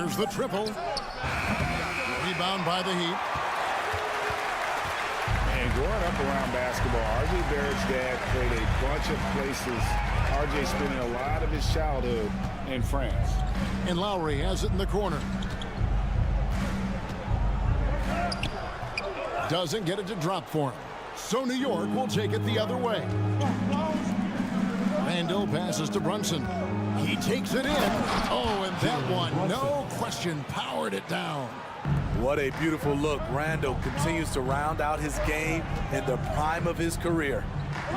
There's the triple. Rebound by the Heat. And growing up around basketball, R.J. Barrett's dad played a bunch of places. R.J. spending a lot of his childhood in France. And Lowry has it in the corner. Doesn't get it to drop for him. So New York will take it the other way. Randall passes to Brunson. He takes it in. Oh, and that one, no question, powered it down. What a beautiful look. Randall continues to round out his game in the prime of his career.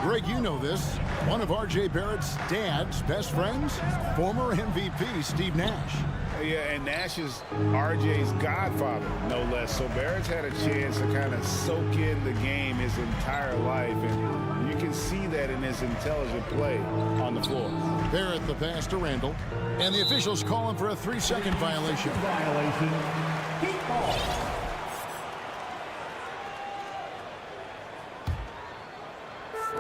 Greg, you know this. One of R.J. Barrett's dad's best friends, former MVP Steve Nash. Yeah, and Nash is R.J.'s godfather, no less. So Barrett's had a chance to kind of soak in the game his entire life, and you can see that in his intelligent play on the floor. Barrett the pass to Randall, and the officials call him for a 3-second violation. Heat ball.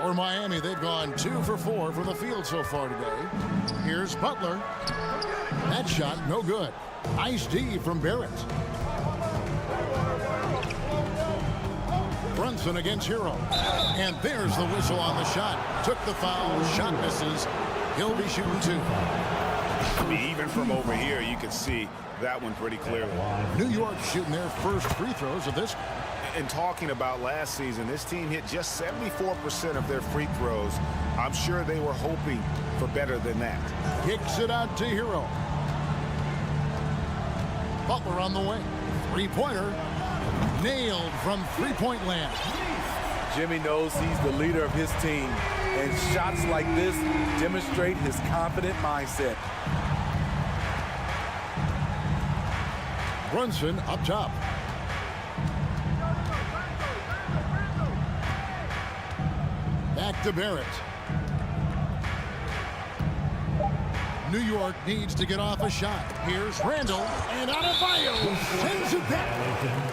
For Miami, they've gone 2 for 4 from the field so far today. Here's Butler. That shot, no good. Nice D from Barrett. Brunson against Hero. And there's the whistle on the shot. Took the foul, shot misses. He'll be shooting 2. I mean, even from over here, you can see that one pretty clearly. New York shooting their first free throws of this. And talking about last season, this team hit just 74% of their free throws. I'm sure they were hoping for better than that. Kicks it out to Hero. Butler on the way. Three-pointer. Nailed from three-point land. Jimmy knows he's the leader of his team, and shots like this demonstrate his confident mindset. Brunson up top. Back to Barrett. New York needs to get off a shot. Here's Randall, and Adebayo sends it back.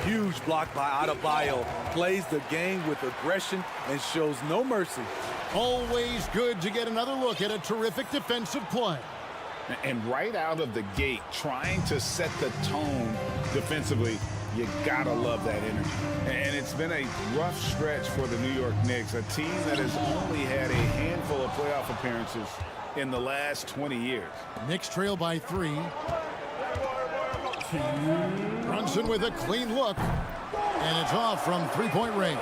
Huge block by Adebayo. Plays the game with aggression and shows no mercy. Always good to get another look at a terrific defensive play. And right out of the gate, trying to set the tone defensively, you gotta love that energy. And it's been a rough stretch for the New York Knicks, a team that has only had a handful of playoff appearances in the last 20 years. Knicks trail by 3. Brunson with a clean look, and it's off from three-point range.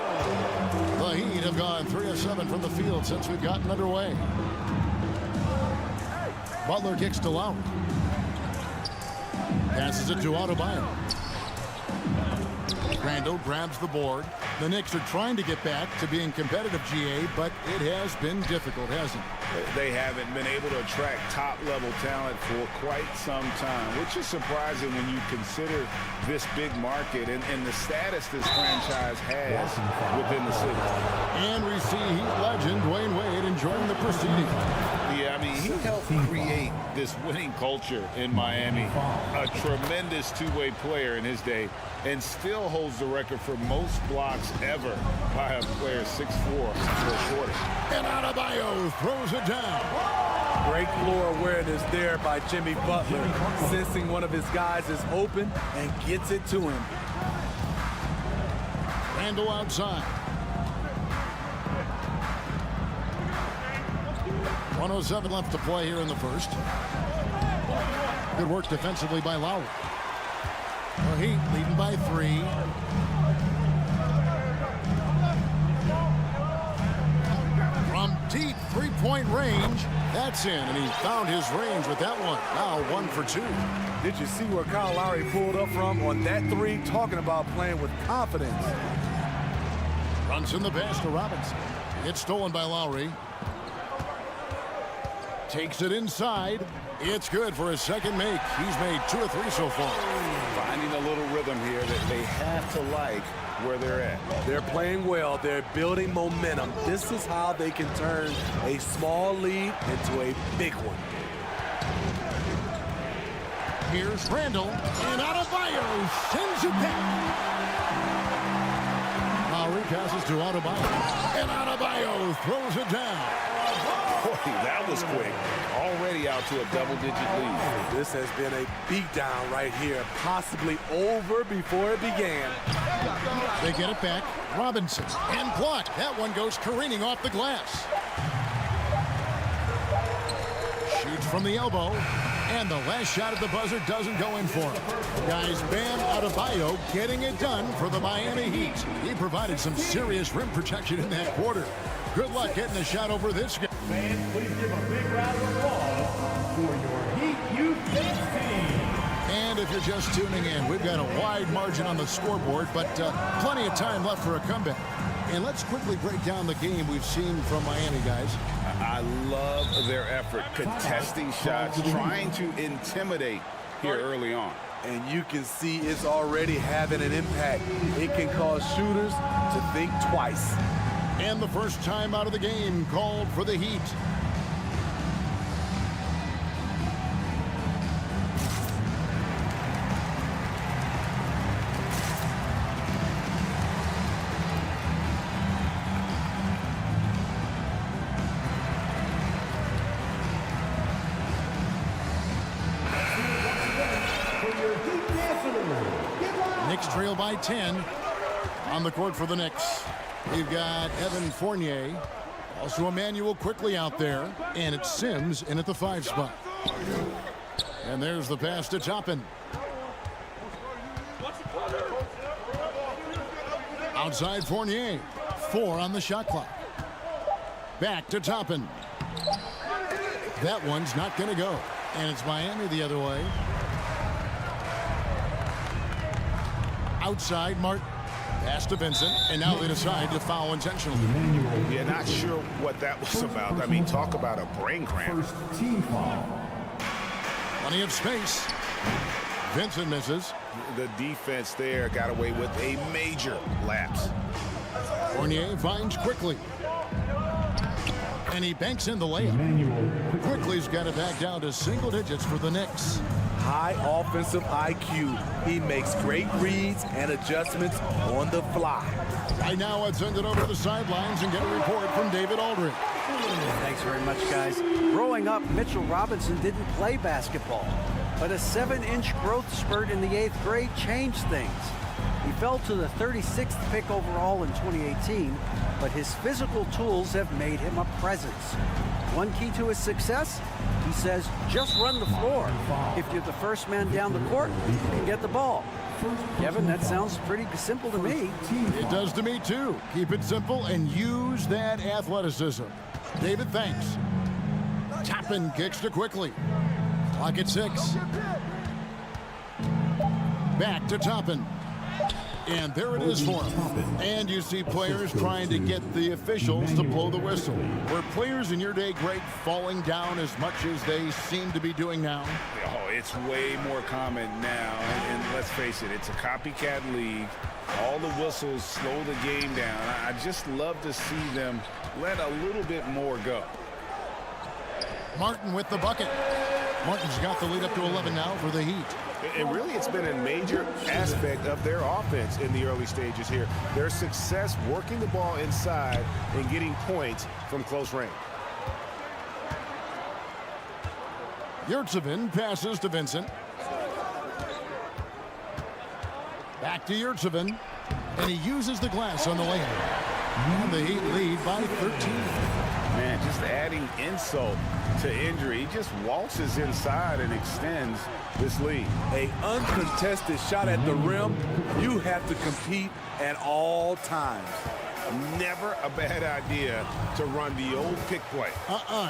The Heat have gone 3 of 7 from the field since we've gotten underway. Butler kicks to Lowry. Passes it to Adebayo. Randall grabs the board. The Knicks are trying to get back to being competitive, GA, but it has been difficult, hasn't it? They haven't been able to attract top-level talent for quite some time, which is surprising when you consider this big market and the status this franchise has within the city. And we see Heat legend Dwayne Wade enjoying the proceeding. Yeah, I mean, he helped create this winning culture in Miami. A tremendous two-way player in his day, and still holds the record for most blocks ever by a player 6'4" or shorter. And Adebayo throws it down. Great floor awareness there by Jimmy Butler, sensing one of his guys is open and gets it to him. Randall outside. 1:07 left to play here in the first. Good work defensively by Lowry. The Heat leading by 3. From deep three-point range, that's in, and he found his range with that one. Now 1 for 2. Did you see where Kyle Lowry pulled up from on that 3? Talking about playing with confidence. Runs in the pass to Robinson. It's stolen by Lowry. Takes it inside. It's good for his second make. He's made 2 or 3 so far. Finding a little rhythm here that they have to like where they're at. They're playing well. They're building momentum. This is how they can turn a small lead into a big one. Here's Randall, and Adebayo sends it back. Lowry passes to Adebayo. And Adebayo throws it down. Boy, that was quick. Already out to a double-digit lead. This has been a beatdown right here, possibly over before it began. They get it back. Robinson and blocked. That one goes careening off the glass. Shoots from the elbow. And the last shot at the buzzer doesn't go in for him. Guys, Bam Adebayo getting it done for the Miami Heat. He provided some serious rim protection in that quarter. Good luck getting a shot over this guy. Fans, please give a big round of applause for your Heat Youth team. And if you're just tuning in, we've got a wide margin on the scoreboard, but plenty of time left for a comeback. And let's quickly break down the game we've seen from Miami, guys. I love their effort, contesting shots, trying to intimidate here early on. And you can see it's already having an impact. It can cause shooters to think twice. And the first time out of the game called for the Heat. Knicks trail by 10 on the court for the Knicks. We've got Evan Fournier, also Emmanuel quickly out there, and it's Sims in at the 5 spot. And there's the pass to Toppin. Outside Fournier, 4 on the shot clock. Back to Toppin. That one's not going to go, and it's Miami the other way. Outside Martin. Pass to Vincent, and now they decide to foul intentionally. Yeah, not sure what that was about. I mean, talk about a brain cramp. First team foul. Plenty of space. Vincent misses. The defense there got away with a major lapse. Fournier finds quickly. And he banks in the layup. Quickly's got it back down to single digits for the Knicks. High offensive IQ. He makes great reads and adjustments on the fly. Right now, let's send it over to the sidelines and get a report from David Aldridge. Thanks very much, guys. Growing up, Mitchell Robinson didn't play basketball, but a 7-inch growth spurt in the 8th grade changed things. He fell to the 36th pick overall in 2018, but his physical tools have made him a presence. One key to his success, he says, just run the floor. If you're the first man down the court, you can get the ball. Kevin, that sounds pretty simple to me. It does to me, too. Keep it simple and use that athleticism. David, thanks. Toppin kicks to Quickly. Clock at 6. Back to Toppin. And there it is for him. And you see players trying to get the officials to blow the whistle. Were players in your day, Greg, falling down as much as they seem to be doing now? Oh, it's way more common now. And let's face it, it's a copycat league. All the whistles slow the game down. I just love to see them let a little bit more go. Martin with the bucket. Martin's got the lead up to 11 now for the Heat. And really, it's been a major aspect of their offense in the early stages here. Their success working the ball inside and getting points from close range. Yurtseven passes to Vincent. Back to Yurtseven. And he uses the glass on the layup. And the Heat lead by 13. Man, just adding insult to injury. He just waltzes inside and extends this lead. A uncontested shot at the rim, you have to compete at all times. Never a bad idea to run the old pick play.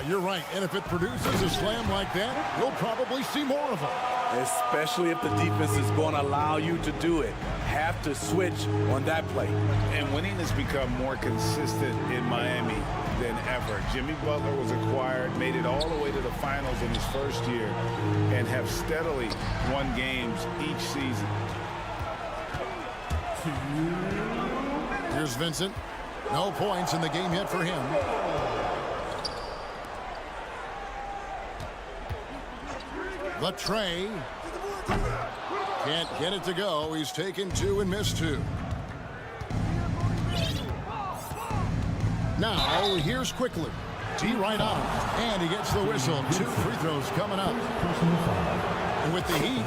You're right. And if it produces a slam like that, you'll probably see more of them. Especially if the defense is going to allow you to do it. Have to switch on that play. And winning has become more consistent in Miami than ever. Jimmy Butler was acquired, made it all the way to the finals in his first year, and have steadily won games each season. Here's Vincent. No points in the game yet for him. The tray. Can't get it to go. He's taken 2 and missed 2. Now, here's quickly. T right on him. And he gets the whistle. 2 free throws coming up. And with the Heat,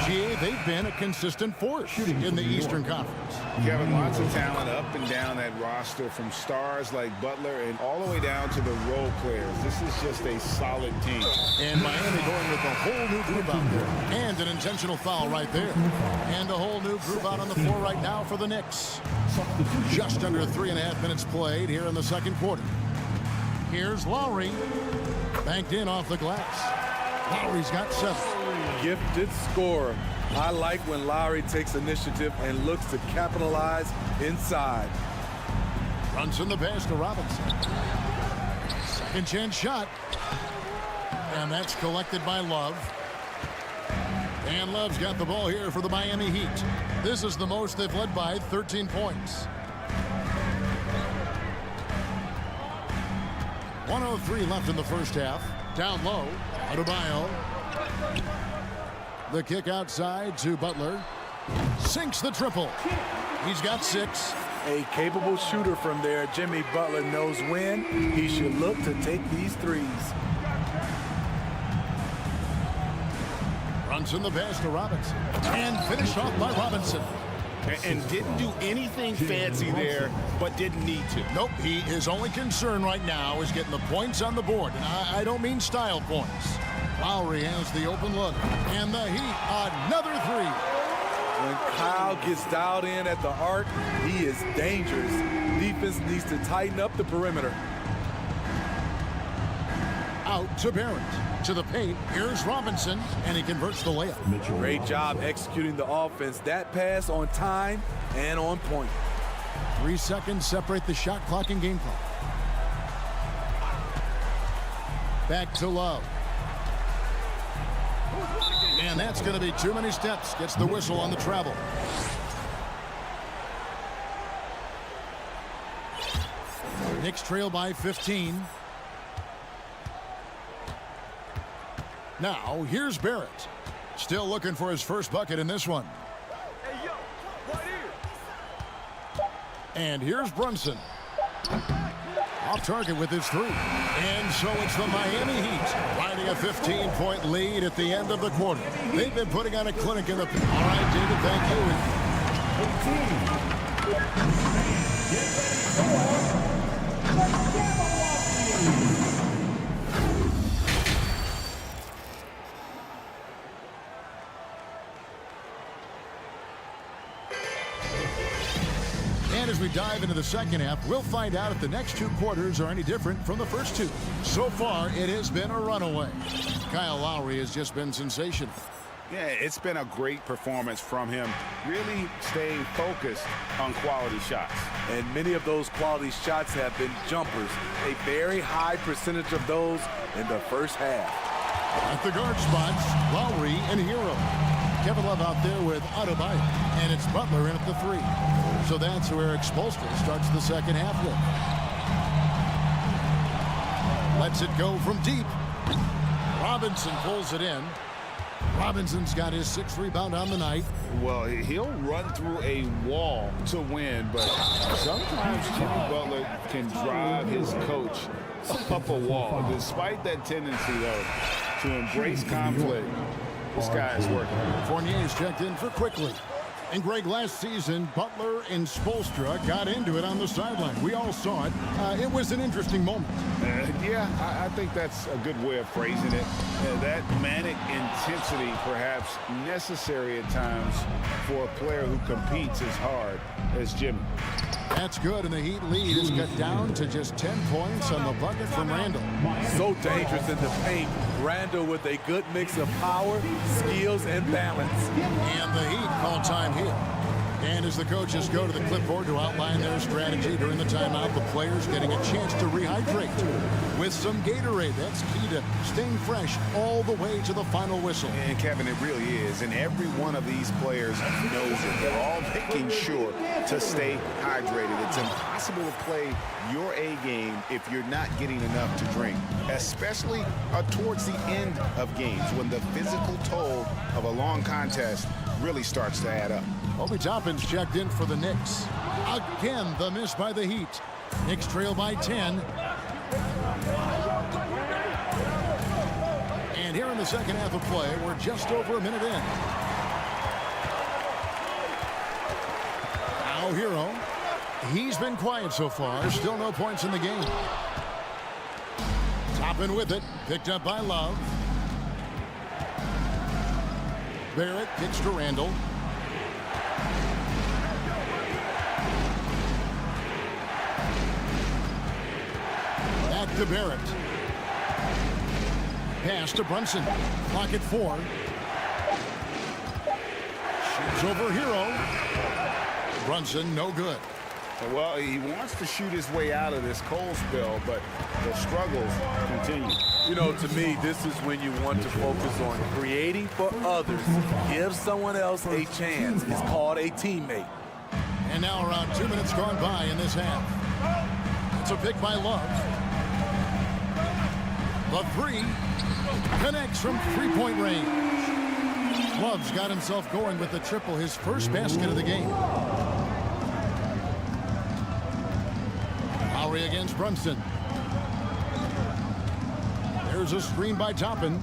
GA, they've been a consistent force in the Eastern Conference. Kevin, lots of talent up and down that roster, from stars like Butler and all the way down to the role players. This is just a solid team. And Miami going with a whole new group out there. And an intentional foul right there. And a whole new group out on the floor right now for the Knicks. Just under 3.5 minutes played here in the second quarter. Here's Lowry. Banked in off the glass. Lowry's got 7. Gifted scorer. I like when Lowry takes initiative and looks to capitalize inside. Brunson the pass to Robinson. Second chance shot. And that's collected by Love. And Love's got the ball here for the Miami Heat. This is the most they've led by 13 points. 1:03 left in the first half. Down low. Adebayo. The kick outside to Butler. Sinks the triple. He's got 6. A capable shooter from there. Jimmy Butler knows when he should look to take these threes. Brunson the pass to Robinson. And finished off by Robinson. And didn't do anything fancy there, but didn't need to. Nope, his only concern right now is getting the points on the board. And I don't mean style points. Lowry has the open look. And the Heat, another 3. When Kyle gets dialed in at the arc, he is dangerous. Defense needs to tighten up the perimeter. Out to Barrett. To the paint. Here's Robinson. And he converts the layup. Great job executing the offense. That pass on time and on point. 3 seconds separate the shot clock and game clock. Back to Love. And that's going to be too many steps. Gets the whistle on the travel. Knicks trail by 15. Now, here's Barrett. Still looking for his first bucket in this one. And here's Brunson. Off target with his 3. And so it's the Miami Heat riding a 15-point lead at the end of the quarter. They've been putting on a clinic in the... All right, David, thank you. And as we dive into the second half, we'll find out if the next 2 quarters are any different from the first 2. So far, it has been a runaway. Kyle Lowry has just been sensational. Yeah, it's been a great performance from him, really staying focused on quality shots. And many of those quality shots have been jumpers. A very high percentage of those in the first half. At the guard spots, Lowry and Hero. Kevin Love out there with Adebayo. And it's Butler in at the 3. So that's where Spoelstra starts the second half with. Lets it go from deep. Robinson pulls it in. Robinson's got his 6th rebound on the night. Well, he'll run through a wall to win, but sometimes Jimmy Butler can drive his coach up a wall. Despite that tendency, though, to embrace conflict, this guy is working. Fournier's checked in for quickly. And Greg, last season, Butler and Spoelstra got into it on the sideline. We all saw it. It was an interesting moment. Yeah, I think that's a good way of phrasing it. That manic intensity, perhaps necessary at times for a player who competes as hard as Jimmy. That's good, and the Heat lead is cut down to just 10 points on the bucket from Randall. So dangerous in the paint. Randall with a good mix of power, skills, and balance. And the Heat call time here. And as the coaches go to the clipboard to outline their strategy during the timeout, the players getting a chance to rehydrate with some Gatorade. That's key to staying fresh all the way to the final whistle. And Kevin, it really is. And every one of these players knows it. They're all making sure to stay hydrated. It's impossible to play your A game if you're not getting enough to drink, especially towards the end of games when the physical toll of a long contest really starts to add up. Obi Toppin's checked in for the Knicks. Again, the miss by the Heat. Knicks trail by 10. And here in the second half of play, we're just over a minute in. Now Hero. He's been quiet so far. Still no points in the game. Toppin with it. Picked up by Love. Barrett kicks to Randall. Back to Barrett. Pass to Brunson. Clock at 4. Shoots over Hero. Brunson, no good. Well, he wants to shoot his way out of this cold spell, but the struggles continue. You know, to me, this is when you want to focus on creating for others. Give someone else a chance. It's called a teammate. And now around 2 minutes gone by in this half. It's a pick by Love. The three connects from three-point range. Love's got himself going with the triple, his first basket of the game. Lowry against Brunson. There's a screen by Toppin.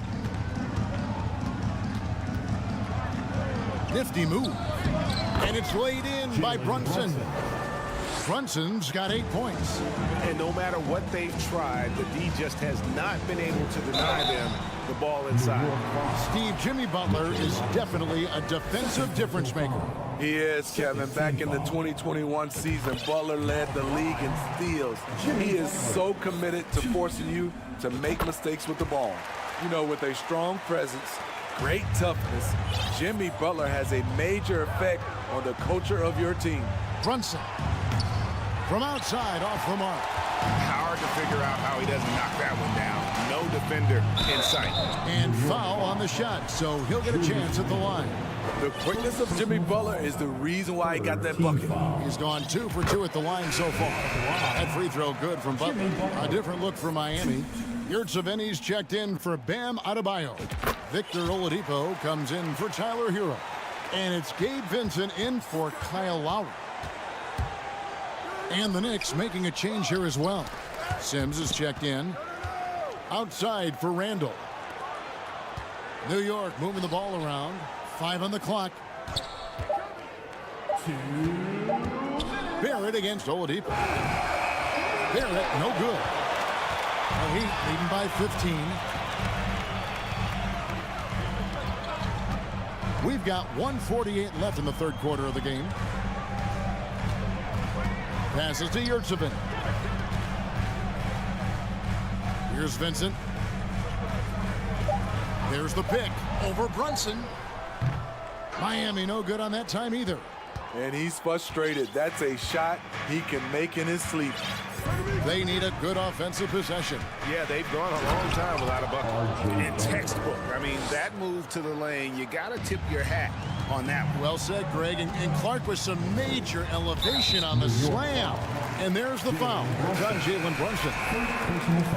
Nifty move. And it's laid in by Brunson. Brunson's got 8 points. And no matter what they've tried, the D just has not been able to deny them the ball inside. Steve, Jimmy Butler is definitely a defensive difference maker. He is, Kevin. Back in the 2021 season, Butler led the league in steals. He is so committed to forcing you to make mistakes with the ball. You know, with a strong presence, great toughness, Jimmy Butler has a major effect on the culture of your team. Brunson from outside, off the mark. Hard to figure out how he doesn't knock that one down. No defender in sight. And foul on the shot, so he'll get a chance at the line. The quickness of Jimmy Butler is the reason why he got that bucket. He's gone 2 for 2 at the line so far. That free throw good from Butler. A different look for Miami. Yurtseven's checked in for Bam Adebayo. Victor Oladipo comes in for Tyler Hero. And it's Gabe Vincent in for Kyle Lowry. And the Knicks making a change here as well. Sims is checked in. Outside for Randall. New York moving the ball around. 5 on the clock. Barrett against Oladipo. Barrett, no good. The Heat leading by 15. We've got 1:48 left in the third quarter of the game. Passes to Yurtseven. Here's Vincent. There's the pick over Brunson. Miami no good on that time either. And he's frustrated. That's a shot he can make in his sleep. They need a good offensive possession. Yeah, they've gone a long time without a bucket. And textbook. I mean, that move to the lane, you got to tip your hat on that one. Well said, Greg. And Clark with some major elevation on the slam. And there's the foul on Jalen Brunson.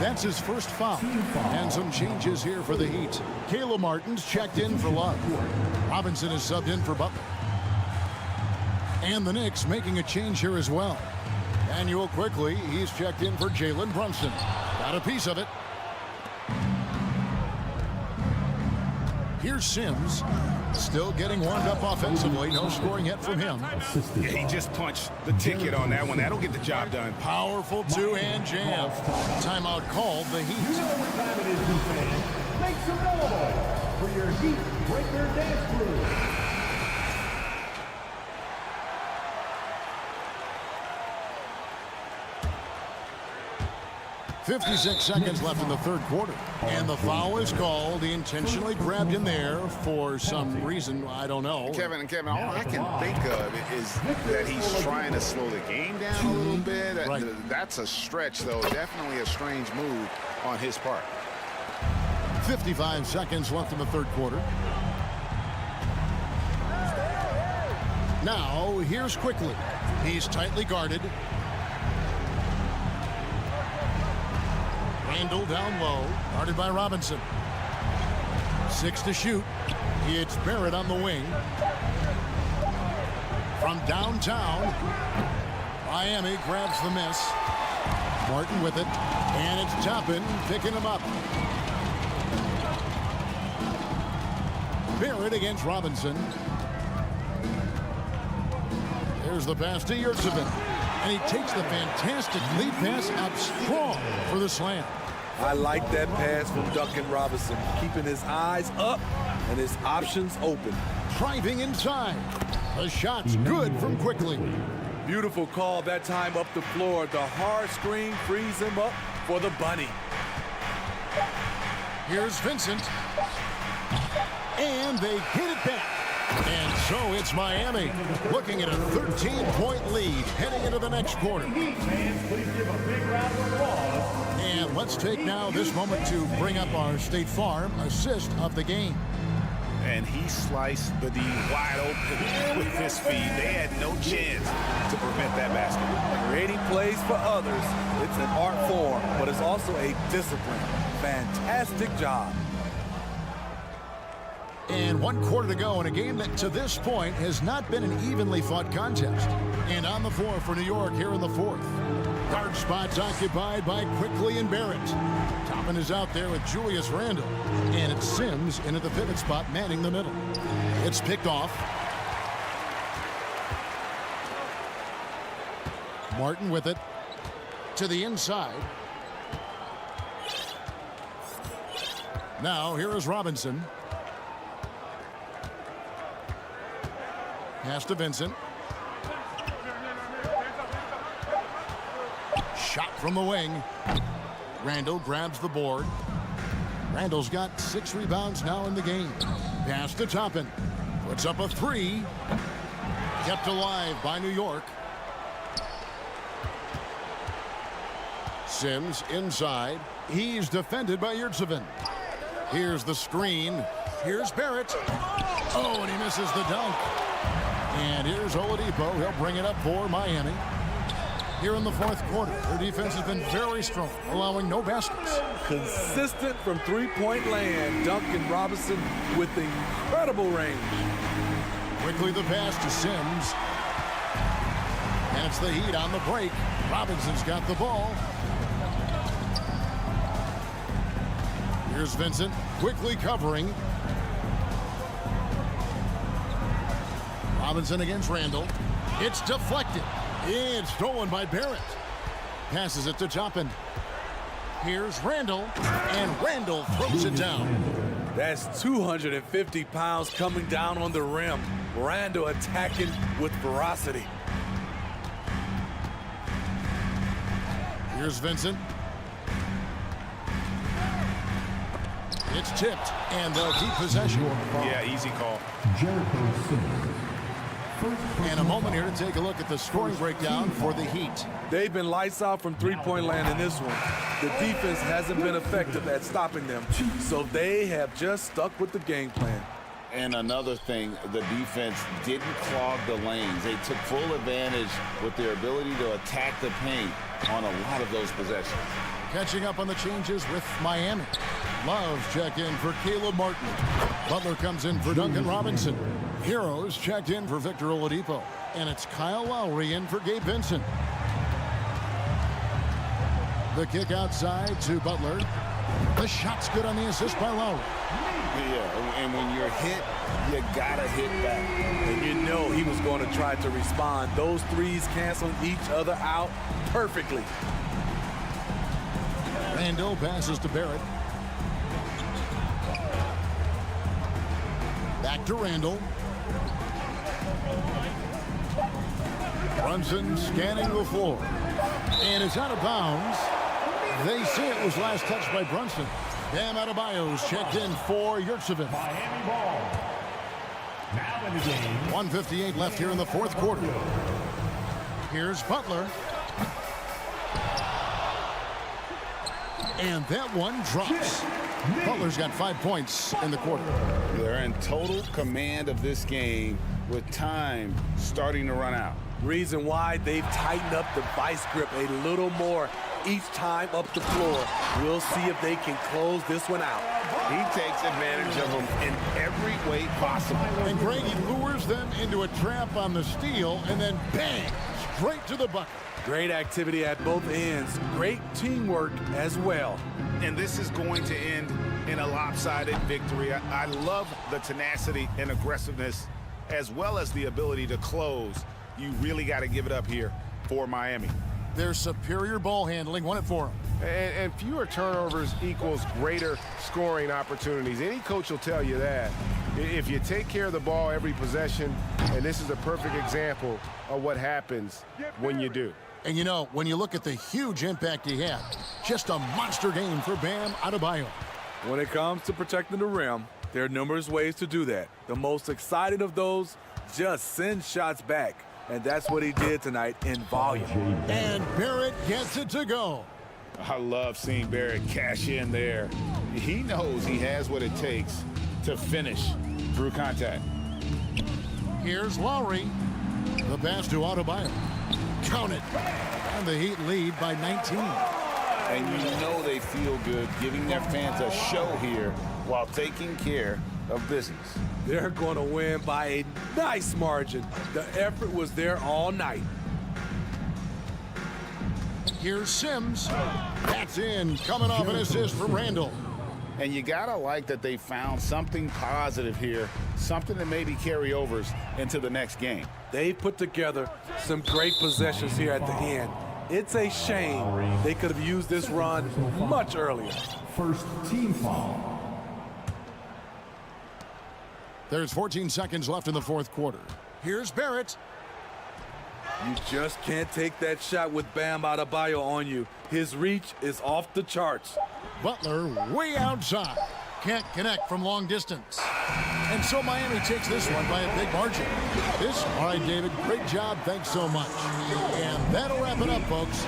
That's his first foul. And some changes here for the Heat. Caleb Martin's checked in for Love. Robinson is subbed in for Butler. And the Knicks making a change here as well. Daniel quickly, he's checked in for Jalen Brunson. Got a piece of it. Here's Sims. Still getting warmed up offensively. No scoring yet from him. Yeah, he just punched the ticket on that one. That'll get the job done. Powerful two-hand jam. Timeout called the Heat. You know what time it is, new fans. Make some noise for your Heat Breaker Dance Crew. 56 seconds left in the third quarter. And the foul is called. He intentionally grabbed him there for some reason. I don't know. Kevin, all I can think of is that he's trying to slow the game down a little bit. Right. That's a stretch, though. Definitely a strange move on his part. 55 seconds left in the third quarter. Now, here's Quickly. He's tightly guarded. Randall down low, guarded by Robinson. 6 to shoot. It's Barrett on the wing. From downtown, Miami grabs the miss. Martin with it. And it's Toppin picking him up. Barrett against Robinson. There's the pass to Yurtsevin. And he takes the fantastic lead pass out strong for the slam. I like that pass from Duncan Robinson, keeping his eyes up and his options open. Driving inside. The shot's good from Quickly. Beautiful call that time up the floor. The hard screen frees him up for the bunny. Here's Vincent. And they hit it back. And so it's Miami looking at a 13-point lead heading into the next quarter. Fans, please give a big round of applause. And let's take now this moment to bring up our State Farm assist of the game. And he sliced the D wide open with his feet. They had no chance to prevent that basket. Creating plays for others, it's an art form, but it's also a discipline. Fantastic job. And 1 quarter to go in a game that to this point has not been an evenly fought contest. And on the floor for New York here in the fourth. Guard spots occupied by Quickly and Barrett. Toppin is out there with Julius Randle. And it's Sims in at the pivot spot manning the middle. It's picked off. Martin with it to the inside. Now here is Robinson. Pass to Vincent. Shot from the wing. Randle grabs the board. Randle's got 6 rebounds now in the game. Pass to Toppin. Puts up a 3. Kept alive by New York. Sims inside. He's defended by Yurtsevin. Here's the screen. Here's Barrett. Oh, and he misses the dunk. And here's Oladipo. He'll bring it up for Miami. Here in the fourth quarter, their defense has been very strong, allowing no baskets. Consistent from three-point land. Duncan Robinson with incredible range. Quickly the pass to Sims. And it's the Heat on the break. Robinson's got the ball. Here's Vincent, quickly covering. Robinson against Randle. It's deflected. It's stolen by Barrett. Passes it to Toppin. Here's Randle, and Randle throws it down. That's 250 pounds coming down on the rim. Randle attacking with ferocity. Here's Vincent. It's tipped, and they'll keep possession. Yeah, easy call. And a moment here to take a look at the scoring breakdown for the Heat. They've been lights out from three-point land in this one. The defense hasn't been effective at stopping them, so they have just stuck with the game plan. And another thing, the defense didn't clog the lanes. They took full advantage with their ability to attack the paint on a lot of those possessions. Catching up on the changes with Miami. Love checked in for Caleb Martin. Butler comes in for Duncan Robinson. Heroes checked in for Victor Oladipo. And it's Kyle Lowry in for Gabe Vincent. The kick outside to Butler. The shot's good on the assist by Lowry. Yeah, and when you're hit, you gotta hit back. And you know he was going to try to respond. Those threes canceling each other out perfectly. Randle passes to Barrett. Back to Randle. Brunson scanning the floor. And it's out of bounds. They say it was last touched by Brunson. Bam Adebayo's checked in for Yurtsevin. Miami ball. Now in the game. 1:58 left here in the fourth quarter. Here's Butler. And that one drops. Butler's got 5 points in the quarter. They're in total command of this game with time starting to run out. Reason why they've tightened up the vice grip a little more each time up the floor. We'll see if they can close this one out. He takes advantage of them in every way possible. And Greg, he lures them into a trap on the steal, and then bang, straight to the bucket. Great activity at both ends. Great teamwork as well. And this is going to end in a lopsided victory. I love the tenacity and aggressiveness as well as the ability to close. You really got to give it up here for Miami. Their superior ball handling won it for them. And fewer turnovers equals greater scoring opportunities. Any coach will tell you that. If you take care of the ball every possession, and this is a perfect example of what happens when you do. And you know, when you look at the huge impact he had, just a monster game for Bam Adebayo. When it comes to protecting the rim, there are numerous ways to do that. The most exciting of those, just send shots back. And that's what he did tonight in volume. And Barrett gets it to go. I love seeing Barrett cash in there. He knows he has what it takes to finish through contact. Here's Lowry. The pass to Adebayo. Count it. And the Heat lead by 19. And you know they feel good giving their fans a show here while taking care of business. They're going to win by a nice margin. The effort was there all night. Here's Sims. That's in. Coming off an assist from Randall. And you gotta like that they found something positive here, something that maybe carry overs into the next game. They put together some great possessions here at the end. It's a shame they could have used this run much earlier. First team foul. There's 14 seconds left in the fourth quarter. Here's Barrett. You just can't take that shot with Bam Adebayo on you. His reach is off the charts. Butler way outside. Can't connect from long distance. And so Miami takes this one by a big margin. All right, David, great job. Thanks so much. And that'll wrap it up, folks.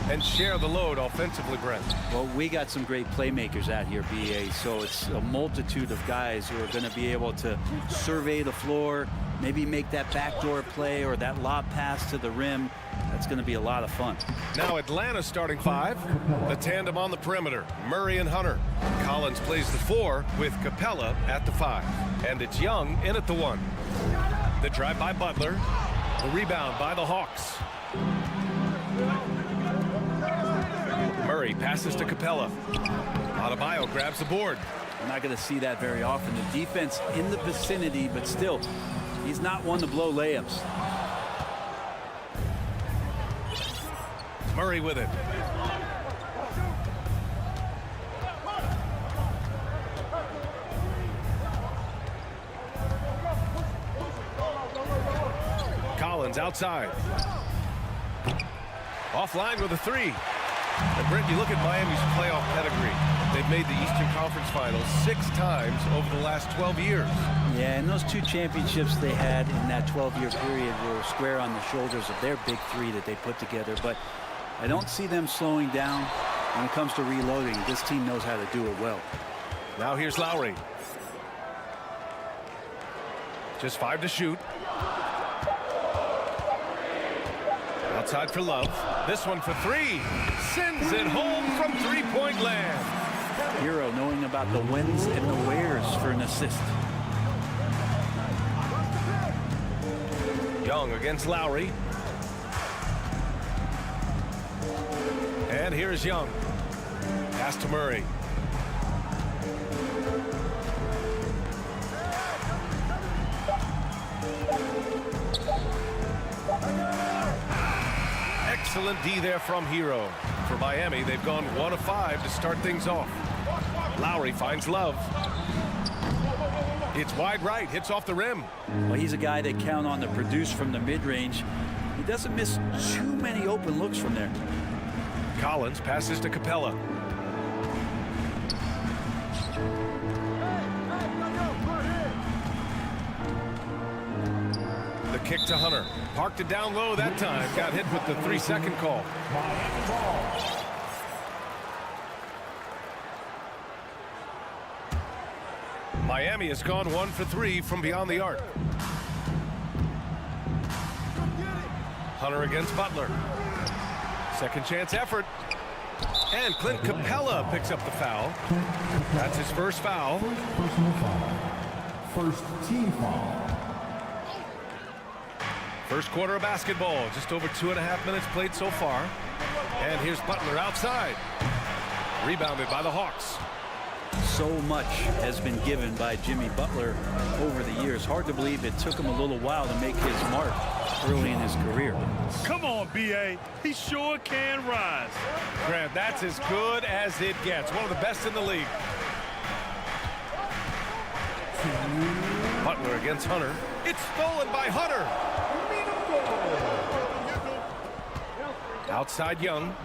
and share the load offensively, Brent. Well, we got some great playmakers out here, BA, so it's a multitude of guys who are going to be able to survey the floor, maybe make that backdoor play or that lob pass to the rim. That's going to be a lot of fun. Now Atlanta starting 5. The tandem on the perimeter, Murray and Hunter. Collins plays the 4 with Capella at the 5. And it's Young in at the 1. The drive by Butler. The rebound by the Hawks. Murray passes to Capella. Adebayo grabs the board. We're not going to see that very often. The defense in the vicinity, but still, he's not one to blow layups. Murray with it. Collins outside. Offline with a 3. And Brent, you look at Miami's playoff pedigree. They've made the Eastern Conference Finals 6 times over the last 12 years. Yeah, and those 2 championships they had in that 12-year period were square on the shoulders of their big 3 that they put together. But I don't see them slowing down when it comes to reloading. This team knows how to do it well. Now here's Lowry. Just 5 to shoot. Outside for Love. This one for 3. Sends it home from 3-point land. Hero knowing about the whens and the wheres for an assist. Young against Lowry. And here's Young. Pass to Murray. Excellent D there from Hero. For Miami, they've gone 1 of 5 to start things off. Lowry finds Love. It's wide right, hits off the rim. Well, he's a guy they count on to produce from the mid-range. He doesn't miss too many open looks from there. Collins passes to Capella. The kick to Hunter. Parked it down low that time. Got hit with the 3-second call. Miami has gone 1 for 3 from beyond the arc. Hunter against Butler. Second chance effort. And Clint Capella picks up the foul. That's his first foul. Personal foul. First team foul. First quarter of basketball. Just over 2.5 minutes played so far. And here's Butler outside. Rebounded by the Hawks. So much has been given by Jimmy Butler over the years. Hard to believe it took him a little while to make his mark early in his career. Come on, B.A. He sure can rise. Grant, that's as good as it gets. One of the best in the league. Butler against Hunter. It's stolen by Hunter. Outside Young.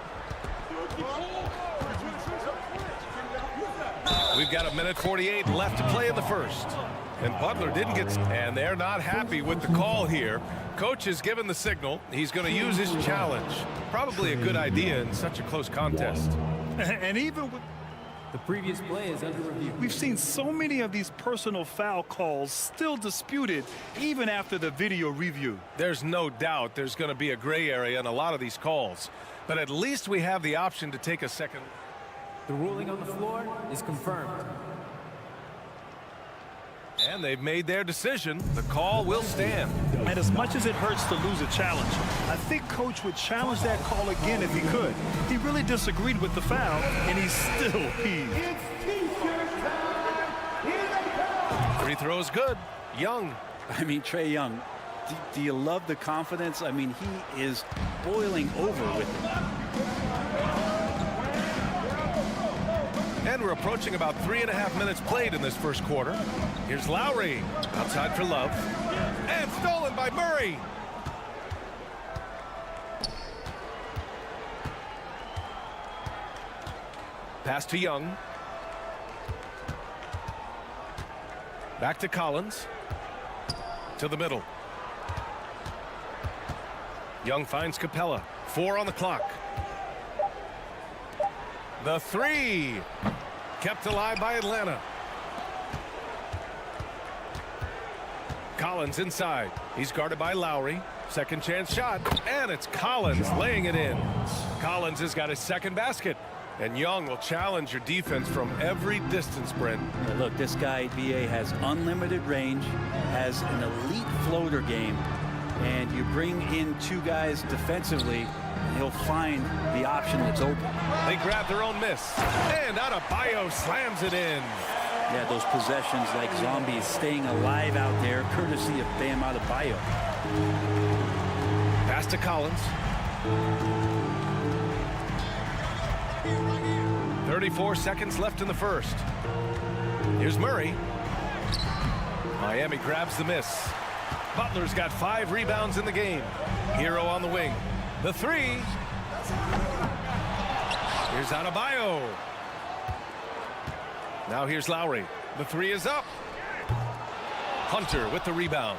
We've got 1:48 left to play in the first. And Butler didn't get... And they're not happy with the call here. Coach has given the signal. He's going to use his challenge. Probably a good idea in such a close contest. And even with... The previous play is under review. We've seen so many of these personal foul calls still disputed even after the video review. There's no doubt there's going to be a gray area in a lot of these calls. But at least we have the option to take a second. The ruling on the floor is confirmed. And they've made their decision. The call will stand. And as much as it hurts to lose a challenge, I think Coach would challenge that call again if he could. He really disagreed with the foul, and he's still heaved. Free throw is good. Young. I mean, Trae Young, do you love the confidence? I mean, he is boiling over with it. And we're approaching about 3.5 minutes played in this first quarter. Here's Lowry. Outside for Love. And stolen by Murray. Pass to Young. Back to Collins. To the middle. Young finds Capella. 4 on the clock. The three. Kept alive by Atlanta. Collins inside. He's guarded by Lowry. Second chance shot. And it's Collins laying it in. Collins has got his second basket. And Young will challenge your defense from every distance, Brent. Yeah, look, this guy, BA, has unlimited range, has an elite floater game, and you bring in two guys defensively, and he'll find the option that's open. They grab their own miss. And Adebayo slams it in. Yeah, those possessions like zombies staying alive out there, courtesy of Bam Adebayo. Pass to Collins. 34 seconds left in the first. Here's Murray. Miami grabs the miss. Butler's got 5 rebounds in the game. Hero on the wing. The three. Here's Adebayo. Now here's Lowry. The three is up. Hunter with the rebound.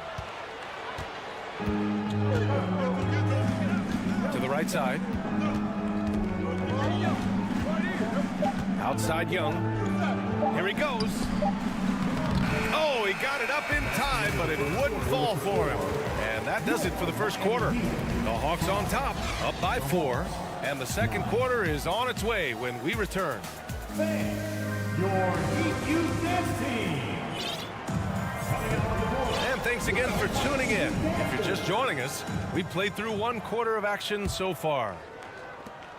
To the right side. Outside Young. Here he goes. Oh, he got it up in time, but it wouldn't fall for him. And that does it for the first quarter. The Hawks on top, up by 4. And the second quarter is on its way when we return. Your Heat Youth Dance Team. And thanks again for tuning in. If you're just joining us, we've played through 1 quarter of action so far.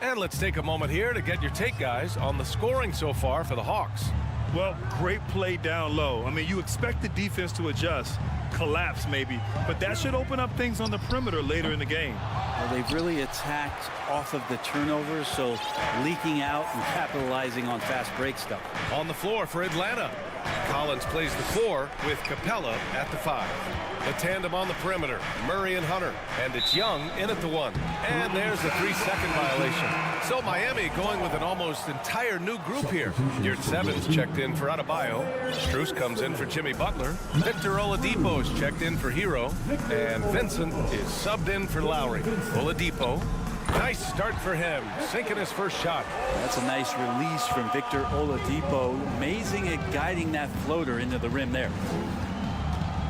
And let's take a moment here to get your take, guys, on the scoring so far for the Hawks. Well, great play down low. I mean, you expect the defense to adjust, collapse maybe, but that should open up things on the perimeter later in the game. Well, they've really attacked off of the turnovers, so leaking out and capitalizing on fast break stuff. On the floor for Atlanta, Collins plays the 4 with Capella at the 5. The tandem on the perimeter, Murray and Hunter. And it's Young in at the 1. And there's a 3-second violation. So Miami going with an almost entire new group here. Yurt Sevens checked in for Adebayo. Strus comes in for Jimmy Butler. Victor Oladipo is checked in for Hero. And Vincent is subbed in for Lowry. Oladipo. Nice start for him, sinking his first shot. That's a nice release from Victor Oladipo. Amazing at guiding that floater into the rim there.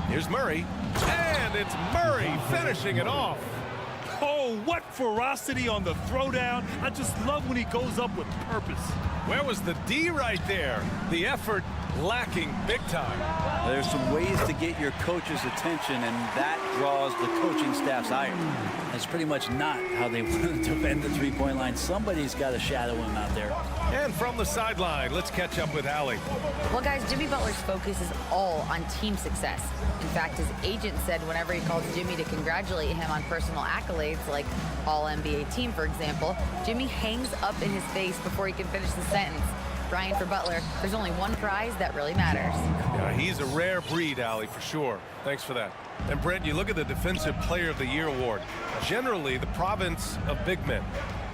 Here's Murray. And it's Murray finishing it off. Oh, what ferocity on the throwdown. I just love when he goes up with purpose. Where was the D right there? The effort lacking big time. There's some ways to get your coach's attention, and that draws the coaching staff's ire. That's pretty much not how they want to defend the three-point line. Somebody's got to shadow him out there. And from the sideline, let's catch up with Allie. Well, guys, Jimmy Butler's focus is all on team success. In fact, his agent said whenever he calls Jimmy to congratulate him on personal accolades, like All-NBA team, for example, Jimmy hangs up in his face before he can finish the sentence. Brian, for Butler, there's only one prize that really matters. Yeah, he's a rare breed, Allie, for sure. Thanks for that. And Brent, you look at the Defensive Player of the Year award. Generally, the province of big men.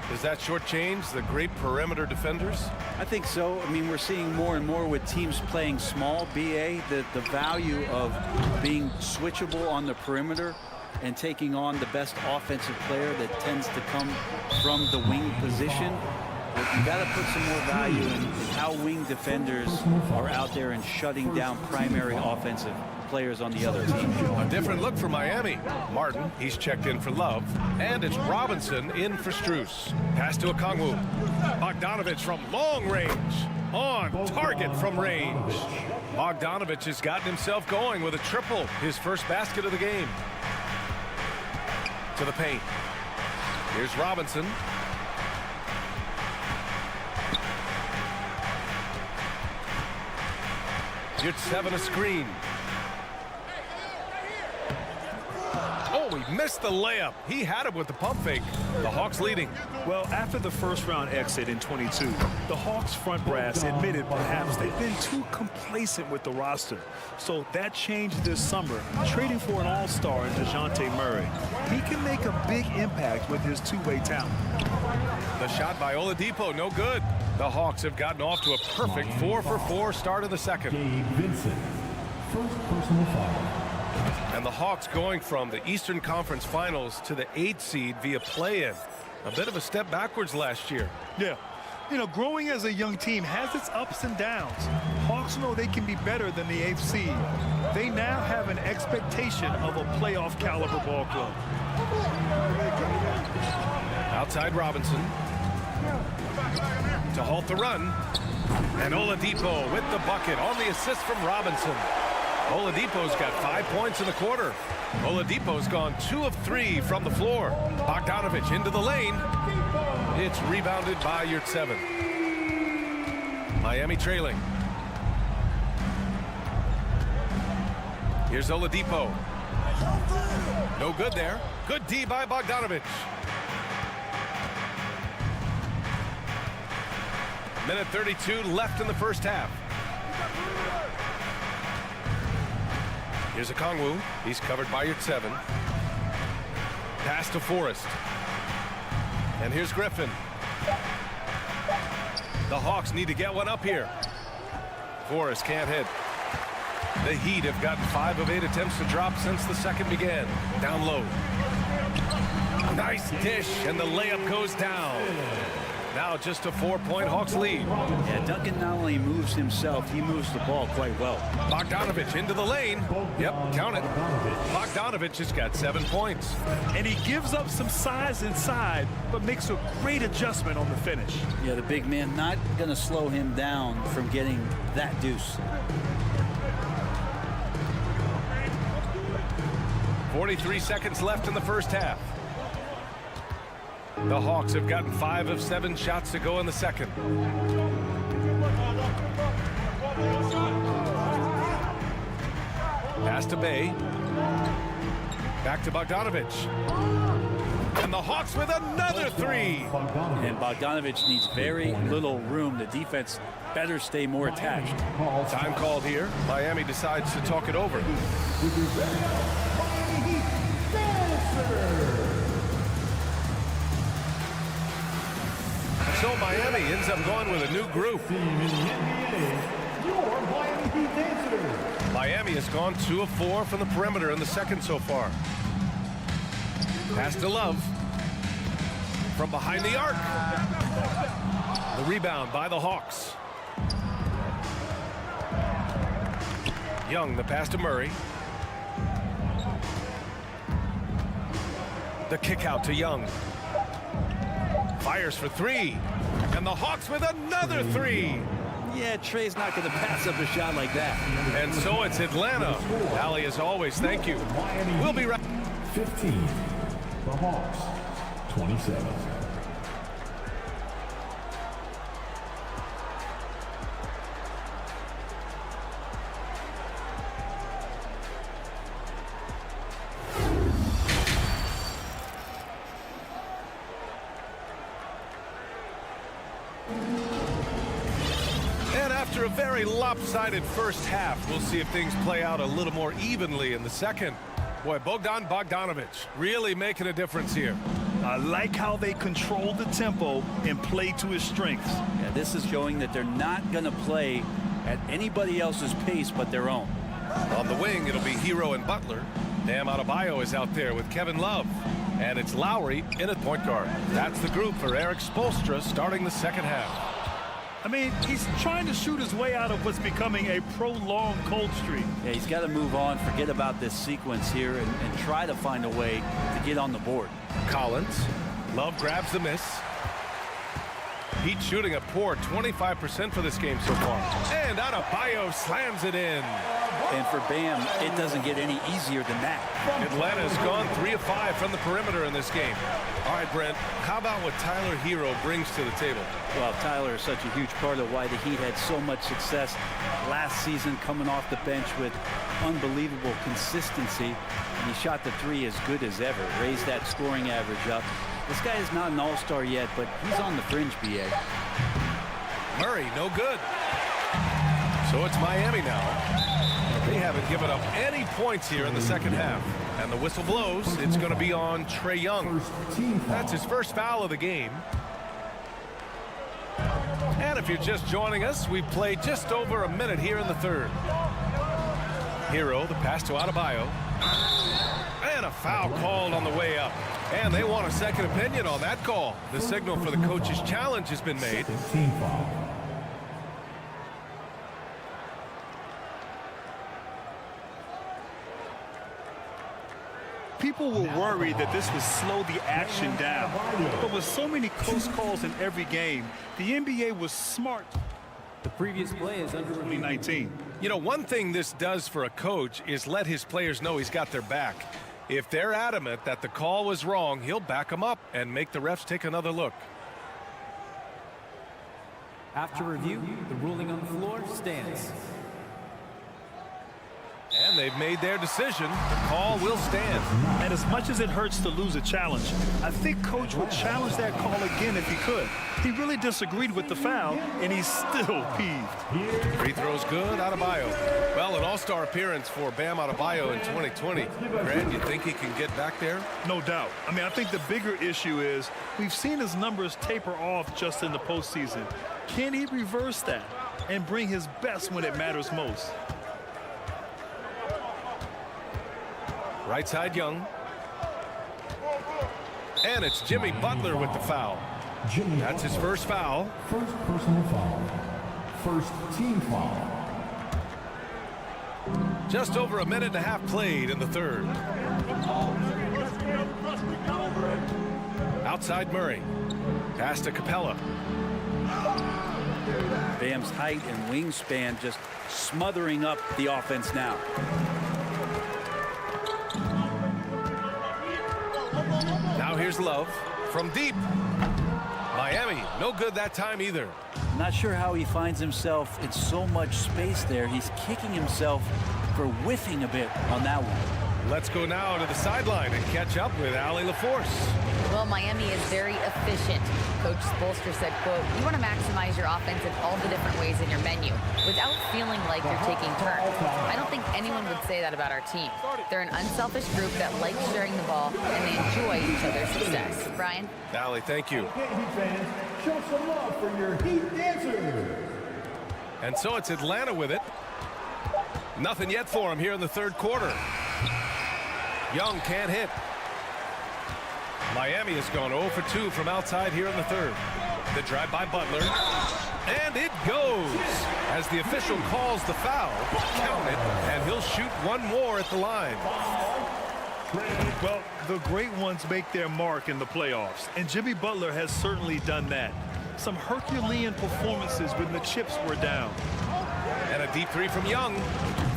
Does that shortchange the great perimeter defenders? I think so. I mean, we're seeing more and more with teams playing small, BA, the value of being switchable on the perimeter and taking on the best offensive player that tends to come from the wing position. But you got to put some more value in how wing defenders are out there and shutting down primary offensive players on the other team. A different look for Miami. Martin, he's checked in for Love. And it's Robinson in for Strus. Pass to Okongwu. Bogdanovich from long range. On target from range. Bogdanovich has gotten himself going with a triple. His first basket of the game. To the paint. Here's Robinson. Yurt Seven a screen. Oh, he missed the layup. He had it with the pump fake. The Hawks leading. Well, after the first round exit in 22, the Hawks front brass admitted perhaps they've been too complacent with the roster. So that changed this summer, trading for an all-star in DeJounte Murray. He can make a big impact with his two-way talent. The shot by Oladipo, no good. The Hawks have gotten off to a perfect 4-for-4 start of the second. Vincent, first personal foul. And the Hawks going from the Eastern Conference Finals to the 8th seed via play-in. A bit of a step backwards last year. Yeah, You know, growing as a young team has its ups and downs. Hawks know they can be better than the 8th seed. They now have an expectation of a playoff caliber ball club. Outside Robinson to halt the run. And Oladipo with the bucket on the assist from Robinson. Oladipo's got 5 points in the quarter. Oladipo's gone 2 of 3 from the floor. Bogdanovic into the lane. It's rebounded by Yurtseven. Miami trailing. Here's Oladipo. No good there. Good D by Bogdanovic. Minute 32 left in the first half. Here's Okongwu. He's covered by Yurtseven. Pass to Forrest. And here's Griffin. The Hawks need to get one up here. Forrest can't hit. The Heat have gotten 5 of 8 attempts to drop since the second began. Down low. Nice dish, and the layup goes down. Now just a 4-point Hawks lead. Yeah, Duncan not only moves himself, he moves the ball quite well. Bogdanovic into the lane. Yep, count it. Bogdanovic has got 7 points. And he gives up some size inside, but makes a great adjustment on the finish. Yeah, the big man not going to slow him down from getting that deuce. 43 seconds left in the first half. The Hawks have gotten 5 of 7 shots to go in the second. Pass to Bay. Back to Bogdanovic. And the Hawks with another 3. And Bogdanovic needs very little room. The defense better stay more attached. Time called here. Miami decides to talk it over. So Miami ends up going with a new group. Miami has gone 2 of 4 from the perimeter in the second so far. Pass to Love. From behind the arc. The rebound by the Hawks. Young, the pass to Murray. The kick out to Young. Fires for 3. And the Hawks with another 3. Yeah, Trey's not going to pass up a shot like that. And so it's Atlanta. Allie, as always, thank you. We'll be right. 15. The Hawks, 27. And after a very lopsided first half, we'll see if things play out a little more evenly in the second. Boy, Bogdanovic really making a difference here. I like how they control the tempo and play to his strengths. Yeah, this is showing that they're not going to play at anybody else's pace but their own. On the wing, it'll be Hero and Butler. Bam Adebayo is out there with Kevin Love. And it's Lowry in at point guard. That's the group for Eric Spoelstra starting the second half. I mean, he's trying to shoot his way out of what's becoming a prolonged cold streak. Yeah, he's got to move on, forget about this sequence here, and try to find a way to get on the board. Collins. Love grabs the miss. Heat shooting a poor 25% for this game so far. And Adebayo slams it in. And for Bam, it doesn't get any easier than that. Atlanta's gone 3 of 5 from the perimeter in this game. All right, Brent, how about what Tyler Hero brings to the table? Well, Tyler is such a huge part of why the Heat had so much success last season, coming off the bench with unbelievable consistency. And he shot the 3 as good as ever, raised that scoring average up. This guy is not an all-star yet, but he's on the fringe, BA. Murray, no good. So it's Miami now. They haven't given up any points here in the second half. And the whistle blows. It's going to be on Trae Young. That's his first foul of the game. And if you're just joining us, we've played just over a minute here in the third. Hero, the pass to Adebayo. And a foul called on the way up. And they want a second opinion on that call. The signal for the coach's challenge has been made. Team foul. People were worried that this would slow the action down. But with so many close calls in every game, the NBA was smart. The previous play is under review. 2019. You know, one thing this does for a coach is let his players know he's got their back. If they're adamant that the call was wrong, he'll back them up and make the refs take another look. After review, the ruling on the floor stands. And they've made their decision. The call will stand. And as much as it hurts to lose a challenge, I think Coach would challenge that call again if he could. He really disagreed with the foul, and he's still peeved. Free throws good, Adebayo. Well, an all-star appearance for Bam Adebayo in 2020. Grant, you think he can get back there? No doubt. I mean, I think the bigger issue is we've seen his numbers taper off just in the postseason. Can he reverse that and bring his best when it matters most? Right side, Young. And it's Jimmy Butler with the foul. That's his first foul. First personal foul. First team foul. Just over a minute and a half played in the third. Outside Murray. Pass to Capella. Bam's height and wingspan just smothering up the offense now. Now here's Love from deep. Miami, no good that time either. Not sure how he finds himself in so much space there. He's kicking himself for whiffing a bit on that one. Let's go now to the sideline and catch up with Allie LaForce. Well, Miami is very efficient. Coach Spoelstra said, quote, you want to maximize your offense in all the different ways in your menu without feeling like you're taking turns. I don't think anyone would say that about our team. They're an unselfish group that likes sharing the ball, and they enjoy each other's success. Brian? Allie, thank you. Okay, Heat fans, show some love for your Heat dancers. And so it's Atlanta with it. Nothing yet for him here in the third quarter. Young can't hit. Miami has gone 0 for 2 from outside here in the third. The drive by Butler. And it goes. As the official calls the foul, count it, and he'll shoot one more at the line. Well, the great ones make their mark in the playoffs, and Jimmy Butler has certainly done that. Some Herculean performances when the chips were down. And a deep three from Young.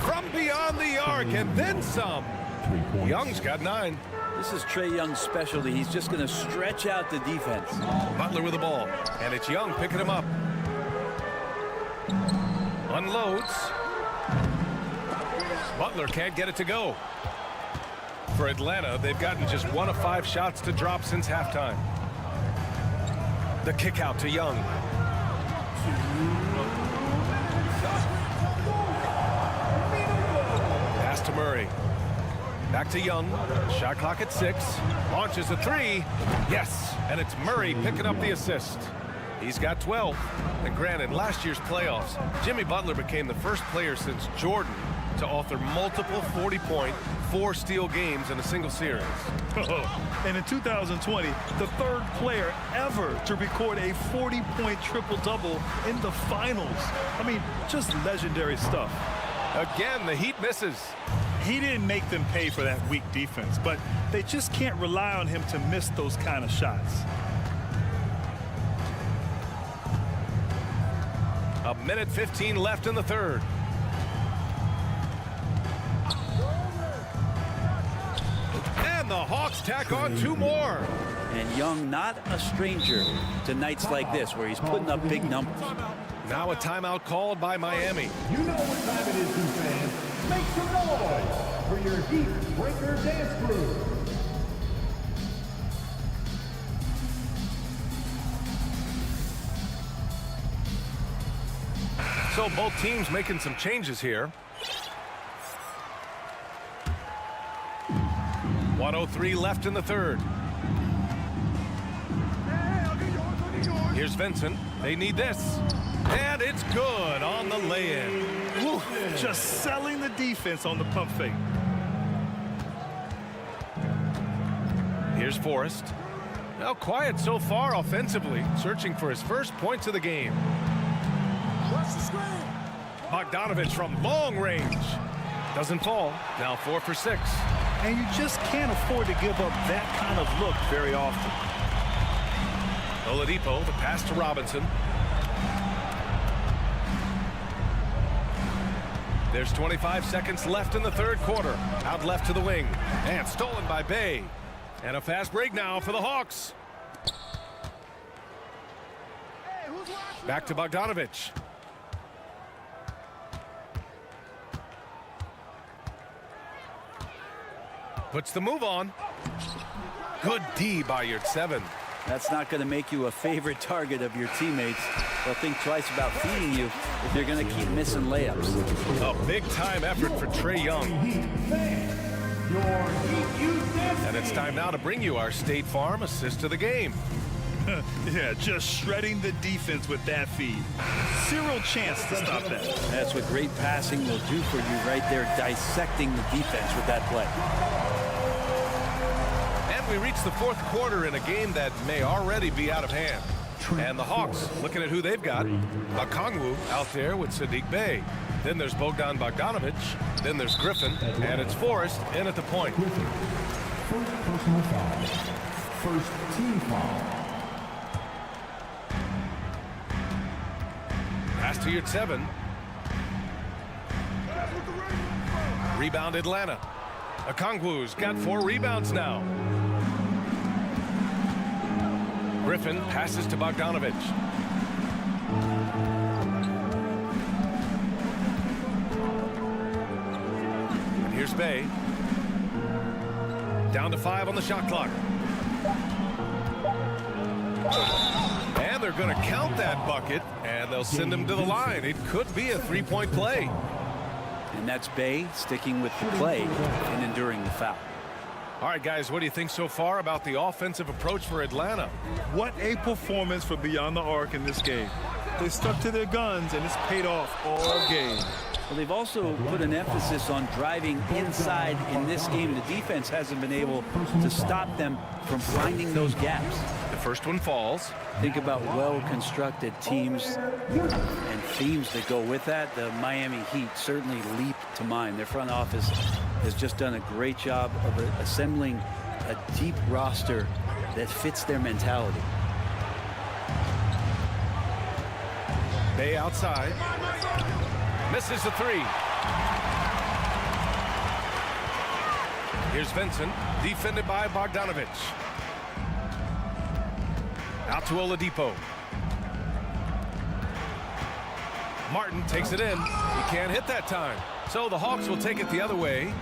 From beyond the arc, and then some. Young's got 9. This is Trae Young's specialty. He's just going to stretch out the defense. Butler with the ball, and it's Young picking him up. Unloads. Butler can't get it to go. For Atlanta, they've gotten just 1 of 5 shots to drop since halftime. The kick out to Young. Pass to Murray. Back to Young. Shot clock at 6. Launches a 3. Yes, and it's Murray picking up the assist. He's got 12. And granted, last year's playoffs, Jimmy Butler became the first player since Jordan to author multiple 40-point, 4-steal games in a single series. And in 2020, the third player ever to record a 40-point triple-double in the finals. I mean, just legendary stuff. Again, the Heat misses. He didn't make them pay for that weak defense, but they just can't rely on him to miss those kind of shots. A minute 15 left in the third. And the Hawks tack on 2 more. And Young not a stranger to nights like this where he's putting up big numbers. Now a timeout called by Miami. You know what time it is, Heat fans. Make some noise for your Heat Breaker Dance Crew. So both teams making some changes here. 1:03 left in the third. Here's Vincent. They need this. And it's good on the lay-in. Woo, just selling the defense on the pump fake. Here's Forrest. Well, quiet so far offensively, searching for his first points of the game. Bogdanovich from long range. Doesn't fall. Now 4 for 6. And you just can't afford to give up that kind of look very often. Oladipo, the pass to Robinson. There's 25 seconds left in the third quarter. Out left to the wing. And stolen by Bay. And a fast break now for the Hawks. Back to Bogdanovich. Puts the move on. Good D by Yurtseven. That's not going to make you a favorite target of your teammates. They'll think twice about feeding you if they're going to keep missing layups. A big-time effort for Trae Young. And it's time now to bring you our State Farm assist of the game. Yeah, just shredding the defense with that feed. Zero chance to stop that. That's what great passing will do for you right there, dissecting the defense with that play. And we reach the fourth quarter in a game that may already be out of hand. And the Hawks, looking at who they've got. Okongwu out there with Sadiq Bey. Then there's Bogdan Bogdanovich. Then there's Griffin. And it's Forrest in at the point. First personal foul. First team foul. Pass to Yurtseven. Rebound Atlanta. Okongwu's got 4 rebounds now. Griffin passes to Bogdanovich. And here's Bey. Down to 5 on the shot clock. And they're going to count that bucket, and they'll send him to the line. It could be a 3-point play. And that's Bey sticking with the play and enduring the foul. All right, guys, what do you think so far about the offensive approach for Atlanta? What a performance for Beyond the Arc in this game. They stuck to their guns, and it's paid off all game. Well, they've also put an emphasis on driving inside in this game. The defense hasn't been able to stop them from finding those gaps. The first one falls. Think about well-constructed teams and themes that go with that. The Miami Heat certainly leap to mind. Their front office has just done a great job of assembling a deep roster that fits their mentality. Bey outside. Misses the 3. Here's Vincent, defended by Bogdanovich. Out to Oladipo. Martin takes it in. He can't hit that time. So the Hawks will take it the other way.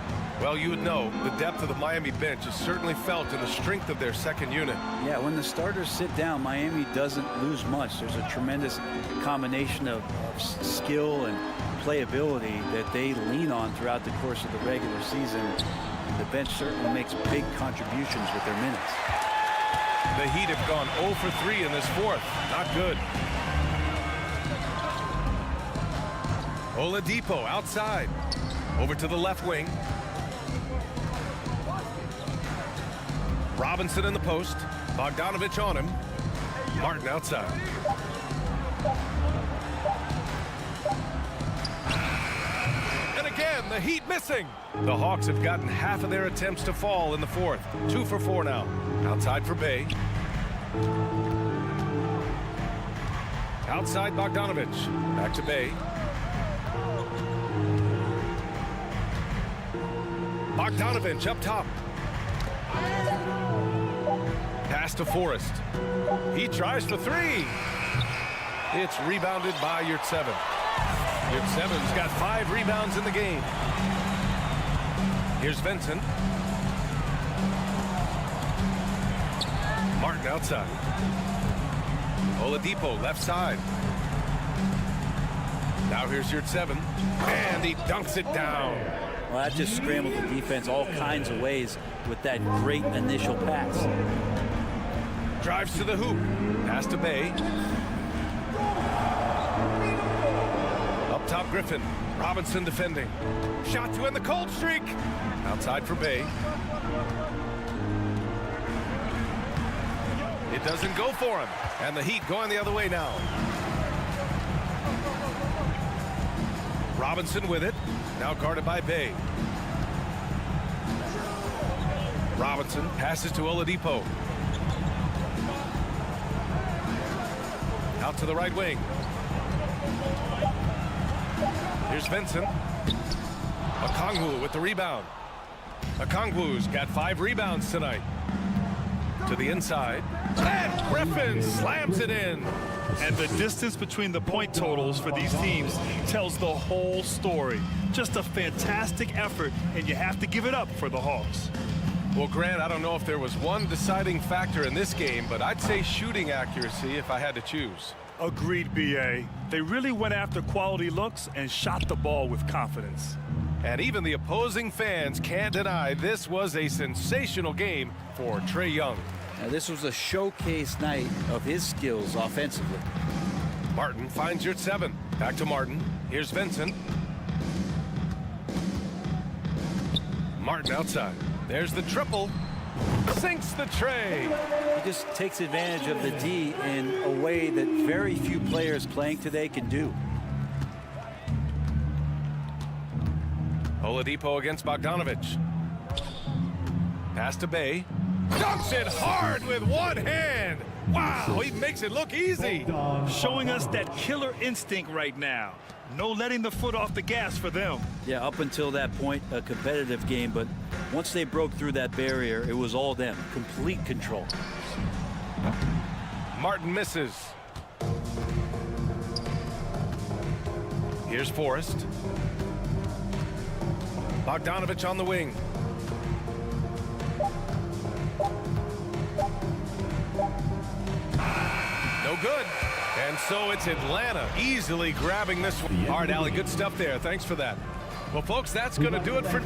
Well, you would know the depth of the Miami bench is certainly felt in the strength of their second unit. Yeah, when the starters sit down, Miami doesn't lose much. There's a tremendous combination of skill and playability that they lean on throughout the course of the regular season. And the bench certainly makes big contributions with their minutes. The Heat have gone 0 for 3 in this fourth. Not good. Oladipo outside. Over to the left wing. Robinson in the post. Bogdanovich on him. Martin outside. And again, the Heat missing. The Hawks have gotten half of their attempts to fall in the fourth. 2 for 4 now. Outside for Bey. Outside Bogdanovich. Back to Bey. Bogdanovich up top. Pass to Forrest. He tries for 3. It's rebounded by Yurtseven. Yurtseven's got 5 rebounds in the game. Here's Vincent. Martin outside. Oladipo left side. Now here's Yurtseven. And he dunks it down. Well, that just scrambled the defense all kinds of ways with that great initial pass. Drives to the hoop. Pass to Bey. Up top, Griffin. Robinson defending. Shot to end the cold streak. Outside for Bey. It doesn't go for him. And the Heat going the other way now. Robinson with it. Now guarded by Bay. Robinson passes to Oladipo. Out to the right wing. Here's Vincent. Okongwu with the rebound. Okongwu's got 5 rebounds tonight. To the inside. And Griffin slams it in. And the distance between the point totals for these teams tells the whole story. Just a fantastic effort, and you have to give it up for the Hawks. Well, Grant, I don't know if there was one deciding factor in this game, but I'd say shooting accuracy if I had to choose. Agreed, B.A. They really went after quality looks and shot the ball with confidence. And even the opposing fans can't deny this was a sensational game for Trae Young. Now, this was a showcase night of his skills offensively. Martin finds you at 7. Back to Martin. Here's Vincent. Martin outside. There's the triple. Sinks the tray. He just takes advantage of the D in a way that very few players playing today can do. Oladipo against Bogdanovich. Pass to Bay. Dunks it hard with one hand. Wow, he makes it look easy. Showing us that killer instinct right now. No letting the foot off the gas for them. Yeah, up until that point, a competitive game, but once they broke through that barrier, it was all them. Complete control. Martin misses. Here's Forrest. Bogdanovich on the wing. No good. And so it's Atlanta easily grabbing this one. All right, Allie, good stuff there. Thanks for that. Well, folks, that's going to do it for...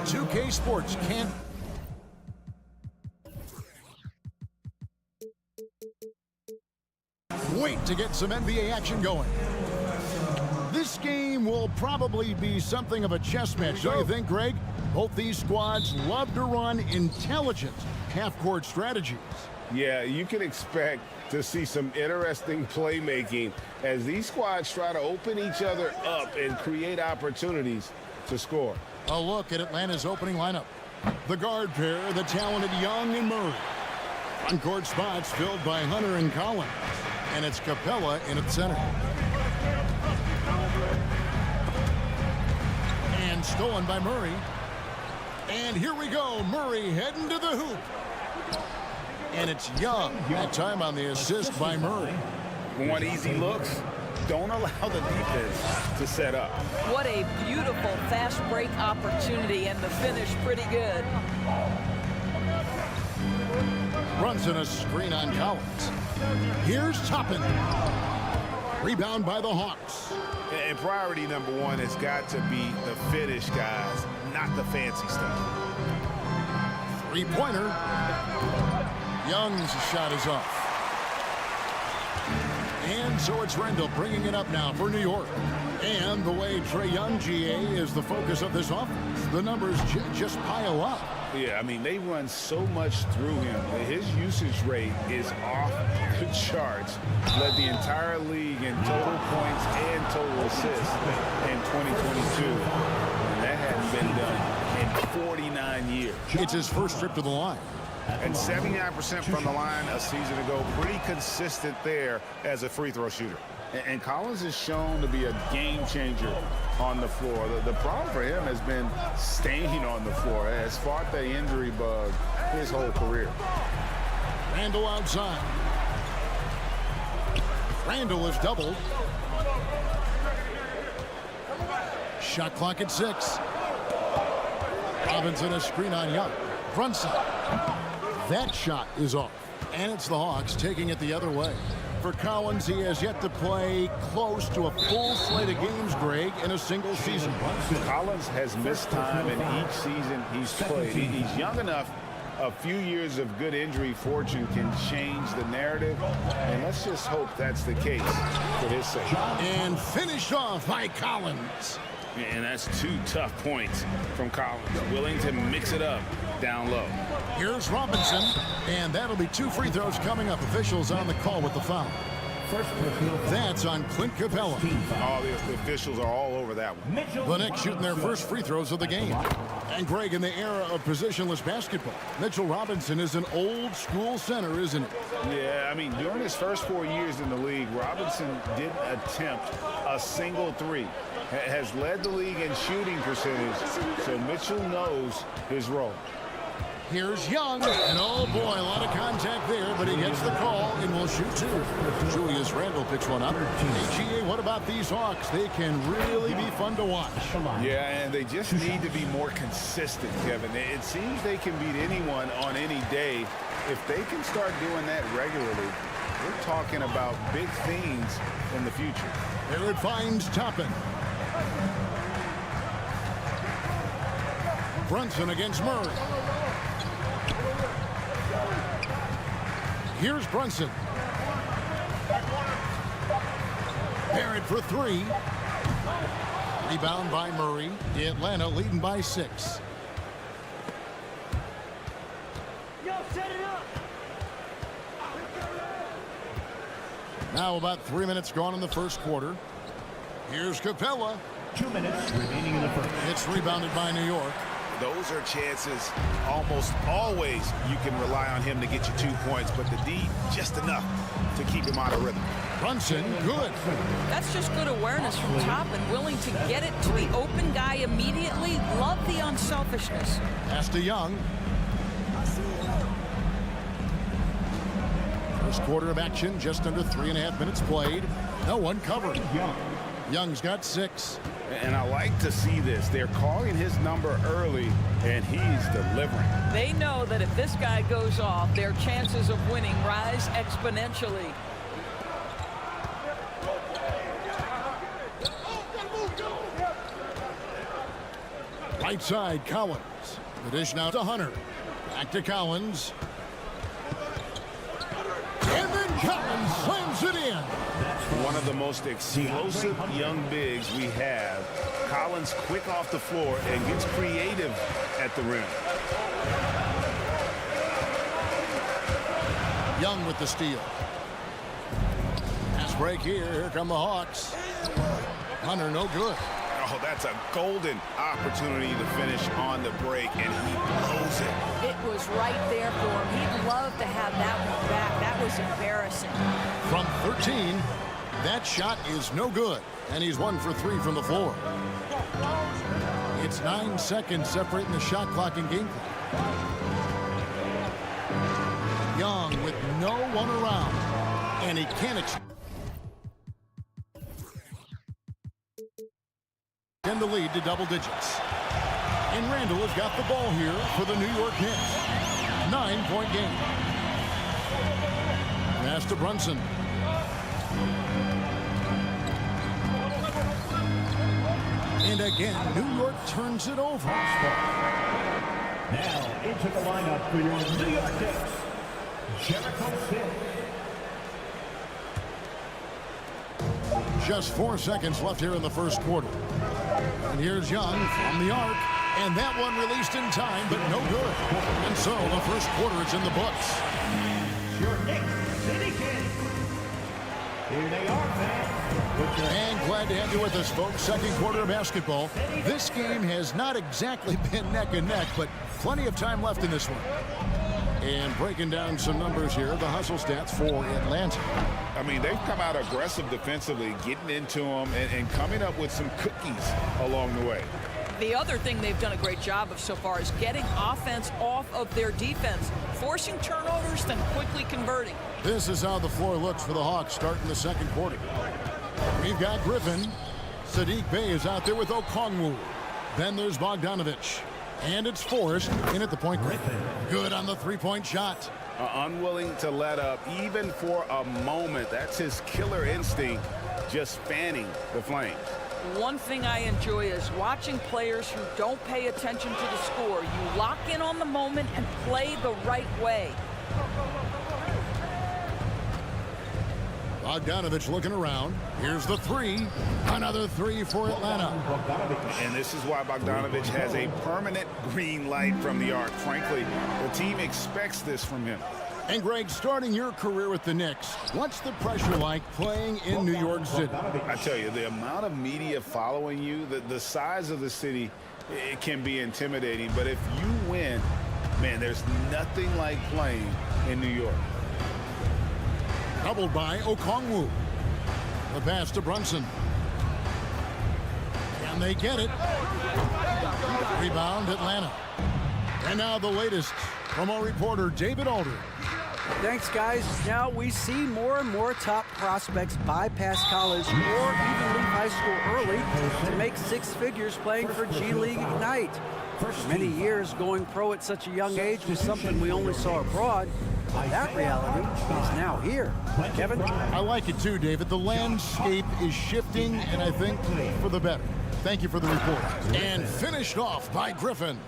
2K Sports can't... wait to get some NBA action going. This game will probably be something of a chess match, don't you think, Greg? Both these squads love to run intelligent half-court strategies. Yeah, you can expect to see some interesting playmaking as these squads try to open each other up and create opportunities to score. A look at Atlanta's opening lineup. The guard pair, the talented Young and Murray. On-court spots filled by Hunter and Collins. And it's Capella in at center. And stolen by Murray. And here we go. Murray heading to the hoop. And it's Young. That time on the assist by Murray. Want easy looks? Don't allow the defense to set up. What a beautiful fast break opportunity, and the finish pretty good. Brunson a screen on Collins. Here's Toppin. Rebound by the Hawks. And priority number one has got to be the finish, guys, not the fancy stuff. Three-pointer. Young's shot is off. And so it's Randall bringing it up now for New York. And the way Trae Young, GA, is the focus of this offense, the numbers just pile up. Yeah, I mean, they run so much through him. His usage rate is off the charts. Led the entire league in total points and total assists in 2022. And that hadn't been done in 49 years. It's his first trip to the line. And 79% from the line a season ago. Pretty consistent there as a free throw shooter. And Collins is shown to be a game changer on the floor. The problem for him has been staying on the floor. Has fought the injury bug his whole career. Randall outside. Randall is doubled. Shot clock at 6. Robinson a screen on Young. Brunson. That shot is off. And it's the Hawks taking it the other way. For Collins, he has yet to play close to a full slate of games, Greg, in a single season. Collins has missed time in each season he's played. He's young enough. A few years of good injury fortune can change the narrative, and let's just hope that's the case for his sake. And finished off by Collins. And that's 2 tough points from Collins, willing to mix it up down low. Here's Robinson, and that'll be 2 free throws coming up. Officials on the call with the foul. That's on Clint Capella. All the officials are all over that one. The Knicks shooting their first free throws of the game. And Greg, in the era of positionless basketball, Mitchell Robinson is an old school center, isn't it? Yeah, I mean, during his first 4 years in the league, Robinson didn't attempt a single three. Has led the league in shooting percentage, so Mitchell knows his role. Here's Young, and oh boy, a lot of contact there, but he gets the call and will shoot 2. Julius Randle picks one up. HGA, what about these Hawks? They can really be fun to watch. Yeah, and they just need to be more consistent, Kevin. It seems they can beat anyone on any day. If they can start doing that regularly, we're talking about big things in the future. There it finds Toppin. Brunson against Murray. Here's Brunson. Barrett for 3. Rebound by Murray. Atlanta leading by 6. Now about 3 minutes gone in the first quarter. Here's Capella. 2 minutes remaining in the first. It's rebounded by New York. Those are chances almost always you can rely on him to get you 2 points, but the D just enough to keep him out of rhythm. Brunson, good. That's just good awareness from Toppin, willing to get it to the open guy immediately. Love the unselfishness. Pass to Young. First quarter of action, just under 3.5 minutes played. No one covered. Young's got 6. And I like to see this. They're calling his number early, and he's delivering. They know that if this guy goes off, their chances of winning rise exponentially. Right side, Collins. The dish now to Hunter. Back to Collins. And then Collins slams it in. One of the most explosive young bigs we have. Collins quick off the floor and gets creative at the rim. Young with the steal. Pass break here. Here come the Hawks. Hunter no good. Oh, that's a golden opportunity to finish on the break, and he blows it. It was right there for him. He'd love to have that one back. That was embarrassing. From 13, that shot is no good, and he's 1 for 3 from the floor. It's 9 seconds separating the shot clock and game clock. Young with no one around, and he can't extend the lead to double digits. And Randall has got the ball here for the New York Knicks. 9-point game. Pass to Brunson. And again, New York turns it over. Now into the lineup for your New York Knicks, Jericho Sims. Just 4 seconds left here in the first quarter. And here's Young from the arc. And that one released in time, but no good. And so the first quarter is in the books. Your Knicks City Kings. Here they are, fans. And glad to have you with us, folks. Second quarter of basketball. This game has not exactly been neck and neck, but plenty of time left in this one. And breaking down some numbers here, the hustle stats for Atlanta. I mean, they've come out aggressive defensively, getting into them and coming up with some cookies along the way. The other thing they've done a great job of so far is getting offense off of their defense, forcing turnovers, then quickly converting. This is how the floor looks for the Hawks starting the second quarter. We've got Griffin. Sadiq Bey is out there with Okongwu. Then there's Bogdanovich. And it's Forrest in at the point guard. Good on the three-point shot. Unwilling to let up even for a moment. That's his killer instinct, just fanning the flames. One thing I enjoy is watching players who don't pay attention to the score. You lock in on the moment and play the right way. Bogdanovich looking around. Here's the three. Another three for Atlanta. And this is why Bogdanovich has a permanent green light from the arc. Frankly, the team expects this from him. And Greg, starting your career with the Knicks, what's the pressure like playing in New York City? I tell you, the amount of media following you, the size of the city, it can be intimidating. But if you win, man, there's nothing like playing in New York. Doubled by Okongwu. The pass to Brunson. Can they get it? Rebound Atlanta. And now the latest from our reporter, David Alder. Thanks, guys. Now we see more and more top prospects bypass college or even leave high school early to make six figures playing for G League Ignite. For many years, going pro at such a young age was something we only saw abroad. That reality is now here. Kevin? I like it too, David. The landscape is shifting, and I think for the better. Thank you for the report. And finished off by Griffin.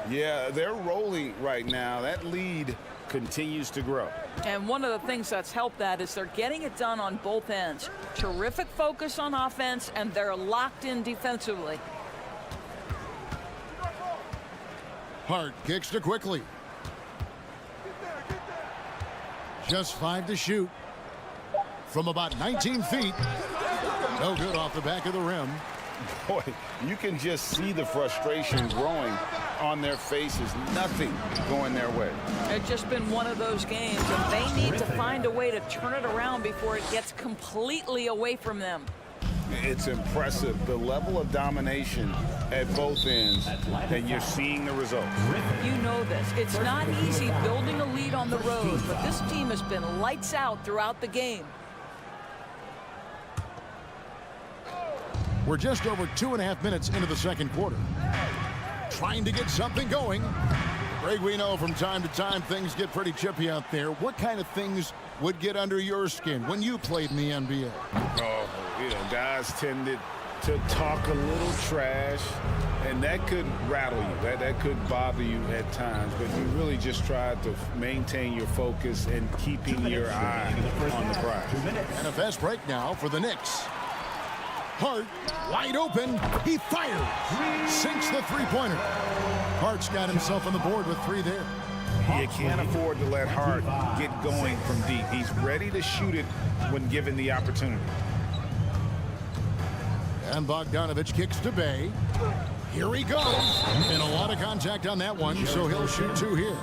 Yeah, they're rolling right now. That lead continues to grow. And one of the things that's helped that is they're getting it done on both ends. Terrific focus on offense, and they're locked in defensively. Hart kicks to Quickly. Just 5 to shoot from about 19 feet. No good off the back of the rim. Boy, you can just see the frustration growing on their faces. Nothing going their way. It's just been one of those games, and they need to find a way to turn it around before it gets completely away from them. It's impressive, the level of domination at both ends, and you're seeing the results. You know this. It's not easy building a lead on the road, but this team has been lights out throughout the game. We're just over 2.5 minutes into the second quarter. Trying to get something going. Greg, we know from time to time things get pretty chippy out there. What kind of things would get under your skin when you played in the NBA? Oh, you know, guys tended to talk a little trash, and that could rattle you. That could bother you at times, but you really just try to maintain your focus and keeping your eye on the prize. And a fast break now for the Knicks. Hart, wide open, he fires, sinks the three-pointer. Hart's got himself on the board with 3 there. You can't afford to let Hart get going from deep. He's ready to shoot it when given the opportunity. And Bogdanovich kicks to Bay. Here he goes. And a lot of contact on that one, so he'll shoot 2 here.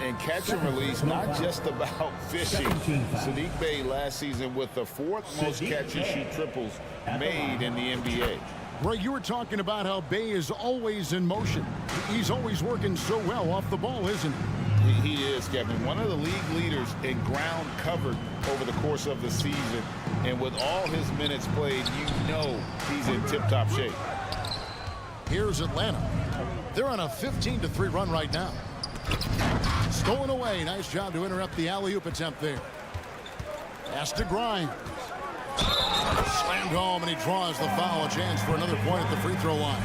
And catch and release, not just about fishing. Saddiq Bey last season with the 4th most catch and shoot triples made in the NBA. Greg, you were talking about how Bay is always in motion. He's always working so well off the ball, isn't he? He is, Kevin. One of the league leaders in ground covered over the course of the season. And with all his minutes played, you know he's in tip-top shape. Here's Atlanta. They're on a 15-3 run right now. Stolen away. Nice job to interrupt the alley-oop attempt there. Pass to Grimes. Slammed home, and he draws the foul. A chance for another point at the free throw line.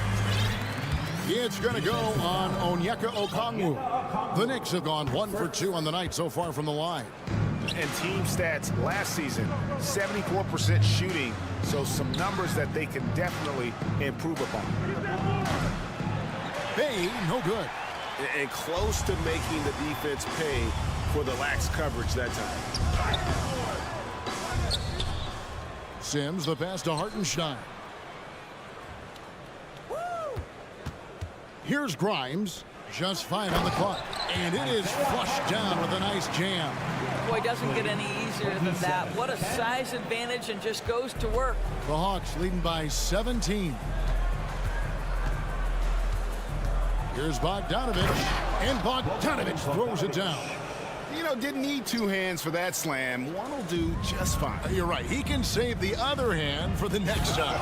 It's going to go on Onyeka Okongwu. The Knicks have gone 1 for 2 on the night so far from the line. And team stats last season, 74% shooting, so some numbers that they can definitely improve upon. Bay, no good. And close to making the defense pay for the lax coverage that time. Sims, the pass to Hartenstein. Here's Grimes. Just 5 on the clock. And it is flushed down with a nice jam. Boy, doesn't get any easier than that. What a size advantage, and just goes to work. The Hawks leading by 17. Here's Bogdanovich. And Bogdanovich throws it down. You know, didn't need 2 hands for that slam. One will do just fine. You're right. He can save the other hand for the next time.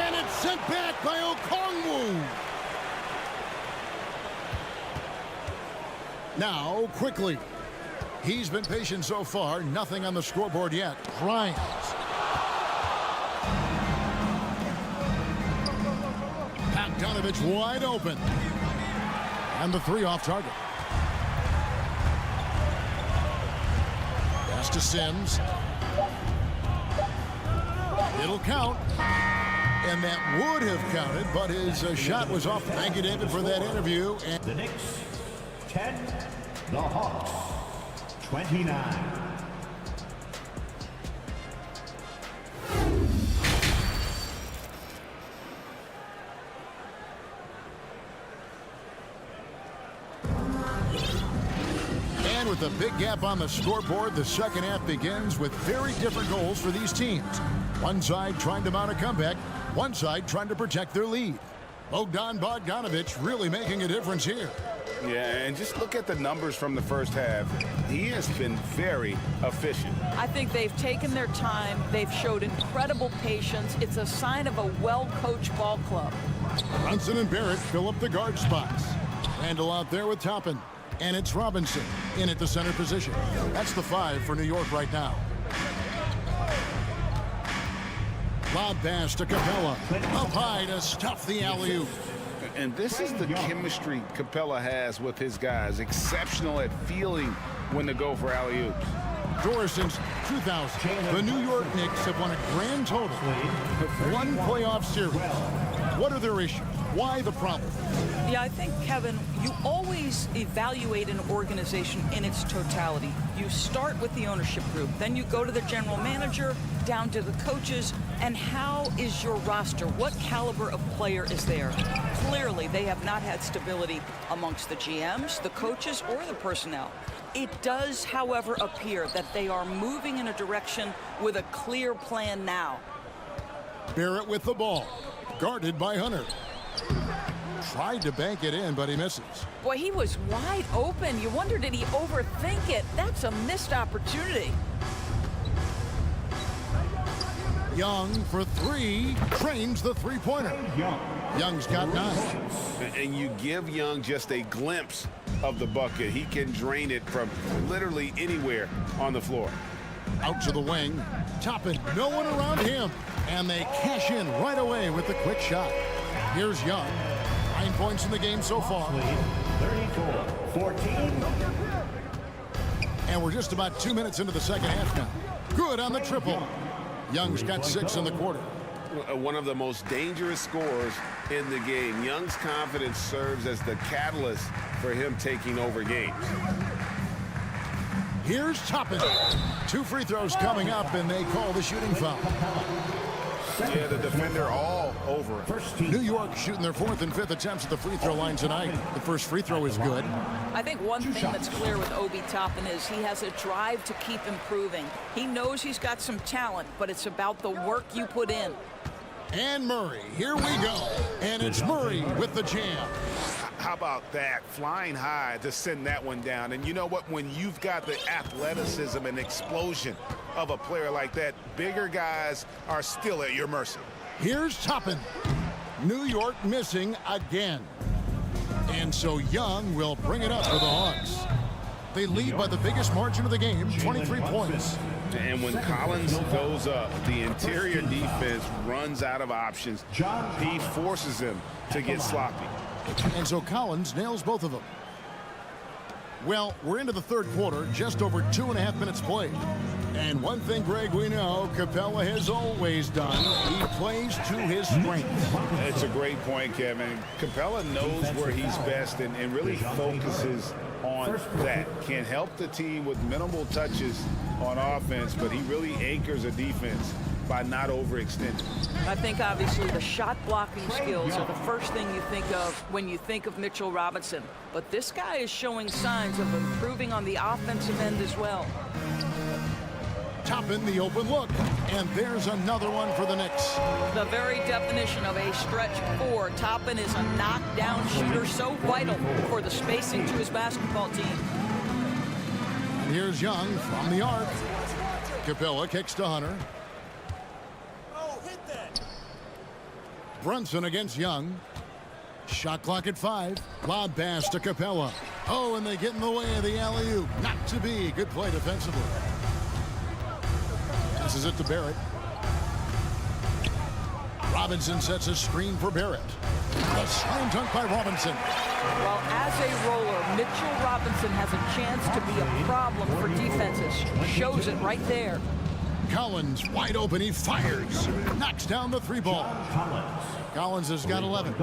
And it's sent back by Okongwu. Now, quickly. He's been patient so far. Nothing on the scoreboard yet. Grimes. Bogdanovich wide open. And the 3 off target. Pass to Sims. It'll count. And that would have counted, but his shot was off. Thank you, David, for that interview. And the Knicks 10, the Hawks 29. And with a big gap on the scoreboard, the second half begins with very different goals for these teams. One side trying to mount a comeback, one side trying to protect their lead. Bogdanovich really making a difference here. Yeah, and just look at the numbers from the first half. He has been very efficient. I think they've taken their time. They've showed incredible patience. It's a sign of a well-coached ball club. Brunson and Barrett fill up the guard spots. Randall out there with Toppin. And it's Robinson in at the center position. That's the 5 for New York right now. Lob pass to Capella. Up high to stuff the alley-oop. And this is the chemistry Capella has with his guys. Exceptional at feeling when to go for alley-oops. Doris, since 2000, the New York Knicks have won a grand total of 1 playoff series. What are their issues? Why the problem? Yeah, I think, Kevin, you always evaluate an organization in its totality. You start with the ownership group, then you go to the general manager, down to the coaches, and how is your roster? What caliber of player is there? Clearly, they have not had stability amongst the GMs, the coaches, or the personnel. It does, however, appear that they are moving in a direction with a clear plan now. Barrett with the ball, guarded by Hunter. Tried to bank it in, but he misses. Boy, he was wide open. You wonder, did he overthink it? That's a missed opportunity. Young for 3, trains the three-pointer. Young's got 9. And you give Young just a glimpse of the bucket. He can drain it from literally anywhere on the floor. Out to the wing. Toppin, no one around him. And they cash in right away with the quick shot. Here's Young. 9 points in the game so far. 34-14. And we're just about 2 minutes into the second half now. Good on the triple. Young's got 6 in the quarter. One of the most dangerous scorers in the game. Young's confidence serves as the catalyst for him taking over games. Here's Toppin. 2 free throws coming up, and they call the shooting foul. Yeah, the defender all over it. New York shooting their 4th and 5th attempts at the free throw line tonight. The first free throw is good. I think one thing that's clear with Obi Toppin is he has a drive to keep improving. He knows he's got some talent, but it's about the work you put in. And Murray, here we go. And it's Murray with the jam. How about that? Flying high to send that one down. And you know what? When you've got the athleticism and explosion of a player like that, bigger guys are still at your mercy. Here's Toppin. New York missing again. And so Young will bring it up for the Hawks. They lead by the biggest margin of the game, 23 points. And when Collins goes up, the interior defense runs out of options. He forces them to get sloppy. And so Collins nails both of them. Well, we're into the third quarter, just over 2.5 minutes played. And one thing, Greg, we know Capella has always done. He plays to his strength. It's a great point, Kevin. Capella knows where he's best and really focuses on that. Can help the team with minimal touches on offense, but he really anchors a defense by not overextending. I think obviously the shot blocking skills are the first thing you think of when you think of Mitchell Robinson. But this guy is showing signs of improving on the offensive end as well. Toppin the open look, and there's another one for the Knicks. The very definition of a stretch 4. Toppin is a knockdown shooter, so vital for the spacing to his basketball team. And here's Young from the arc. Capella kicks to Hunter. Brunson against Young. Shot clock at 5. Lob pass to Capella. Oh, and they get in the way of the alley-oop. Not to be. Good play defensively. Passes it to Barrett. Robinson sets a screen for Barrett. A slam dunk by Robinson. Well, as a roller, Mitchell Robinson has a chance to be a problem for defenses. Shows it right there. Collins wide open. He fires. Knocks down the 3 ball. Collins has got 11.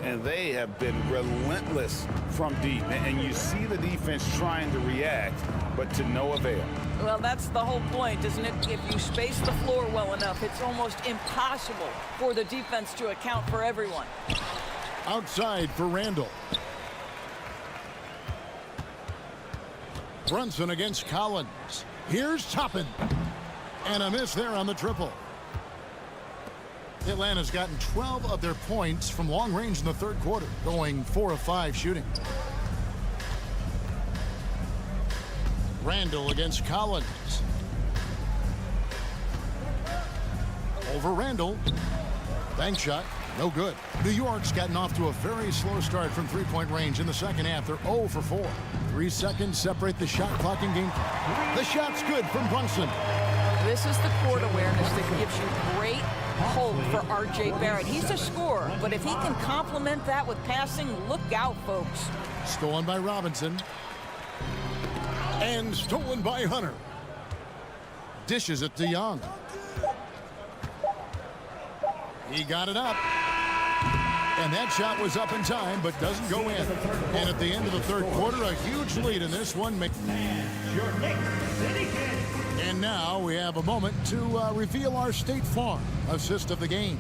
And they have been relentless from deep. And you see the defense trying to react, but to no avail. Well, that's the whole point, isn't it? If you space the floor well enough, it's almost impossible for the defense to account for everyone. Outside for Randall. Brunson against Collins. Here's Toppin. And a miss there on the triple. Atlanta's gotten 12 of their points from long range in the third quarter, going 4 of 5 shooting. Randall against Collins. Over Randall. Bank shot. No good. New York's gotten off to a very slow start from 3-point range in the second half. They're 0 for 4. 3 seconds separate the shot clock and game clock. The shot's good from Brunson. This is the court awareness that gives you great hope for R.J. Barrett. He's a scorer, but if he can complement that with passing, look out, folks. Stolen by Robinson. And stolen by Hunter. Dishes it to Young. He got it up. And that shot was up in time, but doesn't go in. And at the end of the third quarter, a huge lead in this one. Your Knicks City Kings. And now we have a moment to reveal our State Farm assist of the game.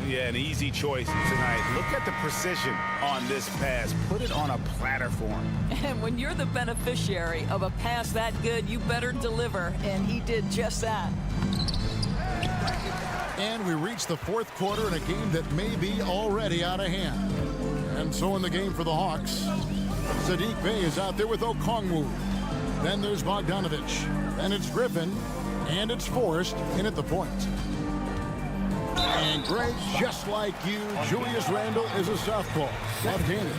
Yeah, an easy choice tonight. Look at the precision on this pass. Put it on a platter for him. And when you're the beneficiary of a pass that good, you better deliver. And he did just that. And we reach the fourth quarter in a game that may be already out of hand. And so in the game for the Hawks, Sadiq Bey is out there with Okongwu. Then there's Bogdanovich. Then it's Griffin. And it's Forrest in at the point. And Greg, just like you, Julius Randle is a southpaw. Left-handed.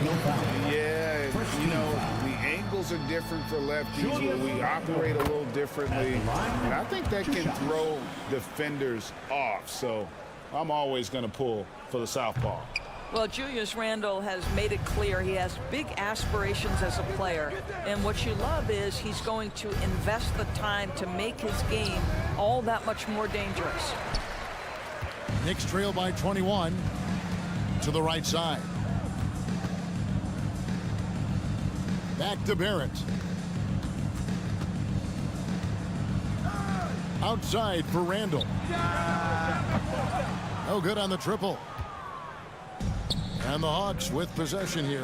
Yeah, you know, the angle angles are different for lefties. We operate a little differently. And I think that can throw defenders off. So I'm always going to pull for the southpaw. Well, Julius Randle has made it clear he has big aspirations as a player. And what you love is he's going to invest the time to make his game all that much more dangerous. Knicks trail by 21 to the right side. Back to Barrett. Outside for Randle. No good on the triple. And the Hawks with possession here.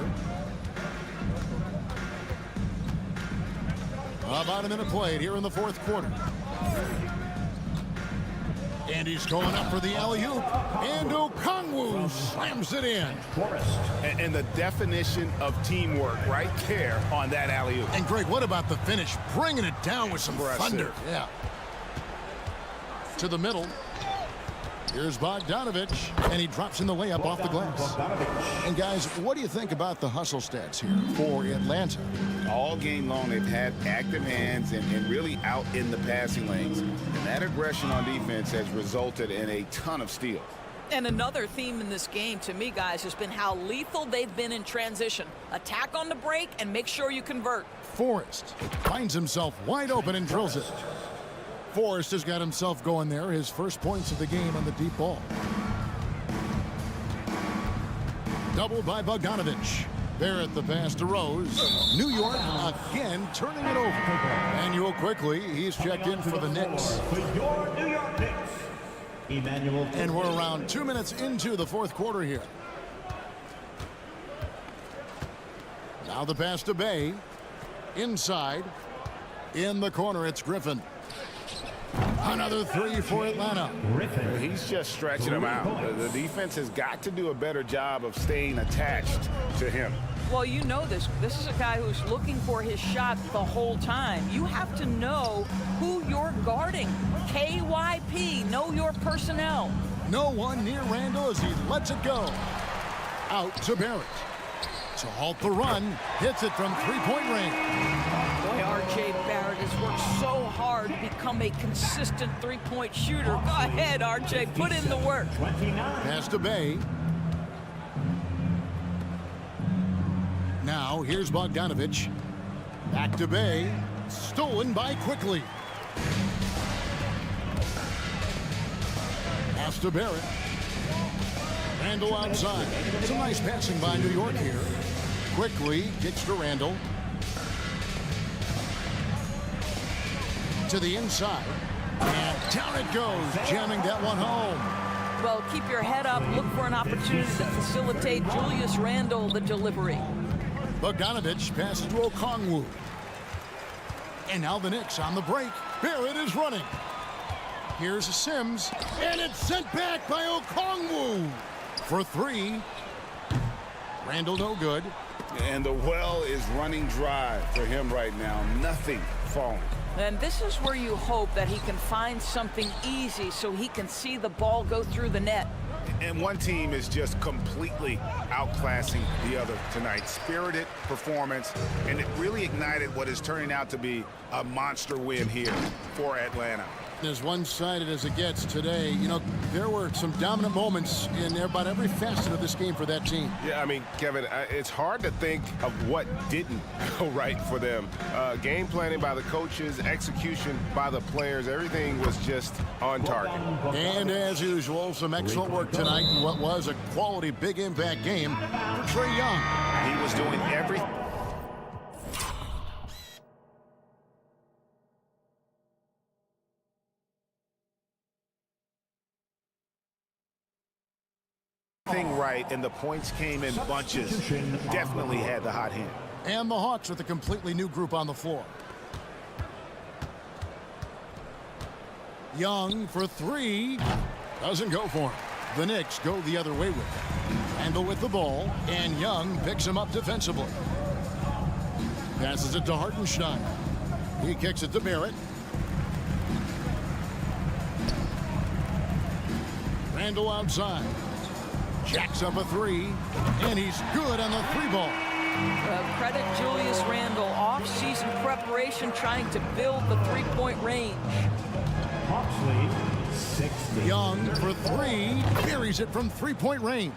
About a minute played here in the fourth quarter. And he's going up for the alley-oop. And Okongwu slams it in. And the definition of teamwork right there on that alley-oop. And Greg, what about the finish? Bringing it down with some thunder. Yeah. To the middle. Here's Bogdanovich, and he drops in the layup off the glass. And guys, what do you think about the hustle stats here for Atlanta? All game long, they've had active hands and really out in the passing lanes. And that aggression on defense has resulted in a ton of steals. And another theme in this game, to me, guys, has been how lethal they've been in transition. Attack on the break and make sure you convert. Forrest finds himself wide open and drills it. Forrest has got himself going there. His first points of the game on the deep ball. Doubled by Bogdanovich. Barrett the pass to Rose. New York again turning it over. Emmanuel quickly. He's checked in for the Knicks. And we're around 2 minutes into the fourth quarter here. Now the pass to Bay. Inside. In the corner, it's Griffin. Another three for Atlanta. He's just stretching him out. The defense has got to do a better job of staying attached to him. Well, you know this. This is a guy who's looking for his shot the whole time. You have to know who you're guarding. KYP, know your personnel. No one near Randle as he lets it go. Out to Barrett. To halt the run, hits it from three-point range. Boy, R.J. Barrett has worked so hard to become a consistent three-point shooter. Go ahead, R.J., put in the work. Pass to Bay. Now, here's Bogdanovich. Back to Bay. Stolen by Quickly. Pass to Barrett. Randle outside. Some nice passing by New York here. Quickly kicks to Randle. To the inside. And down it goes, jamming that one home. Well, keep your head up. Look for an opportunity to facilitate Julius Randle the delivery. Bogdanovich passes to Okongwu. And now the Knicks on the break. Barrett is running. Here's Sims. And it's sent back by Okongwu. For three. Randle no good. And the well is running dry for him right now. Nothing falling. And this is where you hope that he can find something easy so he can see the ball go through the net. And one team is just completely outclassing the other tonight. Spirited performance, and it really ignited what is turning out to be a monster win here for Atlanta. As one-sided as it gets today, you know, there were some dominant moments in about every facet of this game for that team. Yeah, I mean, Kevin, it's hard to think of what didn't go right for them. Game planning by the coaches, execution by the players, everything was just on target. And as usual, some excellent work tonight in what was a quality big impact game for Trae Young. He was doing everything. Right, and the points came in bunches. Definitely had the hot hand. And the Hawks with a completely new group on the floor. Young for three. Doesn't go for him. The Knicks go the other way with it. Randle with the ball, and Young picks him up defensively. Passes it to Hartenstein. He kicks it to Barrett. Randle outside. Jacks up a three, and he's good on the three ball. Credit Julius Randle off preparation trying to build the three-point range. Hawks lead 60. Young for three, buries it from three-point range.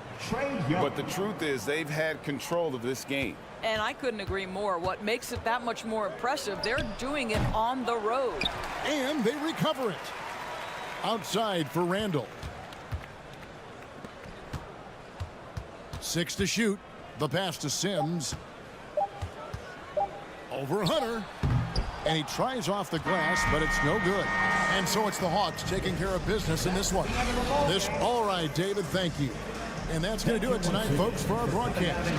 But the truth is they've had control of this game. And I couldn't agree more. What makes it that much more impressive, they're doing it on the road. And they recover it. Outside for Randall. 6 to shoot. The pass to Sims. Over Hunter. And he tries off the glass, but it's no good. And so it's the Hawks taking care of business in this one. All right, David, thank you. And that's going to do it tonight, folks, for our broadcast.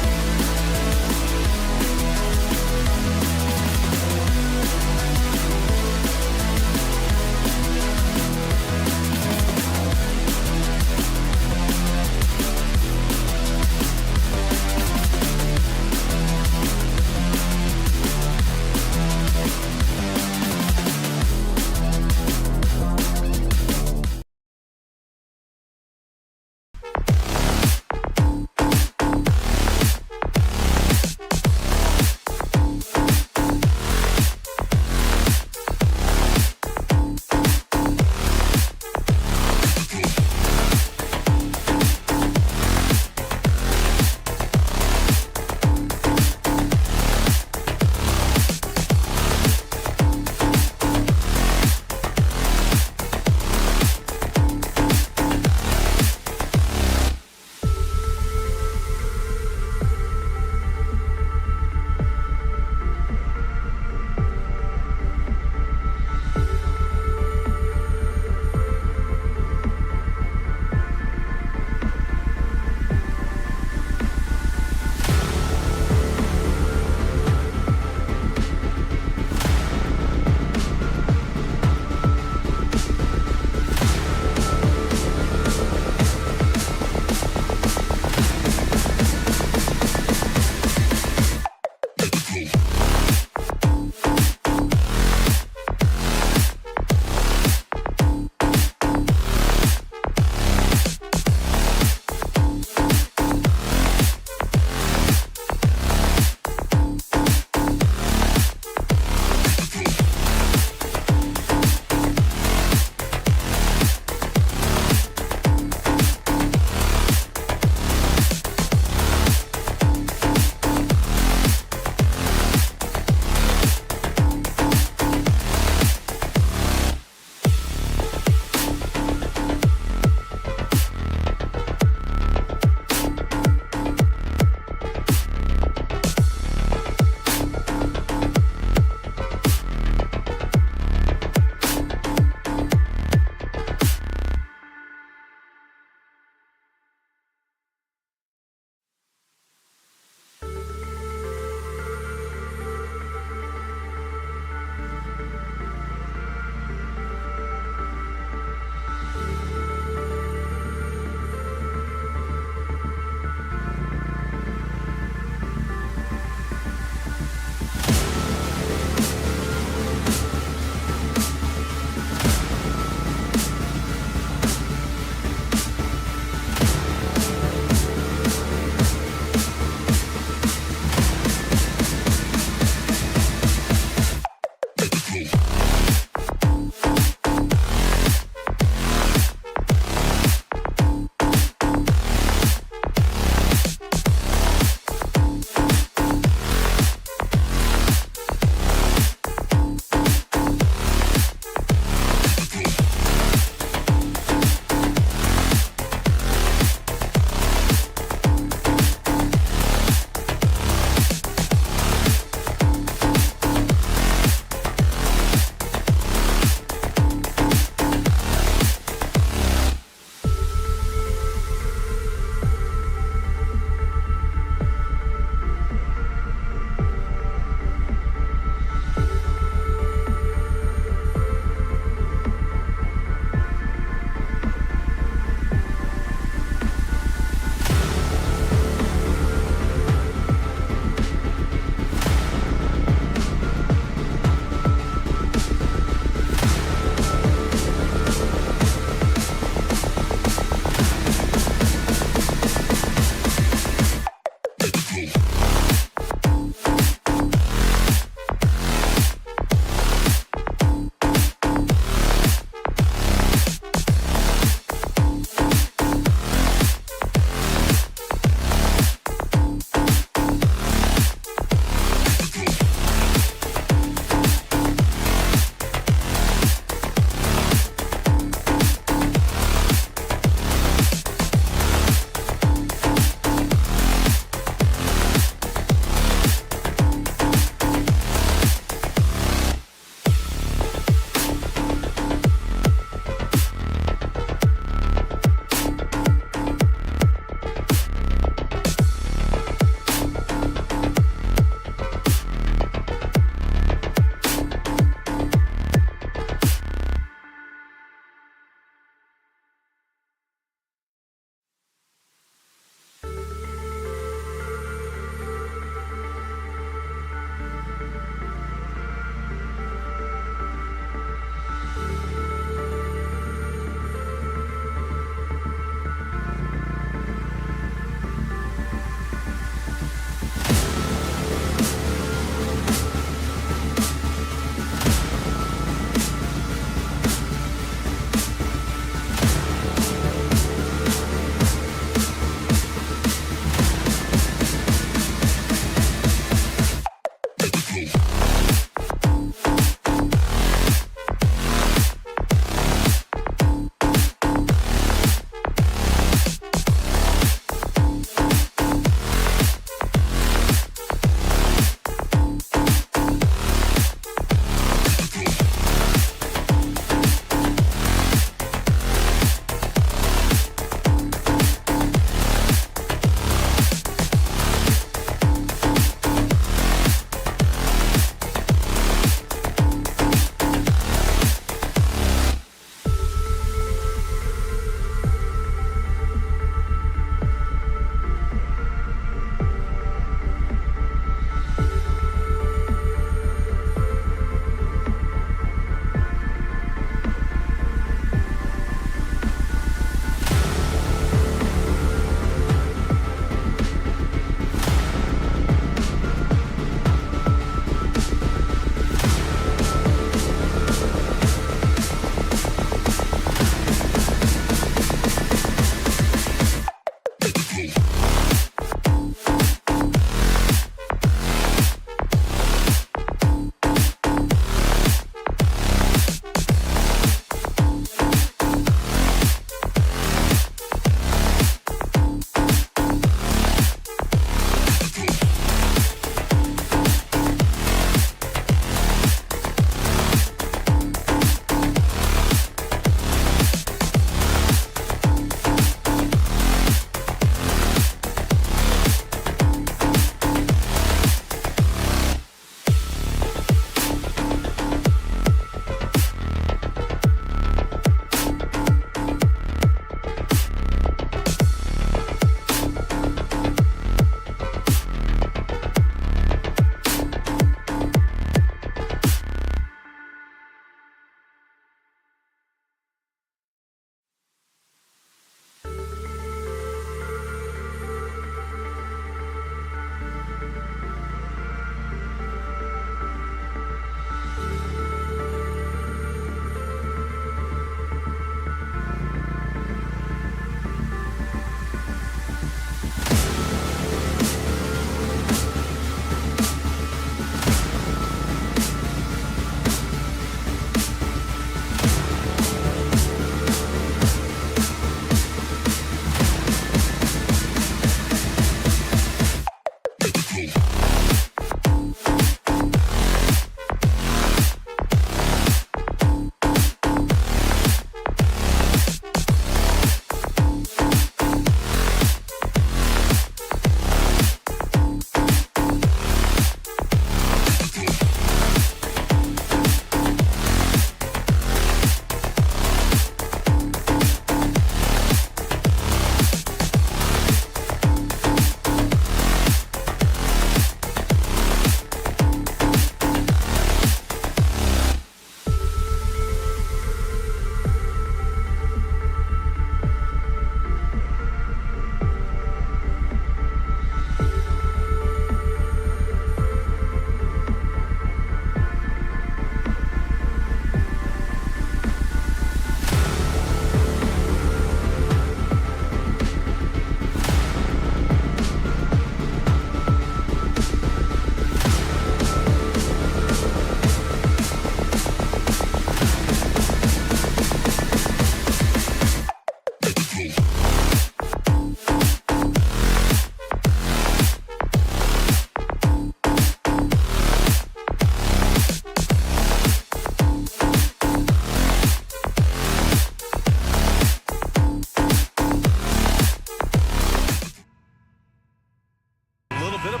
bit of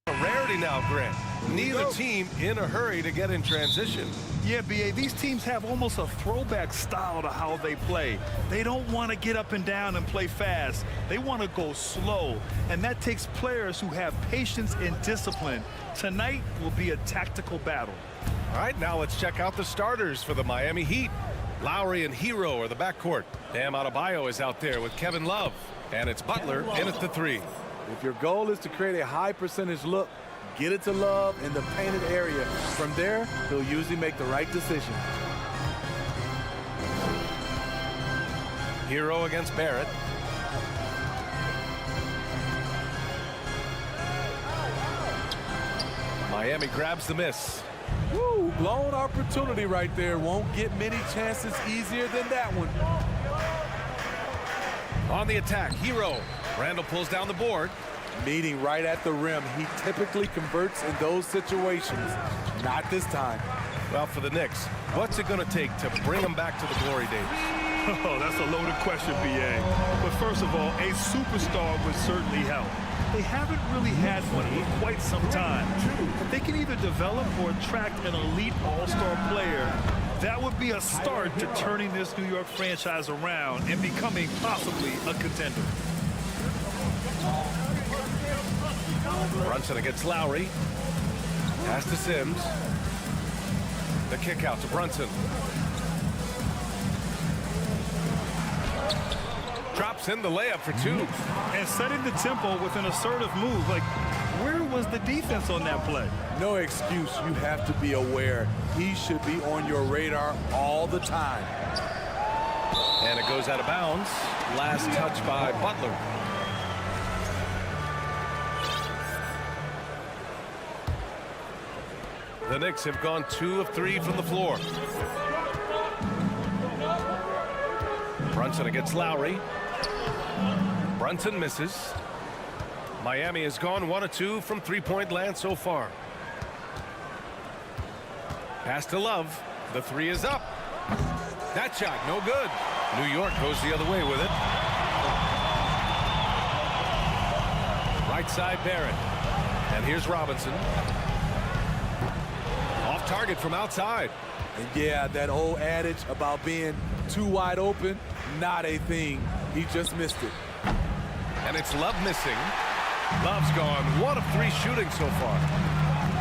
a rarity now, Grant. Neither team in a hurry to get in transition. Yeah, B.A., these teams have almost a throwback style to how they play. They don't want to get up and down and play fast. They want to go slow, and that takes players who have patience and discipline. Tonight will be a tactical battle. All right, now let's check out the starters for the Miami Heat. Lowry and Hero are the backcourt. Bam Adebayo is out there with Kevin Love, and it's Butler in at the 3. If your goal is to create a high percentage look, get it to Love in the painted area. From there, he'll usually make the right decision. Hero against Barrett. Miami grabs the miss. Woo, blown opportunity right there. Won't get many chances easier than that one. On the attack, Hero. Randall pulls down the board. Meeting right at the rim. He typically converts in those situations. Not this time. Well, for the Knicks, what's it going to take to bring them back to the glory days? Oh, that's a loaded question, B.A. But first of all, a superstar would certainly help. They haven't really had one in quite some time. If they can either develop or attract an elite all-star player, that would be a start to turning this New York franchise around and becoming possibly a contender. Brunson against Lowry. Pass to Sims. The kick out to Brunson. Drops in the layup for 2. And setting the tempo with an assertive move. Like, where was the defense on that play? No excuse. You have to be aware. He should be on your radar all the time. And it goes out of bounds. Last touch by Butler. The Knicks have gone 2 of 3 from the floor. Brunson against Lowry. Brunson misses. Miami has gone 1 of 2 from three-point land so far. Pass to Love. The 3 is up. That shot, no good. New York goes the other way with it. Right side, Barrett. And here's Robinson. Off target from outside. And yeah, that old adage about being too wide open, not a thing. He just missed it. And it's Love missing. Love's gone 1 of 3 shooting so far.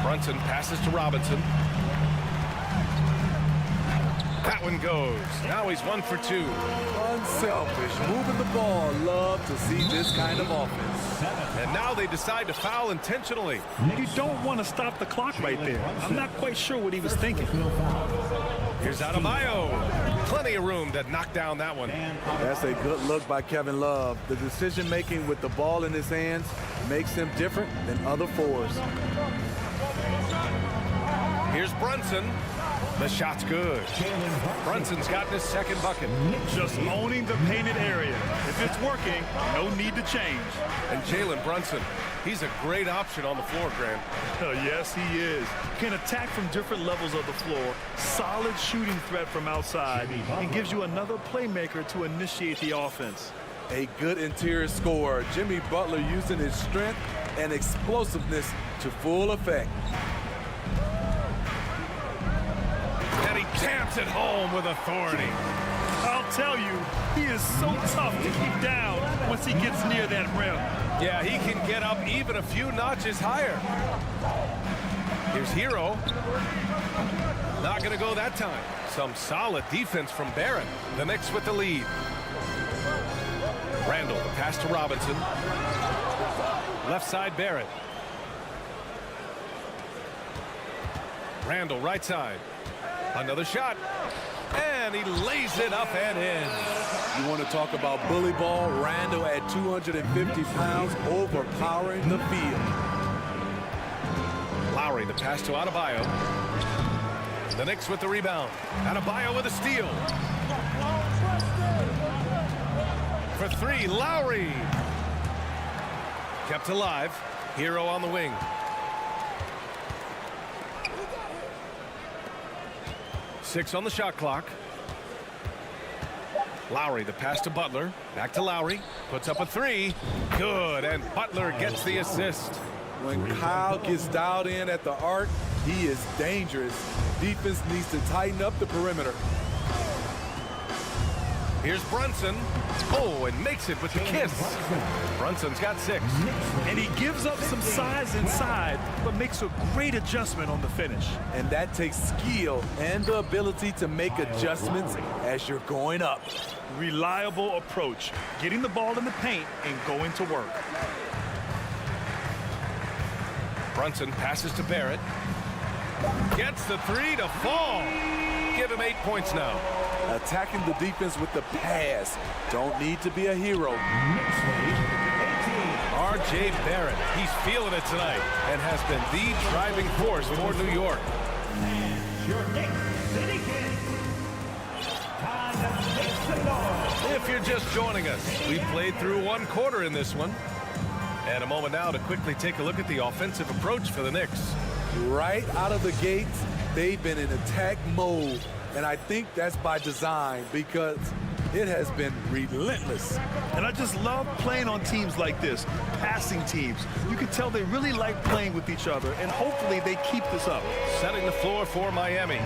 Brunson passes to Robinson. That one goes. Now he's 1 for 2. Unselfish, moving the ball. Love to see this kind of offense. And now they decide to foul intentionally. You don't want to stop the clock right there. I'm not quite sure what he was thinking. Here's Adebayo. Plenty of room to knock down that one. That's a good look by Kevin Love. The decision-making with the ball in his hands makes him different than other fours. Here's Brunson. The shot's good. Brunson's gotten his 2nd bucket. Just owning the painted area. If it's working, no need to change. And Jalen Brunson, he's a great option on the floor, Grant. Yes, he is. Can attack from different levels of the floor. Solid shooting threat from outside. And gives you another playmaker to initiate the offense. A good interior scorer. Jimmy Butler using his strength and explosiveness to full effect. And he tamps it home with authority. I'll tell you, he is so tough to keep down once he gets near that rim. Yeah, he can get up even a few notches higher. Here's Hero. Not going to go that time. Some solid defense from Barrett. The Knicks with the lead. Randall, the pass to Robinson. Left side, Barrett. Randall, right side. Another shot. And he lays it up and in. You want to talk about bully ball? Randall at 250 pounds, overpowering the field. Lowry, the pass to Adebayo. The Knicks with the rebound. Adebayo with a steal. For 3, Lowry. Kept alive. Hero on the wing. Six on the shot clock. Lowry, the pass to Butler. Back to Lowry. Puts up a three. Good, and Butler gets the assist. When Kyle gets dialed in at the arc, he is dangerous. Defense needs to tighten up the perimeter. Here's Brunson. Oh, and makes it with the kiss. Brunson's got 6. And he gives up some size inside, but makes a great adjustment on the finish. And that takes skill and the ability to make adjustments as you're going up. Reliable approach, getting the ball in the paint and going to work. Brunson passes to Barrett. Gets the 3 to fall. Give him 8 points now. Attacking the defense with the pass. Don't need to be a hero. R.J. Barrett, he's feeling it tonight and has been the driving force for New York. Your Knicks City Kid. Time to make some noise. If you're just joining us, we played through 1 quarter in this one. And a moment now to quickly take a look at the offensive approach for the Knicks. Right out of the gates, they've been in attack mode. And I think that's by design because it has been relentless. And I just love playing on teams like this, passing teams. You can tell they really like playing with each other, and hopefully they keep this up. Setting the floor for Miami.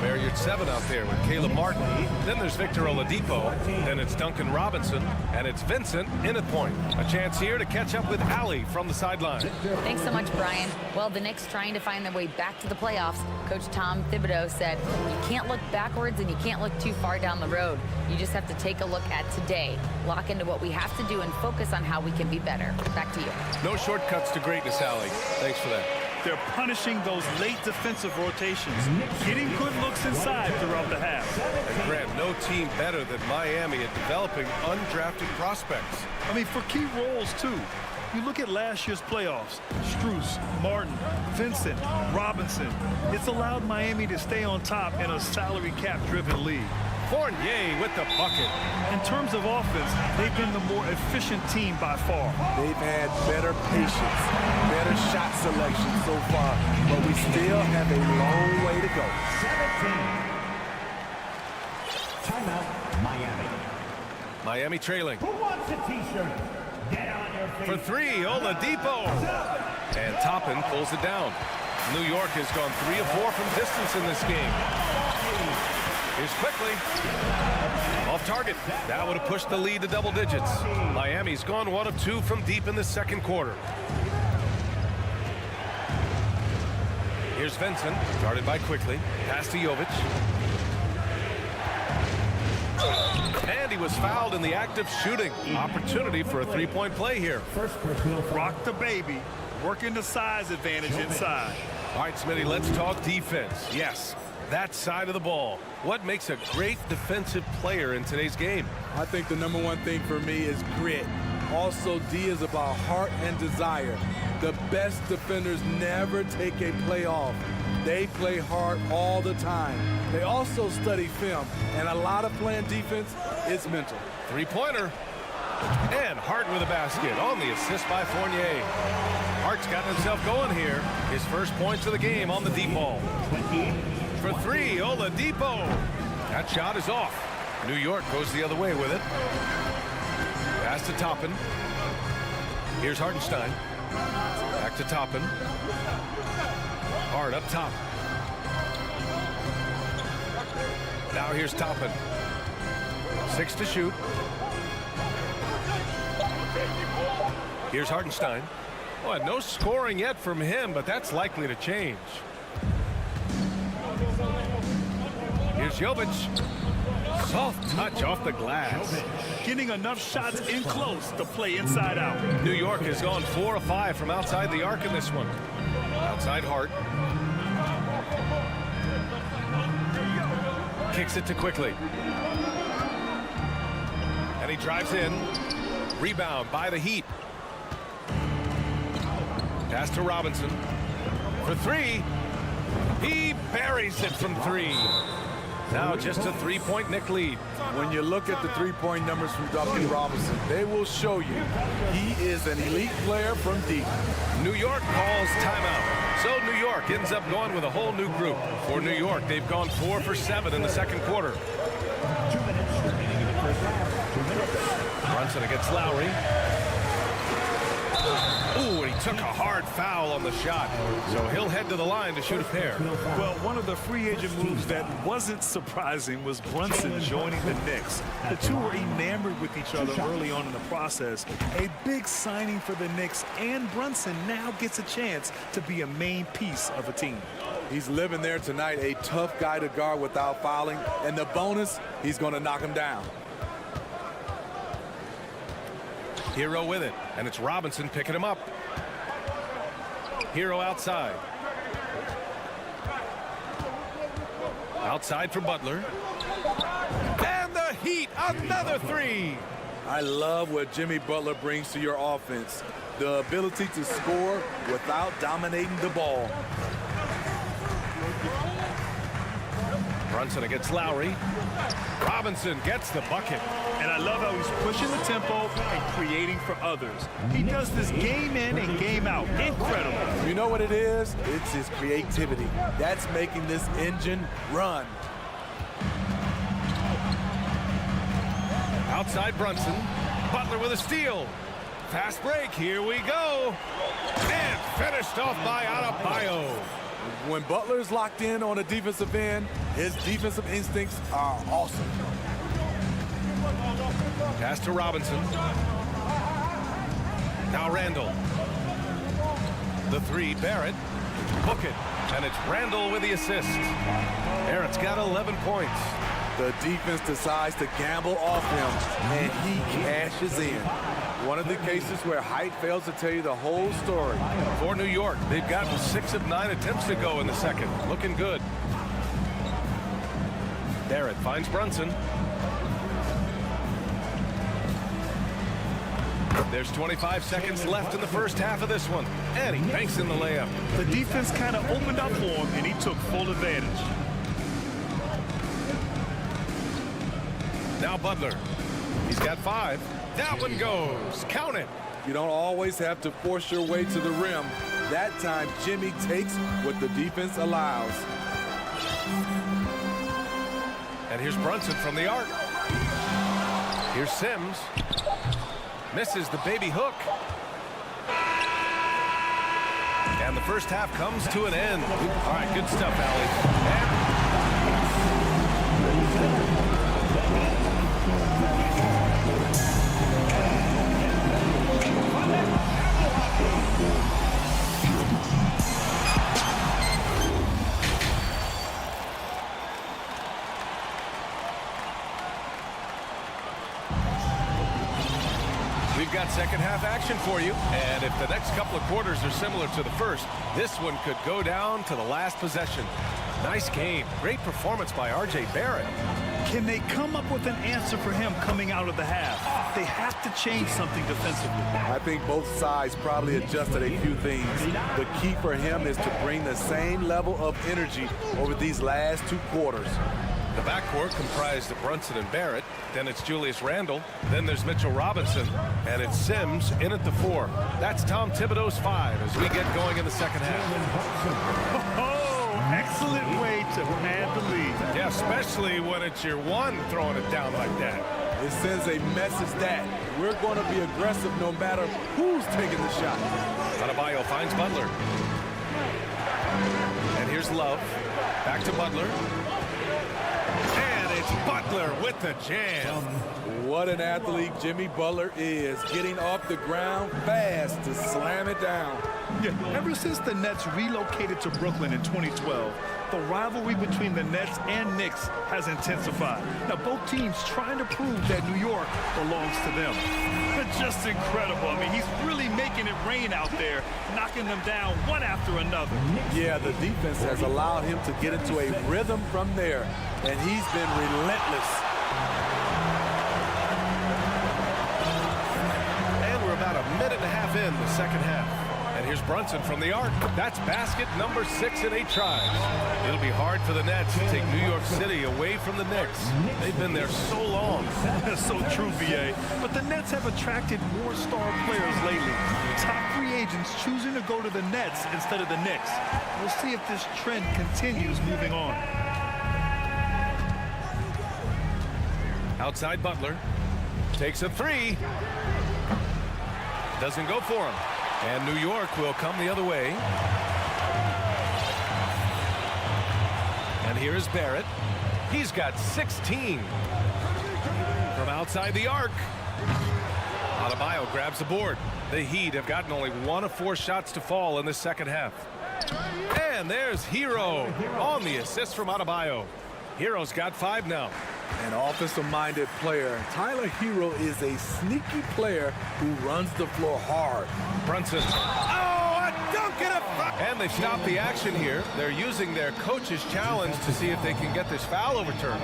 Barrier 7 out there with Caleb Martin. Then there's Victor Oladipo. Then it's Duncan Robinson. And it's Vincent in at point. A chance here to catch up with Allie from the sideline. Thanks so much, Brian. Well, the Knicks trying to find their way back to the playoffs. Coach Tom Thibodeau said, you can't look backwards and you can't look too far down the road. You just have to take a look at today. Lock into what we have to do and focus on how we can be better. Back to you. No shortcuts to greatness, Allie. Thanks for that. They're punishing those late defensive rotations, getting good looks inside throughout the half. And Grant, no team better than Miami at developing undrafted prospects. I mean, for key roles, too. You look at last year's playoffs, Strus, Martin, Vincent, Robinson. It's allowed Miami to stay on top in a salary cap-driven league. Fournier with the bucket. In terms of offense, they've been the more efficient team by far. They've had better patience, better shot selection so far, but we still have a long way to go. 17. Timeout, Miami. Miami trailing. Who wants a t-shirt? Get on your feet. For 3, Oladipo. And Toppin pulls it down. New York has gone 3 of 4 from distance in this game. Here's quickly. Off target. That would have pushed the lead to double digits. Miami's gone 1 of 2 from deep in the second quarter. Here's Vincent. Guarded by quickly. Pass to Jovic. And he was fouled in the act of shooting. Opportunity for a three-point play here. First personal foul. Rock the baby. Working the size advantage inside. All right, Smitty, let's talk defense. Yes, that side of the ball. What makes a great defensive player in today's game? I think the #1 thing for me is grit. Also, D is about heart and desire. The best defenders never take a play off. They play hard all the time. They also study film, and a lot of playing defense is mental. Three-pointer. And Hart with a basket on the assist by Fournier. Hart's gotten himself going here. His first points of the game on the deep ball. For 3, Oladipo. That shot is off. New York goes the other way with it. Pass to Toppin. Here's Hartenstein. Back to Toppin. Hart up top. Now here's Toppin. 6 to shoot. Here's Hartenstein. Well, no scoring yet from him, but that's likely to change. Here's Jovic. Soft touch off the glass. Getting enough shots in close to play inside out. New York has gone 4 of 5 from outside the arc in this one. Outside Hart. Kicks it to quickly. And he drives in. Rebound by the Heat. Pass to Robinson. For 3. He buries it from 3. Now just a 3-point Knick lead. When you look at the three-point numbers from Duncan Robinson, they will show you he is an elite player from deep. New York calls timeout. So New York ends up going with a whole new group. For New York, they've gone 4 for 7 in the second quarter. 2 minutes remaining in the first Brunson against Lowry. Ooh, and he took a hard foul on the shot. So he'll head to the line to shoot a pair. Well, one of the free agent moves that wasn't surprising was Brunson joining the Knicks. The two were enamored with each other early on in the process. A big signing for the Knicks, and Brunson now gets a chance to be a main piece of a team. He's living there tonight, a tough guy to guard without fouling, and the bonus, he's going to knock him down. Hero with it, and it's Robinson picking him up. Hero outside. Outside for Butler. And the Heat, another three. I love what Jimmy Butler brings to your offense. The ability to score without dominating the ball. Brunson against Lowry. Robinson gets the bucket. And I love how he's pushing the tempo and creating for others. He does this game in and game out. Incredible. You know what it is? It's his creativity. That's making this engine run. Outside Brunson. Butler with a steal. Fast break. Here we go. And finished off by Adebayo. When Butler's locked in on a defensive end, his defensive instincts are awesome. Pass to Robinson. Now Randall. The three, Barrett. Book it. And it's Randall with the assist. Barrett's got 11 points. The defense decides to gamble off him, and he cashes in. One of the cases where height fails to tell you the whole story. For New York, they've gotten 6 of 9 attempts to go in the second. Looking good. Barrett finds Brunson. There's 25 seconds left in the first half of this one. And he banks in the layup. The defense kind of opened up for him, and he took full advantage. Now Butler. He's got 5. That one goes. Count it. You don't always have to force your way to the rim. That time, Jimmy takes what the defense allows. And here's Brunson from the arc. Here's Sims. Misses the baby hook. And the first half comes to an end. All right, good stuff, Allie. We've got second half action for you, and if the next couple of quarters are similar to the first, this one could go down to the last possession. Nice game. Great performance by R.J. Barrett. Can they come up with an answer for him coming out of the half? They have to change something defensively. I think both sides probably adjusted a few things. The key for him is to bring the same level of energy over these last 2 quarters. The backcourt comprised of Brunson and Barrett. Then it's Julius Randle. Then there's Mitchell Robinson. And it's Sims in at the 4. That's Tom Thibodeau's 5 as we get going in the second half. Oh, excellent way to pad the lead. Yeah, especially when it's your 1 throwing it down like that. It sends a message that we're going to be aggressive no matter who's taking the shot. Adebayo finds Butler. And here's Love. Back to Butler. And it's Butler with the jam. What an athlete Jimmy Butler is, getting off the ground fast to slam it down. Yeah, ever since the Nets relocated to Brooklyn in 2012, the rivalry between the Nets and Knicks has intensified. Now, both teams trying to prove that New York belongs to them. But just incredible. I mean, he's really making it rain out there, knocking them down one after another. Yeah, the defense has allowed him to get into a rhythm from there, and he's been relentless. And we're about a minute and a half in the second half. And here's Brunson from the arc. That's basket number 6 in 8 tries. It'll be hard for the Nets to take New York City away from the Knicks. They've been there so long. That's so true, VA. But the Nets have attracted more star players lately. Top free agents choosing to go to the Nets instead of the Knicks. We'll see if this trend continues moving on. Outside Butler. Takes a three. Doesn't go for him. And New York will come the other way. And here's Barrett. He's got 16. From outside the arc. Adebayo grabs the board. The Heat have gotten only 1 of 4 shots to fall in the second half. And there's Hero on the assist from Adebayo. Hero's got 5 now. An offensive-minded player. Tyler Hero is a sneaky player who runs the floor hard. Brunson. Oh, a dunk and a... And they stop the action here. They're using their coach's challenge to see if they can get this foul overturned.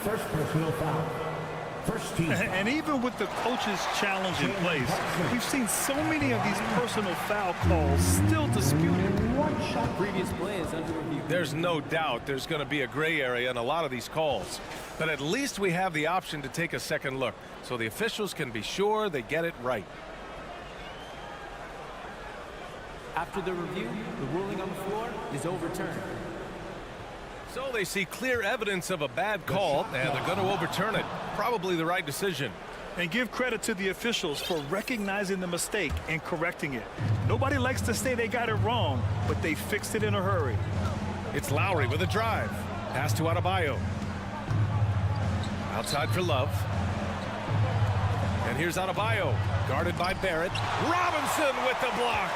First personal foul. First team. And even with the coach's challenge in place, we've seen so many of these personal foul calls still disputed. Previous play is under review. There's no doubt there's going to be a gray area in a lot of these calls. But at least we have the option to take a second look, so the officials can be sure they get it right. After the review, the ruling on the floor is overturned. So they see clear evidence of a bad call, and they're going to overturn it. Probably the right decision. And give credit to the officials for recognizing the mistake and correcting it. Nobody likes to say they got it wrong, but they fixed it in a hurry. It's Lowry with a drive. Pass to Adebayo. Outside for Love. And here's Adebayo, guarded by Barrett. Robinson with the block.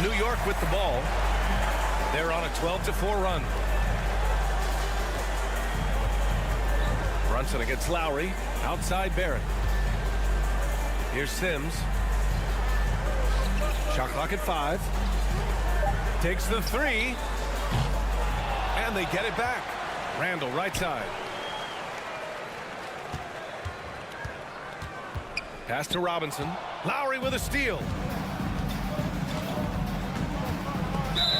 New York with the ball. They're on a 12-4 run. Brunson against Lowry. Outside Barrett. Here's Sims. Shot clock at 5. Takes the 3. And they get it back. Randall right side. Pass to Robinson. Lowry with a steal.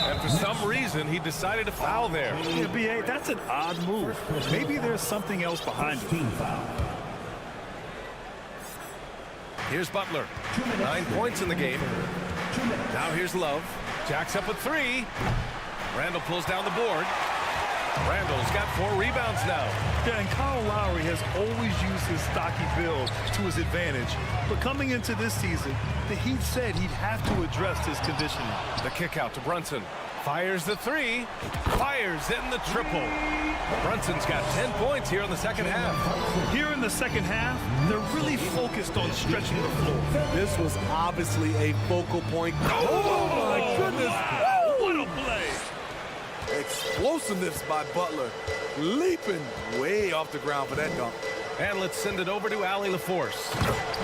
And for some reason, he decided to foul there. Yeah, B.A., that's an odd move. Maybe there's something else behind it. Here's Butler. 9 points in the game. Now here's Love. Jacks up a 3. Randall pulls down the board. Randall's got 4 rebounds now. Yeah, and Kyle Lowry has always used his stocky build to his advantage. But coming into this season, the Heat said he'd have to address his conditioning. The kick out to Brunson. Fires the 3. Fires in the triple. Brunson's got 10 points here in the second half. Here in the second half, they're really focused on stretching the floor. This was obviously a focal point. Oh my goodness! Oh, what a play! Explosiveness by Butler, leaping way off the ground for that dunk. And let's send it over to Allie LaForce.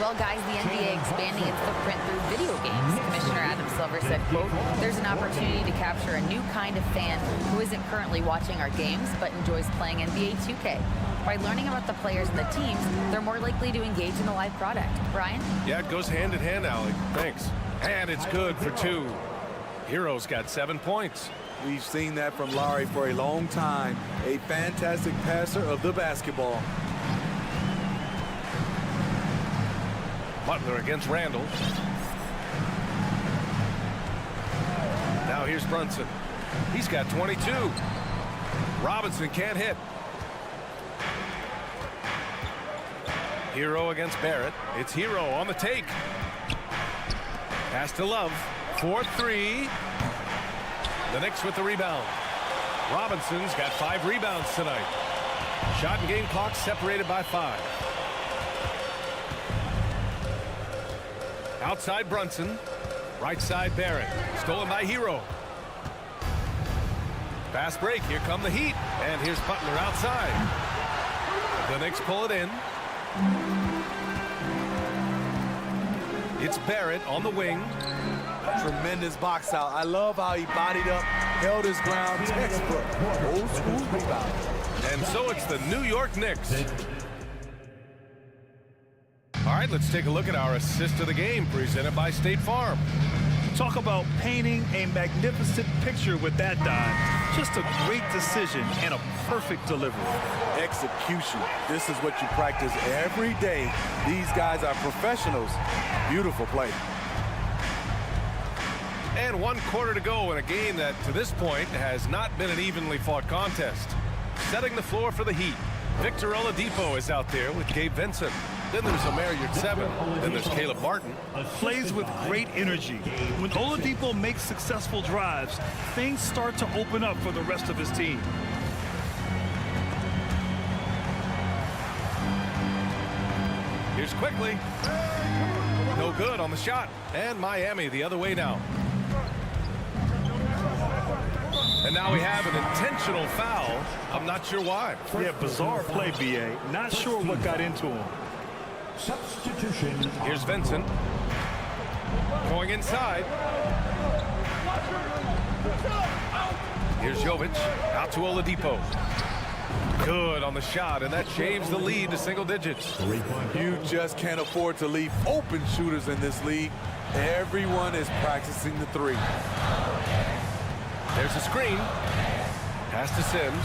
Well, guys, the NBA expanding its footprint through video games. Commissioner Adam Silver said, quote, "There's an opportunity to capture a new kind of fan who isn't currently watching our games but enjoys playing NBA 2K. By learning about the players and the teams, they're more likely to engage in the live product." Brian? Yeah, it goes hand in hand, Allie. Thanks. And it's good for 2. Hero's got 7 points. We've seen that from Lowry for a long time. A fantastic passer of the basketball. Butler against Randall. Now here's Brunson. He's got 22. Robinson can't hit. Hero against Barrett. It's Hero on the take. Pass to Love. 4-3. The Knicks with the rebound. Robinson's got 5 rebounds tonight. Shot and game clock separated by 5. Outside Brunson. Right side Barrett. Stolen by Hero. Fast break. Here come the Heat. And here's Butler outside. The Knicks pull it in. It's Barrett on the wing. Tremendous box out. I love how he bodied up, held his ground. Textbook. Old school rebound. And so it's the New York Knicks. All right, let's take a look at our assist of the game presented by State Farm. Talk about painting a magnificent picture with that dive. Just a great decision and a perfect delivery. Execution. This is what you practice every day. These guys are professionals. Beautiful play. And 1 quarter to go in a game that, to this point, has not been an evenly fought contest. Setting the floor for the Heat. Victor Oladipo is out there with Gabe Vincent. Then there's Omer Yurtseven. Then there's Caleb Martin. Plays with great energy. When Oladipo makes successful drives, things start to open up for the rest of his team. Here's Quickly. No good on the shot. And Miami the other way now. And now we have an intentional foul. I'm not sure why. Yeah, bizarre play, B.A. Not sure what got into him. Substitution. Here's Vincent. Going inside. Here's Jovic. Out to Oladipo. Good on the shot, and that shaves the lead to single digits. You just can't afford to leave open shooters in this league. Everyone is practicing the three. There's a screen. Pass to Sims.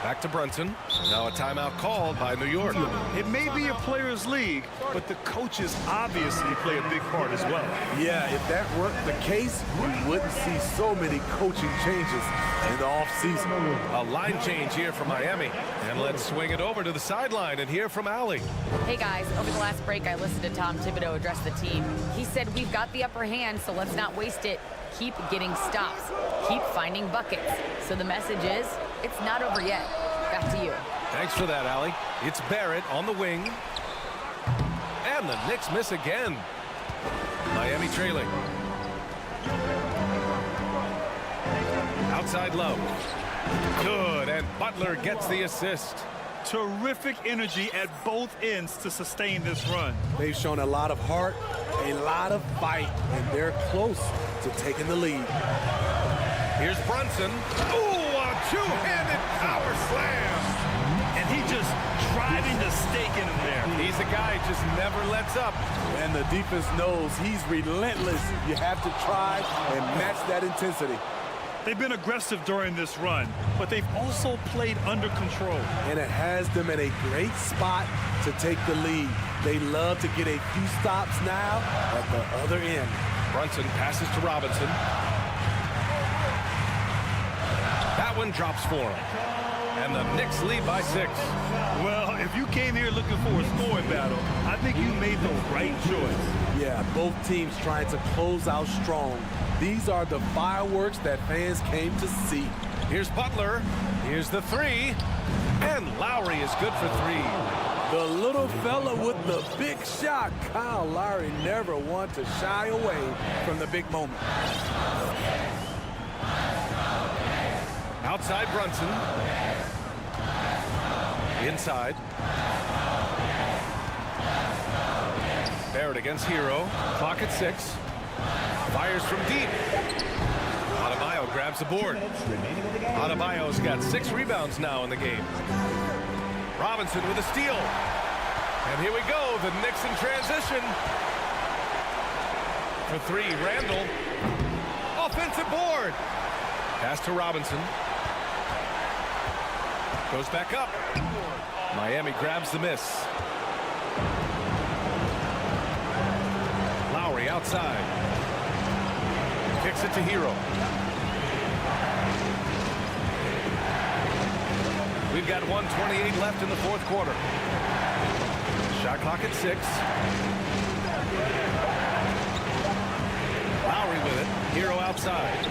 Back to Brunson. Now a timeout called by New York. It may be a players' league, but the coaches obviously play a big part as well. Yeah, if that weren't the case, we wouldn't see so many coaching changes in the offseason. A line change here for Miami. And let's swing it over to the sideline and hear from Allie. Hey guys, over the last break I listened to Tom Thibodeau address the team. He said we've got the upper hand, so let's not waste it. Keep getting stops. Keep finding buckets. So the message is, it's not over yet. Back to you. Thanks for that, Allie. It's Barrett on the wing. And the Knicks miss again. Miami trailing. Outside low. Good, and Butler gets the assist. Terrific energy at both ends to sustain this run. They've shown a lot of heart, a lot of fight, and they're close to taking the lead. Here's Brunson. Ooh, a two-handed power slam. And he just driving the stake in him there. He's a guy who just never lets up. And the defense knows he's relentless. You have to try and match that intensity. They've been aggressive during this run, but they've also played under control. And it has them in a great spot to take the lead. They love to get a few stops now at the other end. Brunson passes to Robinson. That one drops for him. And the Knicks lead by 6. Well, if you came here looking for a scoring battle, I think you made the right choice. Yeah, both teams trying to close out strong. These are the fireworks that fans came to see. Here's Butler. Here's the three. And Lowry is good for 3. The little fella with the big shot. Kyle Lowry never wanted to shy away from the big moment. Outside Brunson. Inside. Barrett against Hero. Clock at 6. Fires from deep. Adebayo grabs the board. Adebayo's got 6 rebounds now in the game. Robinson with a steal. And here we go, the Knicks in transition. For 3, Randall. Offensive board. Pass to Robinson. Goes back up. Miami grabs the miss. Lowry outside. Kicks it to Hero. We've got 1:28 left in the 4th quarter. Shot clock at 6. Lowry with it. Hero outside.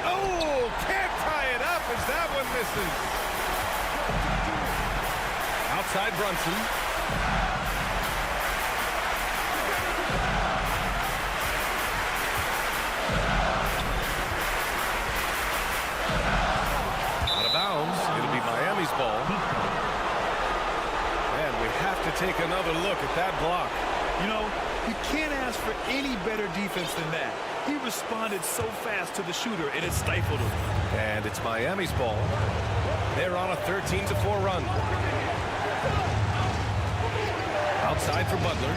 Oh, can't tie it up as that one misses. Outside Brunson. Out of bounds. It'll be Miami's ball. And we have to take another look at that block. You know, you can't ask for any better defense than that. He responded so fast to the shooter, and it stifled him. And it's Miami's ball. They're on a 13-4 run. Outside for Butler.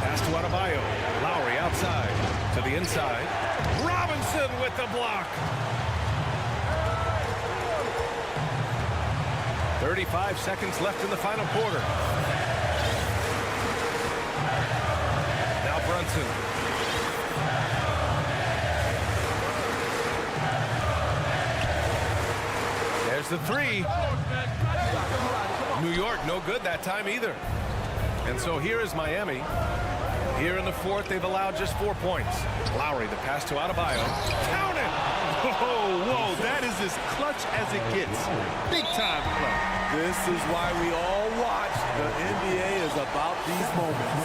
Pass to Adebayo. Lowry outside to the inside. Robinson with the block. 35 seconds left in the final quarter. Now Brunson. There's the three. New York, no good that time either. And so here is Miami. Here in the fourth, they've allowed just 4 points. Lowry, the pass to Adebayo. Count it! Whoa, that is as clutch as it gets. Big time clutch. This is why we all watch. The NBA is about these moments.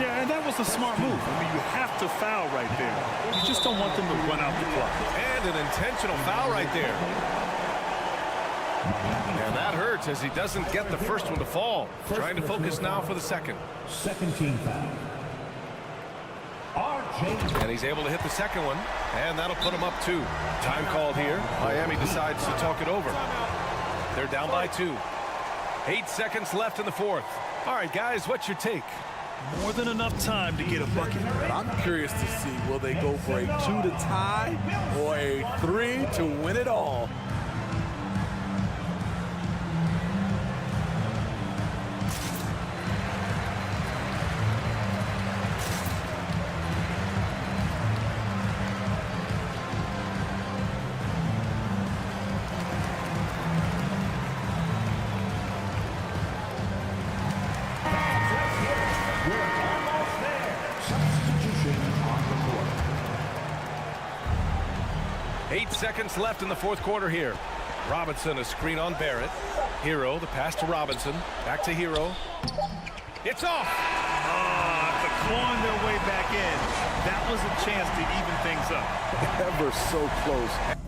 Yeah, and that was a smart move. I mean, you have to foul right there. You just don't want them to run out the clock. And an intentional foul right there. And that hurts as he doesn't get the first one to fall. Trying to focus now for the second. Second team foul. And he's able to hit the second one, and that'll put him up 2. Time called here. Miami decides to talk it over. They're down by 2. 8 seconds left in the fourth. All right, guys, what's your take? More than enough time to get a bucket. But I'm curious to see, will they go for a 2 to tie or a 3 to win it all? Seconds left in the fourth quarter here. Robinson, a screen on Barrett. Hero, the pass to Robinson. Back to Hero. It's off! Clawing their way back in. That was a chance to even things up. Ever so close.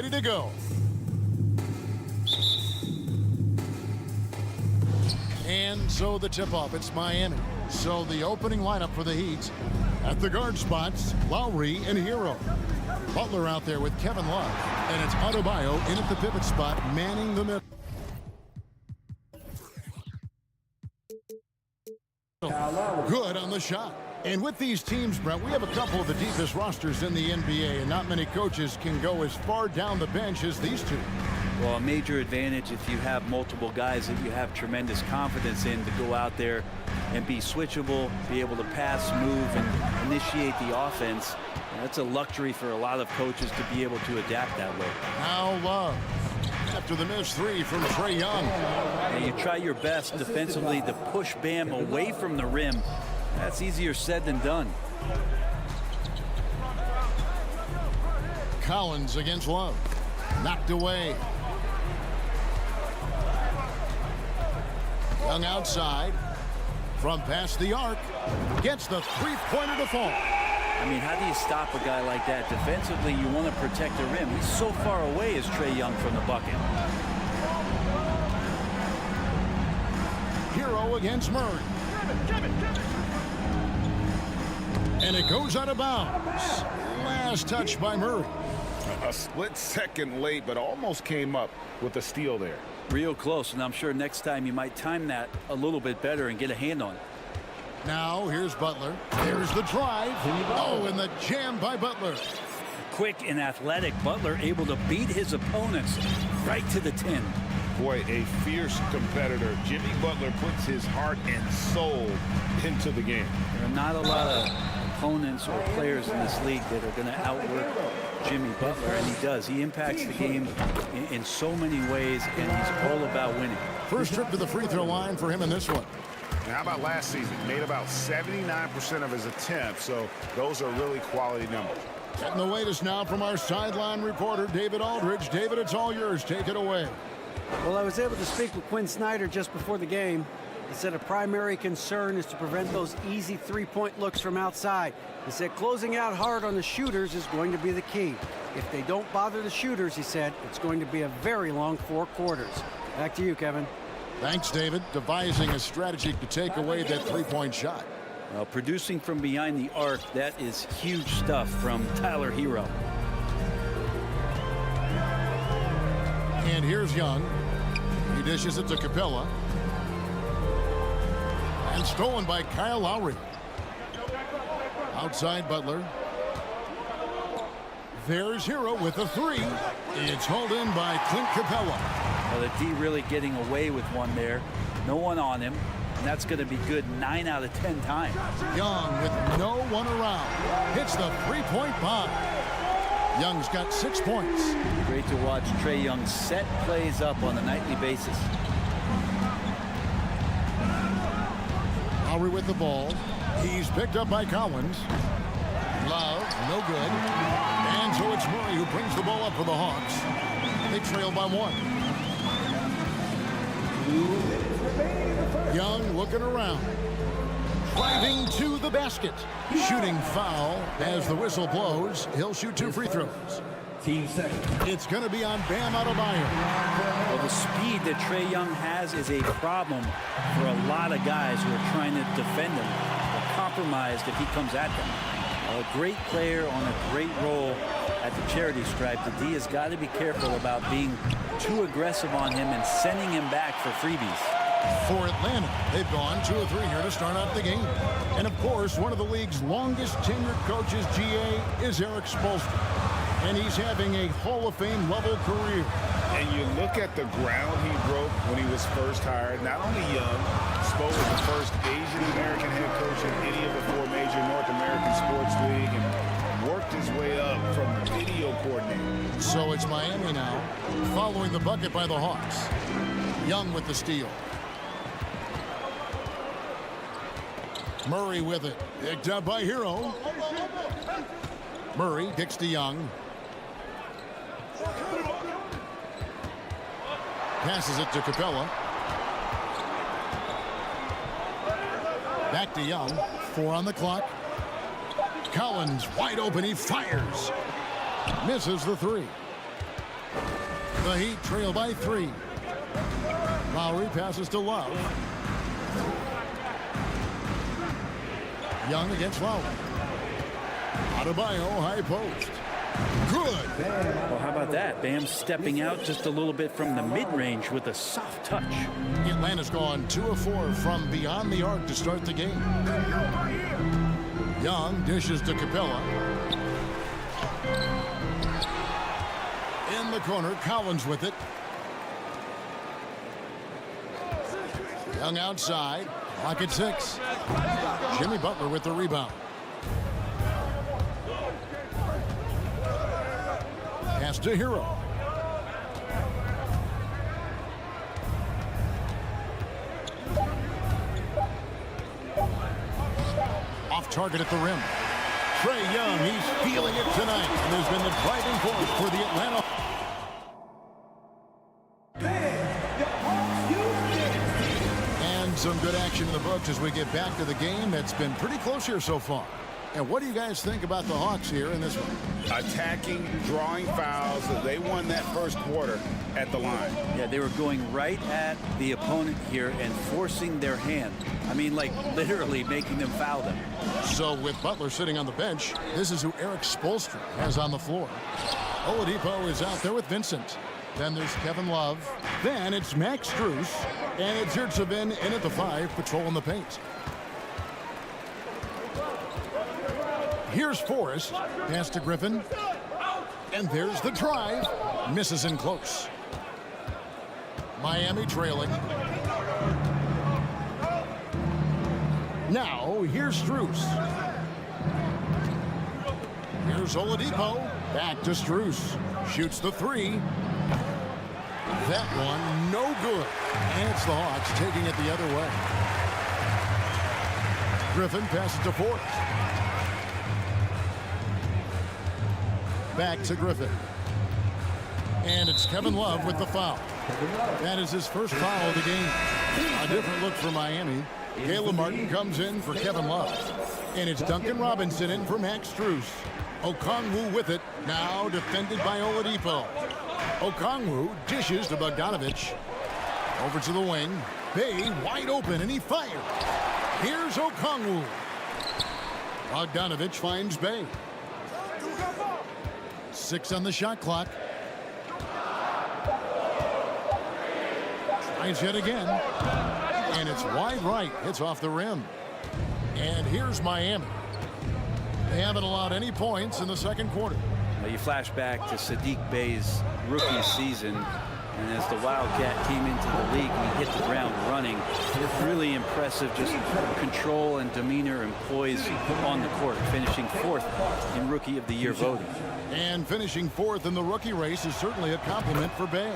ready to go. And so the tip-off, it's Miami. So the opening lineup for the Heat. At the guard spots, Lowry and Hero. Butler out there with Kevin Love. And it's Adebayo in at the pivot spot, manning the middle. Good on the shot. And with these teams, Brent, we have a couple of the deepest rosters in the NBA, and not many coaches can go as far down the bench as these two. Well, a major advantage if you have multiple guys that you have tremendous confidence in to go out there and be switchable, be able to pass, move, and initiate the offense. And that's a luxury for a lot of coaches to be able to adapt that way. Now Love. After the missed three from Trae Young. And you try your best defensively to push Bam away from the rim. That's easier said than done. Collins against Love. Knocked away. Young outside. From past the arc. Gets the three-pointer to fall. I mean, how do you stop a guy like that? Defensively, you want to protect the rim. He's so far away as Trae Young from the bucket. Hero against Murray. And it goes out of bounds. Last touch by Murray. A split second late, but almost came up with a steal there. Real close, and I'm sure next time you might time that a little bit better and get a hand on it. Now here's Butler. There's the drive. Oh, and the jam by Butler. Quick and athletic, Butler able to beat his opponents right to the 10. Boy, a fierce competitor. Jimmy Butler puts his heart and soul into the game. There are not a lot of opponents or players in this league that are going to outwork Jimmy Butler, and he does. He impacts the game in so many ways, and he's all about winning. First trip to the free throw line for him in this one. And how about last season? Made about 79% of his attempts, so those are really quality numbers. Getting the latest now from our sideline reporter, David Aldridge. David, it's all yours. Take it away. Well, I was able to speak with Quinn Snyder just before the game. He said a primary concern is to prevent those easy three-point looks from outside. He said closing out hard on the shooters is going to be the key. If they don't bother the shooters, he said, it's going to be a very long 4 quarters. Back to you, Kevin. Thanks, David. Devising a strategy to take away that three-point shot. Well, producing from behind the arc, that is huge stuff from Tyler Hero. And here's Young. He dishes it to Capella. And stolen by Kyle Lowry. Outside Butler. There's Hero with a three. It's hauled in by Clint Capella. Well, the D really getting away with one there. No one on him. And that's going to be good 9 out of 10 times. Young with no one around. Hits the three-point bomb. Young's got 6 points. Great to watch Trae Young set plays up on a nightly basis. Lowry with the ball. He's picked up by Collins. Love, no good. And so it's Murray who brings the ball up for the Hawks. They trail by 1. Young looking around. Driving to the basket. Shooting foul as the whistle blows. He'll shoot 2 free throws. It's going to be on Bam Adebayo. Well, the speed that Trae Young has is a problem for a lot of guys who are trying to defend him. They're compromised if he comes at them. A great player on a great role at the charity stripe. The D has got to be careful about being too aggressive on him and sending him back for freebies. For Atlanta, they've gone 2 of 3 here to start out the game. And of course, one of the league's longest tenured coaches, GA, is Eric Spoelstra. And he's having a Hall of Fame level career. And you look at the ground he broke when he was first hired. Not only young, Spo was the first Asian American head coach in any of the 4 major North American sports league, and worked his way up from video coordinator. So it's Miami now, following the bucket by the Hawks. Young with the steal. Murray with it. Picked up by Hero. Murray kicks to Young. Passes it to Capella. Back to Young. 4 on the clock. Collins wide open. He fires. Misses the 3. The Heat trail by 3. Lowry passes to Love. Young against Lowry. Adebayo, high post. Good. Well, how about that? Bam stepping out just a little bit from the mid-range with a soft touch. Atlanta's gone 2 of 4 from beyond the arc to start the game. Young dishes to Capella. In the corner, Collins with it. Young outside. Clock at 6. Jimmy Butler with the rebound. Pass to Hero. Off target at the rim. Trae Young, he's feeling it tonight, and has been the driving force for the Atlanta. And some good action in the books as we get back to the game that's been pretty close here so far. And what do you guys think about the Hawks here in this one? Attacking, drawing fouls. They won that first quarter at the line. Yeah, they were going right at the opponent here and forcing their hand. I mean, like literally making them foul them. So with Butler sitting on the bench, this is who Eric Spoelstra has on the floor. Oladipo is out there with Vincent. Then there's Kevin Love. Then it's Max Strus. And it's Yurtsevin in at the 5, patrolling the paint. Here's Forrest. Pass to Griffin. And there's the drive. Misses in close. Miami trailing. Now, here's Strus. Here's Oladipo. Back to Strus. Shoots the 3. That one, no good. And it's the Hawks taking it the other way. Griffin passes to Forrest. Back to Griffin. And it's Kevin Love with the foul. That is his first foul of the game. A different look for Miami. Caleb Martin comes in for Kevin Love. And it's Duncan Robinson in for Max Strus. Okongwu with it. Now defended by Oladipo. Okongwu dishes to Bogdanovich. Over to the wing. Bay wide open and he fires. Here's Okongwu. Bogdanovich finds Bay. 6 on the shot clock. Tries yet again. And it's wide right. It's off the rim. And here's Miami. They haven't allowed any points in the second quarter. Well, you flash back to Saddiq Bey's rookie season. And as the Wildcat came into the league, he hit the ground running. Really impressive, just control and demeanor and poise on the court, finishing 4th in Rookie of the Year voting. And finishing 4th in the rookie race is certainly a compliment for Bey.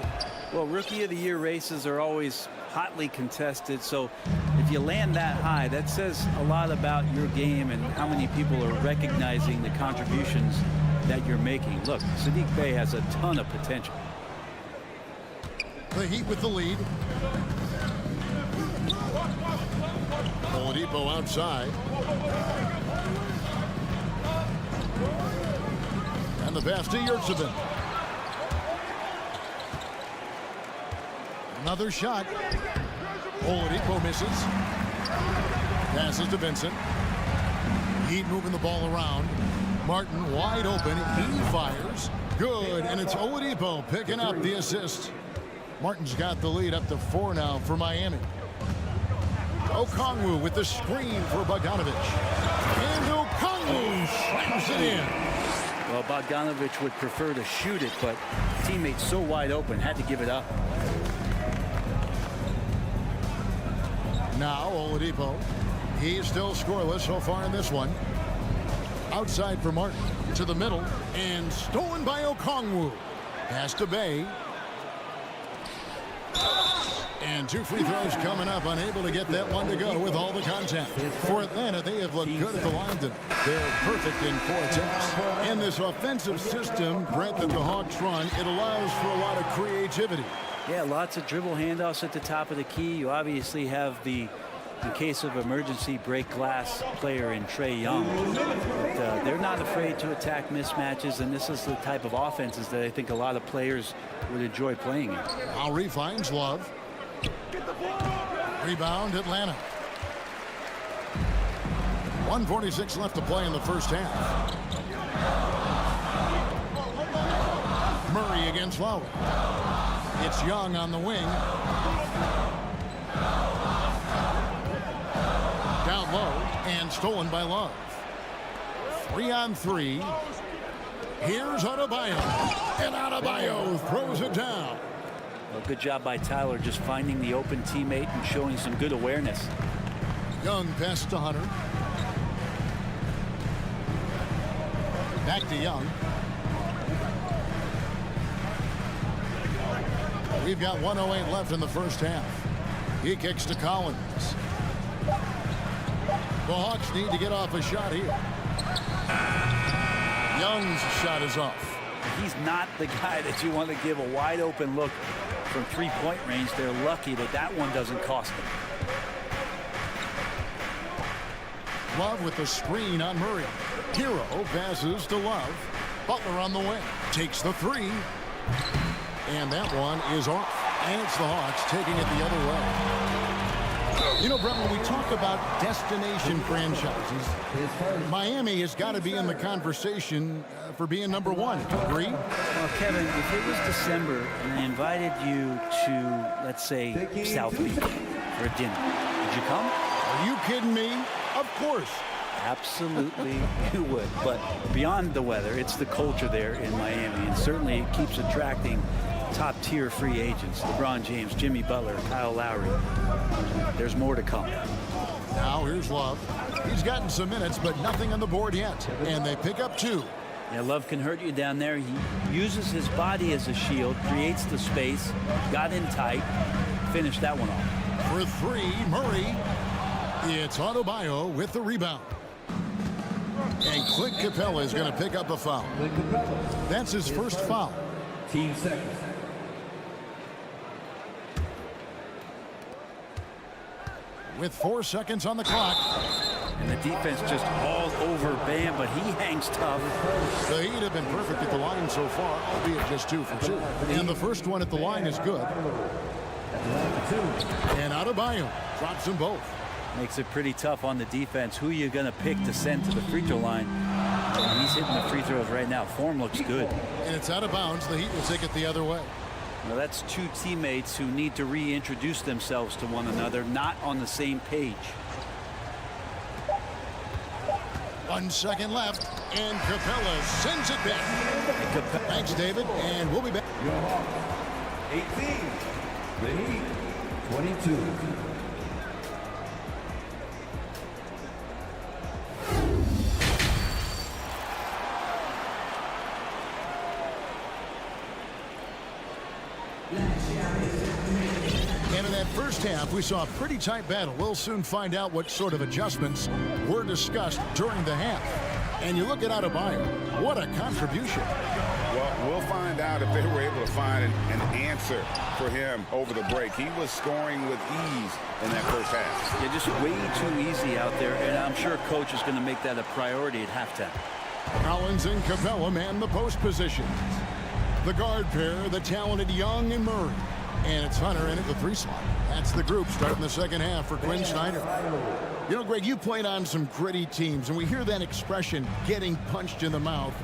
Well, Rookie of the Year races are always hotly contested, so if you land that high, that says a lot about your game and how many people are recognizing the contributions that you're making. Look, Saddiq Bey has a ton of potential. The Heat with the lead. Oladipo outside. And the pass to Yurtsevin. Another shot. Oladipo misses. Passes to Vincent. Heat moving the ball around. Martin wide open. He fires. Good. And it's Oladipo picking up the assist. Martin's got the lead up to 4 now for Miami. Okongwu with the screen for Bogdanovich. And Okongwu slams it in. Well, Bogdanovich would prefer to shoot it, but teammates so wide open, had to give it up. Now Oladipo. He's still scoreless so far in this one. Outside for Martin. To the middle. And stolen by Okongwu. Pass to Bey. And 2 free throws coming up, unable to get that one to go with all the contact. For Atlanta, they have looked good at the line tonight. They're perfect in 4 attempts. And this offensive system, Brett, that the Hawks run, it allows for a lot of creativity. Yeah, lots of dribble handoffs at the top of the key. You obviously have the in case of emergency, break glass player in Trae Young. But, they're not afraid to attack mismatches, and this is the type of offenses that I think a lot of players would enjoy playing in. Lowry finds Love. Rebound, Atlanta. 1:46 left to play in the first half. Murray against Lowry. It's Young on the wing. Down low and stolen by Love. 3-on-3. Here's Adebayo. And Adebayo throws it down. Well, good job by Tyler just finding the open teammate and showing some good awareness. Young pass to Hunter. Back to Young. We've got 1:08 left in the first half. He kicks to Collins. The Hawks need to get off a shot here. Young's shot is off. He's not the guy that you want to give a wide open look from three-point range. They're lucky that that one doesn't cost them. Love with the screen on Murray. Hero passes to Love. Butler on the wing. Takes the three. And that one is off. And it's the Hawks taking it the other way. You know, Brett, when we talk about destination franchises, Miami has got to be in the conversation for being number one. Agree? Well, Kevin, if it was December and I invited you to, let's say, South Beach for a dinner, would you come? Are you kidding me? Of course. Absolutely you would. But beyond the weather, it's the culture there in Miami, and certainly it keeps attracting top-tier free agents. LeBron James, Jimmy Butler, Kyle Lowry. There's more to come. Now here's Love. He's gotten some minutes, but nothing on the board yet. And they pick up two. Yeah, Love can hurt you down there. He uses his body as a shield, creates the space, got in tight, finished that one off. For three, Murray. It's Adebayo with the rebound. And Clint Capella is going to pick up a foul. That's his first foul. Team second. With 4 seconds on the clock. And the defense just all over Bam, but he hangs tough. The Heat have been perfect at the line so far, albeit just 2 for 2. And the first one at the line is good. And Adebayo drops them both. Makes it pretty tough on the defense. Who are you going to pick to send to the free throw line? And he's hitting the free throws right now. Form looks good. And it's out of bounds. The Heat will take it the other way. Now that's two teammates who need to reintroduce themselves to one another, not on the same page. 1 second left, and Capella sends it back. Thanks, David, and we'll be back. 18. The Heat, 22. And in that first half, we saw a pretty tight battle. We'll soon find out what sort of adjustments were discussed during the half. And you look at Adebayo, what a contribution. Well, we'll find out if they were able to find an answer for him over the break. He was scoring with ease in that first half. Yeah, just way too easy out there, and I'm sure coach is going to make that a priority at halftime. Collins and Capella man the post position. The guard pair, the talented Young and Murray. And it's Hunter in at the 3 slot. That's the group starting the second half for Quinn Snyder. You know, Greg, you played on some gritty teams, and we hear that expression, getting punched in the mouth.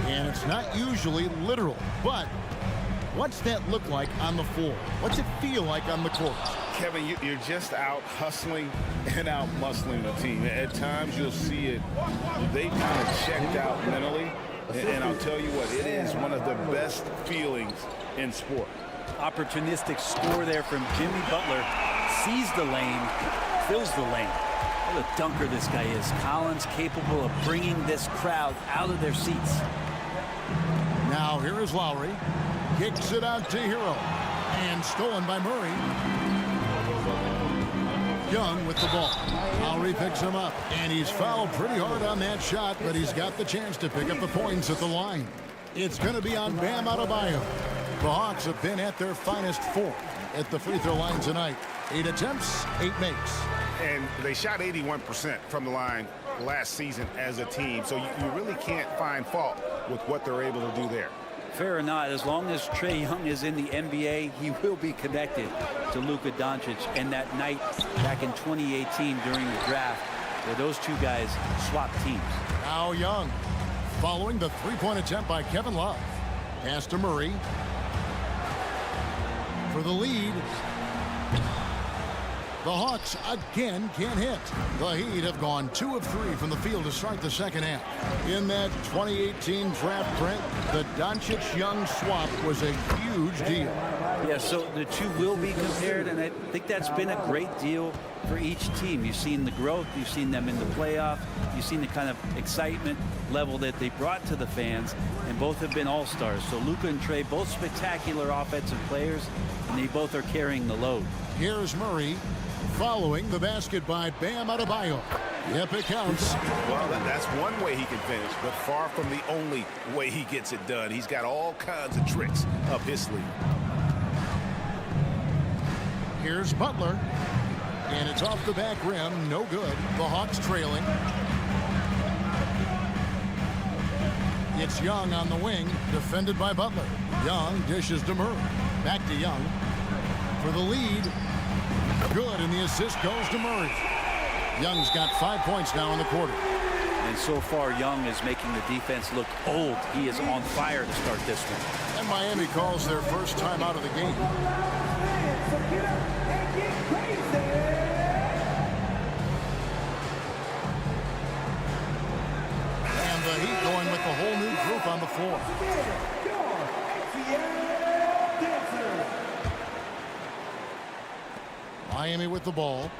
And it's not usually literal. But what's that look like on the floor? What's it feel like on the court? Kevin, you're just out hustling and out muscling the team. At times you'll see it. They kind of checked out mentally. And I'll tell you what, it is one of the best feelings in sport. Opportunistic score there from Jimmy Butler. Sees the lane, fills the lane. What a dunker this guy is. Collins capable of bringing this crowd out of their seats. Now here is Lowry. Kicks it out to Hero. And stolen by Murray. Young with the ball. Lowry picks him up. And he's fouled pretty hard on that shot, but he's got the chance to pick up the points at the line. It's going to be on Bam Adebayo. The Hawks have been at their finest 4 at the free throw line tonight. 8 attempts, 8 makes. And they shot 81% from the line last season as a team. So you really can't find fault with what they're able to do there. Fair or not, as long as Trae Young is in the NBA, he will be connected to Luka Doncic. And that night back in 2018 during the draft, where those two guys swapped teams. Now Young, following the three-point attempt by Kevin Love. Pass to Murray. For the lead. The Hawks again can't hit. The Heat have gone 2 of 3 from the field to start the second half. In that 2018 draft, Trent, the Doncic-Young swap was a huge deal. Yeah, so the two will be compared, and I think that's been a great deal for each team. You've seen the growth, you've seen them in the playoff, you've seen the kind of excitement level that they brought to the fans, and both have been all-stars. So Luka and Trae, both spectacular offensive players, and they both are carrying the load. Here's Murray. Following the basket by Bam Adebayo. Yep, it counts. Well, that's one way he can finish, but far from the only way he gets it done. He's got all kinds of tricks up his sleeve. Here's Butler. And it's off the back rim. No good. The Hawks trailing. It's Young on the wing. Defended by Butler. Young dishes to Murray. Back to Young. For the lead. Good, and the assist goes to Murray. Young's got 5 points now in the quarter. And so far, Young is making the defense look old. He is on fire to start this one. And Miami calls their first time out of the game. And the Heat going with the whole new group on the floor. Miami with the ball.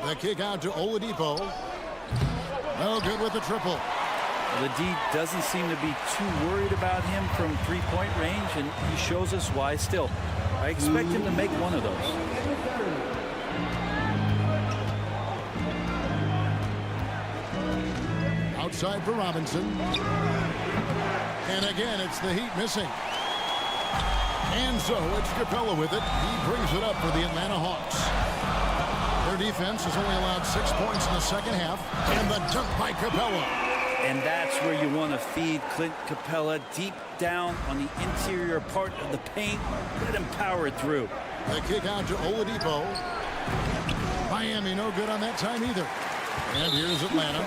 The kick out to Oladipo. No good with the triple. The D doesn't seem to be too worried about him from three-point range, and he shows us why. Still, I expect him to make one of those. Outside for Robinson. And again, it's the Heat missing. And so it's Capella with it. He brings it up for the Atlanta Hawks. Their defense has only allowed 6 points in the second half. And the dunk by Capella. And that's where you want to feed Clint Capella, deep down on the interior part of the paint. Let him power it through. The kick out to Oladipo. Miami no good on that time either. And here's Atlanta.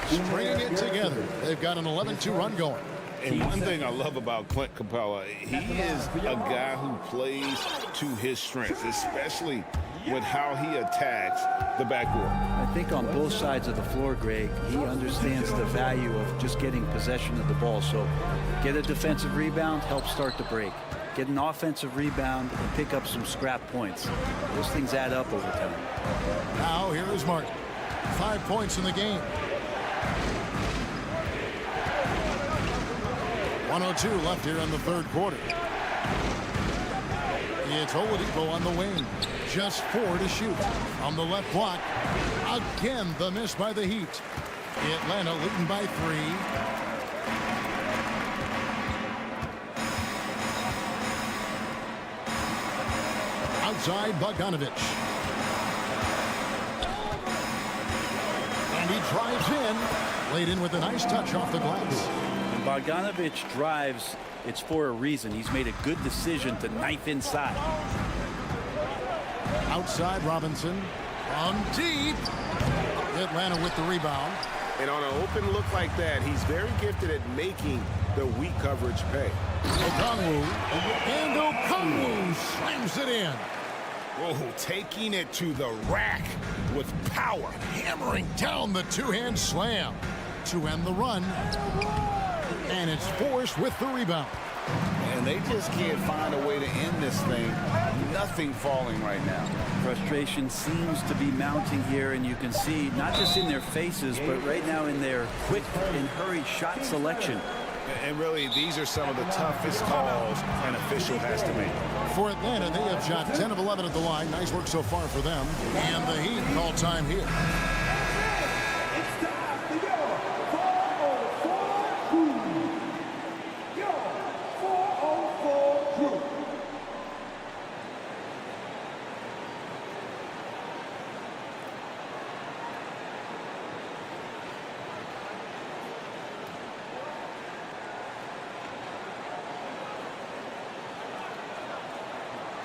Stringing it together. They've got an 11-2 run going. And one thing I love about Clint Capella, he is a guy who plays to his strengths, especially with how he attacks the backboard. I think on both sides of the floor, Greg, he understands the value of just getting possession of the ball. So get a defensive rebound, help start the break. Get an offensive rebound and pick up some scrap points. Those things add up over time. Now here is Martin. 5 points in the game. 1:02 left here in the third quarter. It's Oladipo on the wing. Just 4 to shoot. On the left block. Again, the miss by the Heat. Atlanta leading by 3. Outside, Bogdanovich. And he drives in. Laid in with a nice touch off the glass. When Bogdanovich drives, it's for a reason. He's made a good decision to knife inside. Outside, Robinson. On deep. Atlanta with the rebound. And on an open look like that, he's very gifted at making the weak coverage pay. Okongwu. And Okongwu slams it in. Oh, taking it to the rack with power. Hammering down the two-hand slam to end the run. And it's Force with the rebound. And they just can't find a way to end this thing. Nothing falling right now. Frustration seems to be mounting here, and you can see not just in their faces, but right now in their quick and hurried shot selection. And really, these are some of the toughest calls an official has to make. For Atlanta, they have shot 10 of 11 at the line. Nice work so far for them. And the Heat call time here.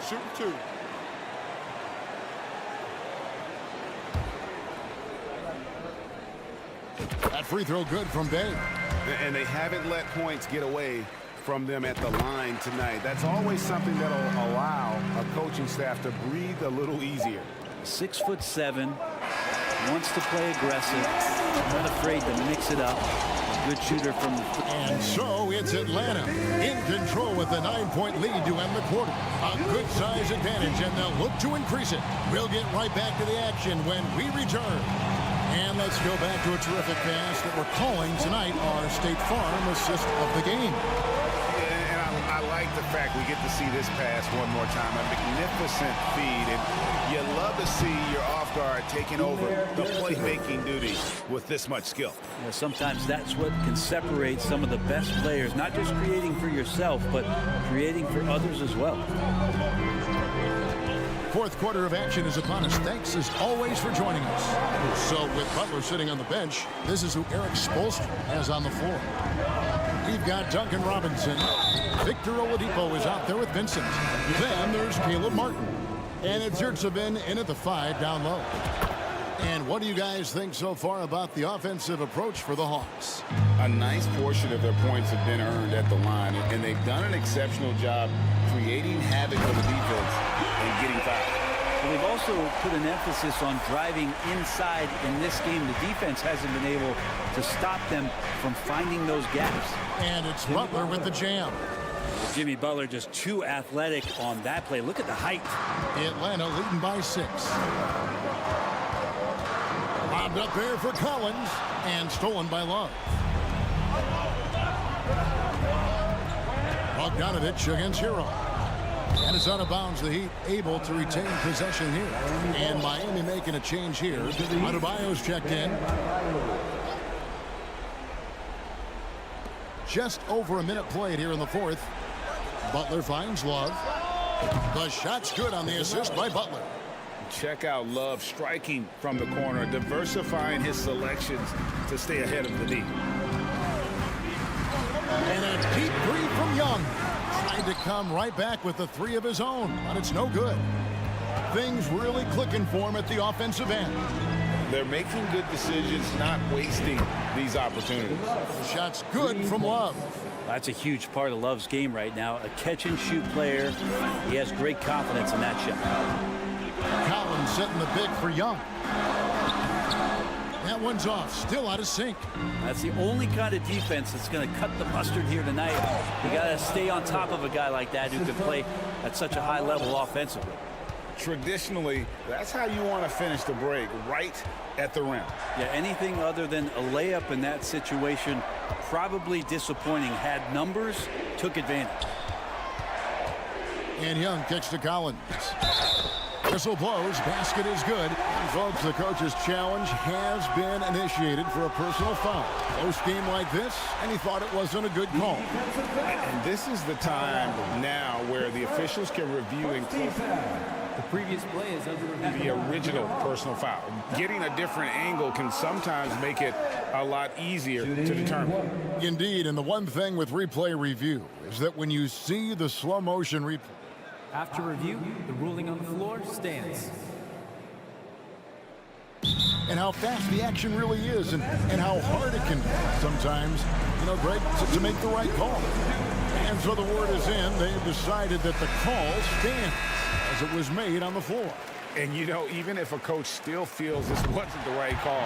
Shoot 2. That free throw good from Bay. And they haven't let points get away from them at the line tonight. That's always something that'll allow a coaching staff to breathe a little easier. 6'7", wants to play aggressive, not afraid to mix it up. Good shooter from the... And so it's Atlanta in control with a 9-point lead to end the quarter. A good size advantage, and they'll look to increase it. We'll get right back to the action when we return. And let's go back to a terrific pass that we're calling tonight our State Farm assist of the game. And I like the fact we get to see this pass one more time. A magnificent feed. And you love to see your off guard taking over the playmaking duties with this much skill. You know, sometimes that's what can separate some of the best players, not just creating for yourself, but creating for others as well. Fourth quarter of action is upon us. Thanks as always for joining us. So with Butler sitting on the bench, this is who Eric Spoelstra has on the floor. We've got Duncan Robinson. Victor Oladipo is out there with Vincent. Then there's Caleb Martin. And it's Yurtsevin in at the 5 down low. And what do you guys think so far about the offensive approach for the Hawks? A nice portion of their points have been earned at the line, and they've done an exceptional job creating havoc for the defense and getting fouls. Well, they've also put an emphasis on driving inside in this game. The defense hasn't been able to stop them from finding those gaps. And it's Butler with the jam. Jimmy Butler just too athletic on that play. Look at the height. Atlanta leading by 6. Lobbed up there for Collins and stolen by Love. Bogdanovich against Hero. And it's out of bounds. The Heat able to retain possession here. And Miami making a change here. Adebayo's checked in. Just over a minute played here in the fourth. Butler finds Love. The shot's good on the assist by Butler. Check out Love striking from the corner, diversifying his selections to stay ahead of the D. And a deep three from Young. Trying to come right back with the 3 of his own, but it's no good. Things really clicking for him at the offensive end. They're making good decisions, not wasting these opportunities. Shot's good from Love. That's a huge part of Love's game right now. A catch-and-shoot player. He has great confidence in that shot. Collins setting the big for Young. That one's off. Still out of sync. That's the only kind of defense that's going to cut the mustard here tonight. You got to stay on top of a guy like that who can play at such a high level offensively. Traditionally, that's how you want to finish the break, right at the rim. Yeah, anything other than a layup in that situation, probably disappointing. Had numbers, took advantage. And Young kicks to Collins. Whistle blows, basket is good. And folks, the coach's challenge has been initiated for a personal foul. Close game like this, and he thought it wasn't a good call. And this is the time now where the officials can review and The previous play is under review. the original personal foul. Getting a different angle can sometimes make it a lot easier to determine. Indeed, and the one thing with replay review is that when you see the slow motion replay, After review, the ruling on the floor stands. and how fast the action really is and how hard it can be sometimes, you know, Greg, to make the right call. And so the word is in. They've decided that the call stands as it was made on the floor. And, you know, even if a coach still feels this wasn't the right call,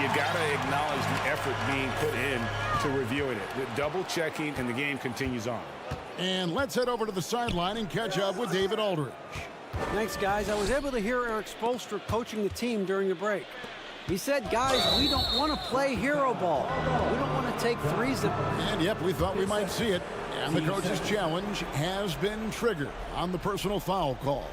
you got to acknowledge the effort being put in to reviewing it. With double checking, and the game continues on. And let's head over to the sideline and catch up with David Aldridge. Thanks, guys. I was able to hear Eric Spoelstra coaching the team during the break. He said, guys, we don't want to play hero ball. We don't want to take threes. And, yep, we thought we might see it. And the coach's challenge has been triggered on the personal foul call.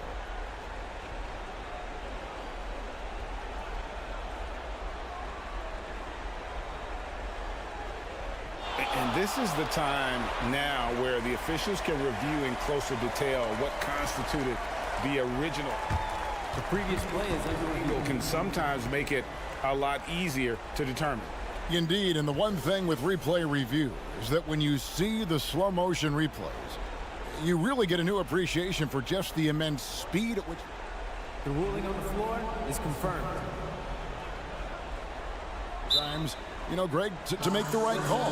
And this is the time now where the officials can review in closer detail what constituted the original. The previous play is under review. Can sometimes make it a lot easier to determine. Indeed, and the one thing with replay review is that when you see the slow motion replays, you really get a new appreciation for just the immense speed at which... The ruling on the floor is confirmed. Times, you know, Greg, to make the right call.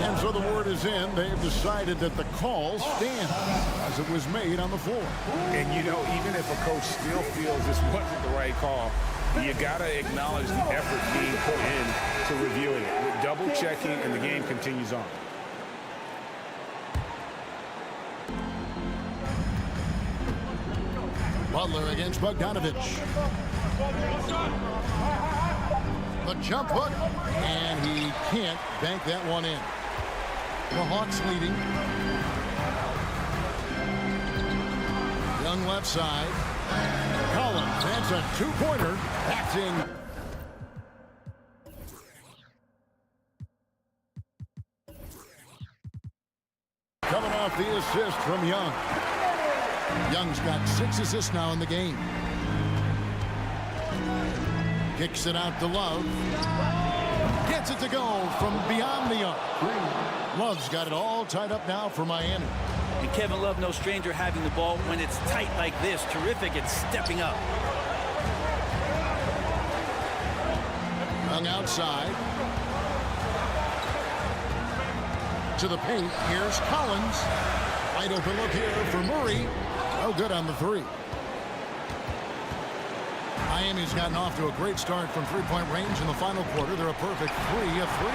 And so the word is in. They've decided that the call stands as it was made on the floor. And, you know, even if a coach still feels this wasn't the right call, you got to acknowledge the effort being put in to reviewing it. With double checking, and the game continues on. Butler against Bogdanovich. The jump hook, and he can't bank that one in. The Hawks leading. Young left side. Collins, that's a two-pointer. That's in. Coming off the assist from Young. Young's got 6 assists now in the game. Kicks it out to Love. Gets it to go from beyond the arc. Love's got it all tied up now for Miami. And Kevin Love, no stranger having the ball when it's tight like this. Terrific at stepping up. Young outside. To the paint. Here's Collins. Wide open look here for Murray. No good on the three. Miami's gotten off to a great start from three-point range in the final quarter. They're a perfect 3 of 3.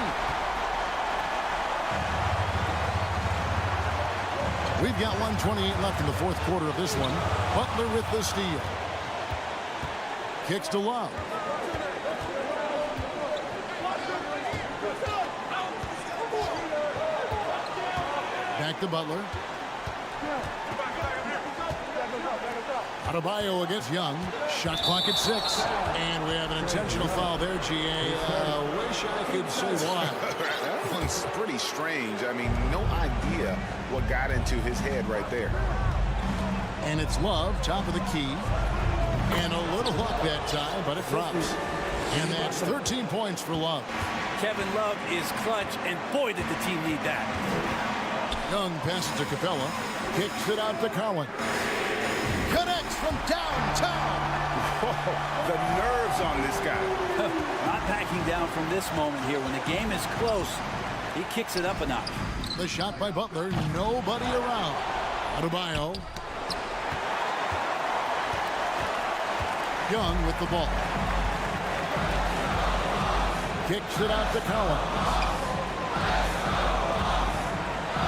We've got 1:28 left in the fourth quarter of this one. Butler with the steal. Kicks to Love. Back to Butler. Adebayo against Young. Shot clock at 6. And we have an intentional foul there, GA. Wish I could say why. That one's pretty strange. I mean, no idea what got into his head right there. And it's Love, top of the key. And a little luck that time, but it drops. And that's 13 points for Love. Kevin Love is clutch, and boy, did the team need that. Young passes to Capella. Kicks it out to Collins. Connects from downtown. Whoa, the nerves on this guy. Not backing down from this moment here. When the game is close, he kicks it up a notch. The shot by Butler. Nobody around. Adebayo. Young with the ball. Kicks it out to Collins.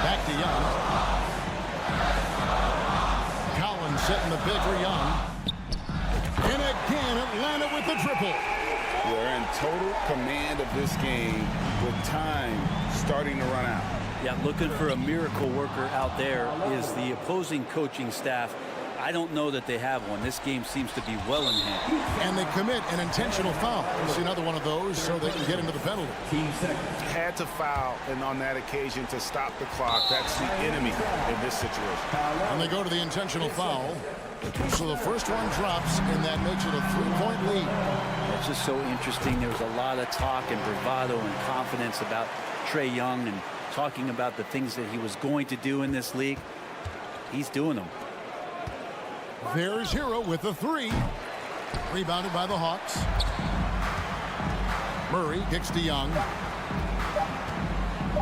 Back to Young. Setting the pick for Young. And again, Atlanta with the triple. They're in total command of this game with time starting to run out. Yeah, looking for a miracle worker out there is the opposing coaching staff. I don't know that they have one. This game seems to be well in hand. And they commit an intentional foul. You see another one of those so they can get into the penalty. Had to foul, and on that occasion to stop the clock. That's the enemy in this situation. And they go to the intentional foul. So the first one drops, and that makes it a 3-point lead. It's just so interesting. There was a lot of talk and bravado and confidence about Trae Young and talking about the things that he was going to do in this league. He's doing them. There's Hero with the 3. Rebounded by the Hawks. Murray kicks to Young.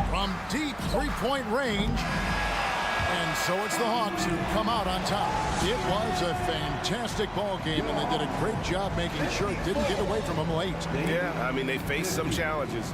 From deep three-point range. And so it's the Hawks who come out on top. It was a fantastic ball game, and they did a great job making sure it didn't get away from them late. Yeah, I mean, they faced some challenges.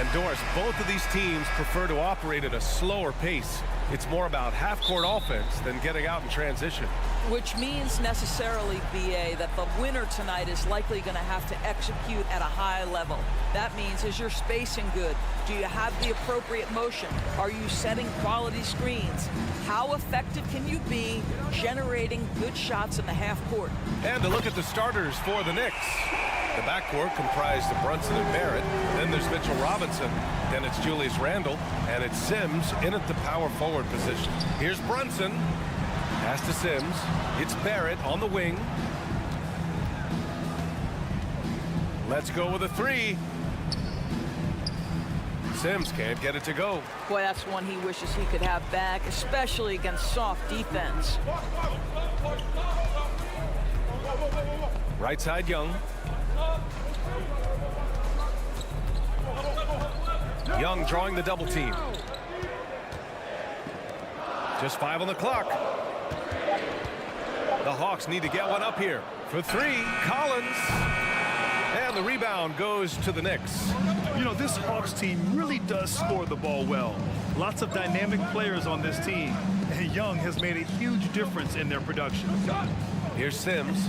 And Doris, both of these teams prefer to operate at a slower pace. It's more about half-court offense than getting out in transition. Which means necessarily, BA, that the winner tonight is likely going to have to execute at a high level. That means, is your spacing good? Do you have the appropriate motion? Are you setting quality screens? How effective can you be generating good shots in the half court? And to look at the starters for the Knicks. The backcourt comprised of Brunson and Barrett. Then there's Mitchell Robinson. Then it's Julius Randle. And it's Sims in at the power forward position. Here's Brunson. Pass to Sims. It's Barrett on the wing. Let's go with a three. Sims can't get it to go. Boy, that's one he wishes he could have back, especially against soft defense. Right side, Young. Young drawing the double team. Just 5 on the clock. The Hawks need to get one up here. For three, Collins. And the rebound goes to the Knicks. You know, this Hawks team really does score the ball well. Lots of dynamic players on this team. And Young has made a huge difference in their production. Here's Sims.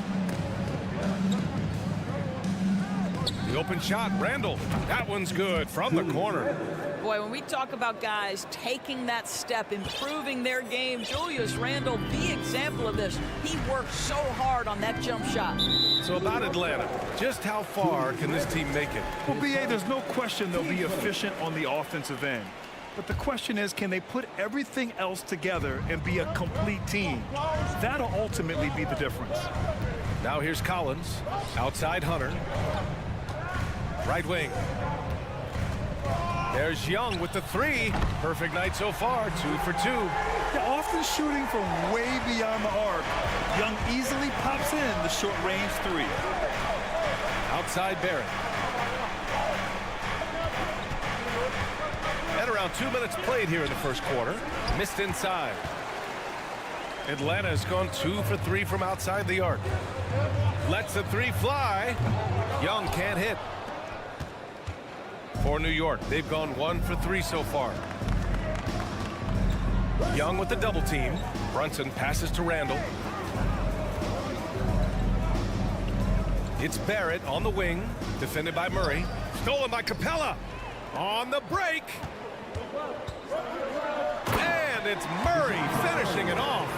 The open shot, Randle. That one's good from the corner. Boy, when we talk about guys taking that step, improving their game, Julius Randle, the example of this. He worked so hard on that jump shot. So about Atlanta, just how far can this team make it? Well, BA, there's no question they'll be efficient on the offensive end. But the question is, can they put everything else together and be a complete team? That'll ultimately be the difference. Now here's Collins, outside Hunter. Right wing. There's Young with the three. Perfect night so far, 2 for 2. They're often shooting from way beyond the arc. Young easily pops in the short-range three. Outside Barrett. And around 2 minutes played here in the first quarter. Missed inside. Atlanta has gone 2 for 3 from outside the arc. Lets the three fly. Young can't hit. For New York, they've gone 1 for 3 so far. Young with the double team. Brunson passes to Randle. It's Barrett on the wing, defended by Murray. Stolen by Capella. On the break. And it's Murray finishing it off.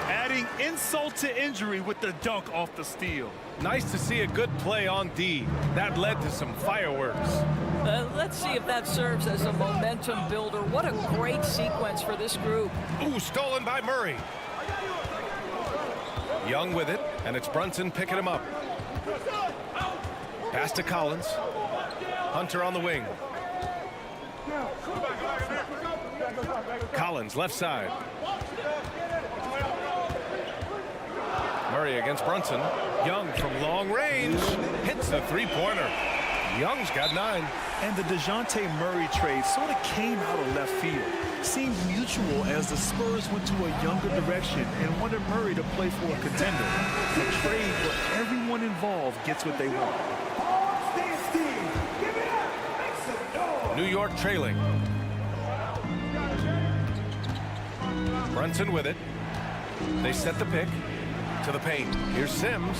Adding insult to injury with the dunk off the steal. Nice to see a good play on D. That led to some fireworks. Let's see if that serves as a momentum builder. What a great sequence for this group. Ooh, stolen by Murray. Young with it, and it's Brunson picking him up. Pass to Collins. Hunter on the wing. Collins, left side. Murray against Brunson. Young from long range. Hits the three-pointer. Young's got 9. And the DeJounte Murray trade sort of came out of left field. Seemed mutual as the Spurs went to a younger direction and wanted Murray to play for a contender. A trade where everyone involved gets what they want. New York trailing. Brunson with it. They set the pick to the paint. Here's Sims.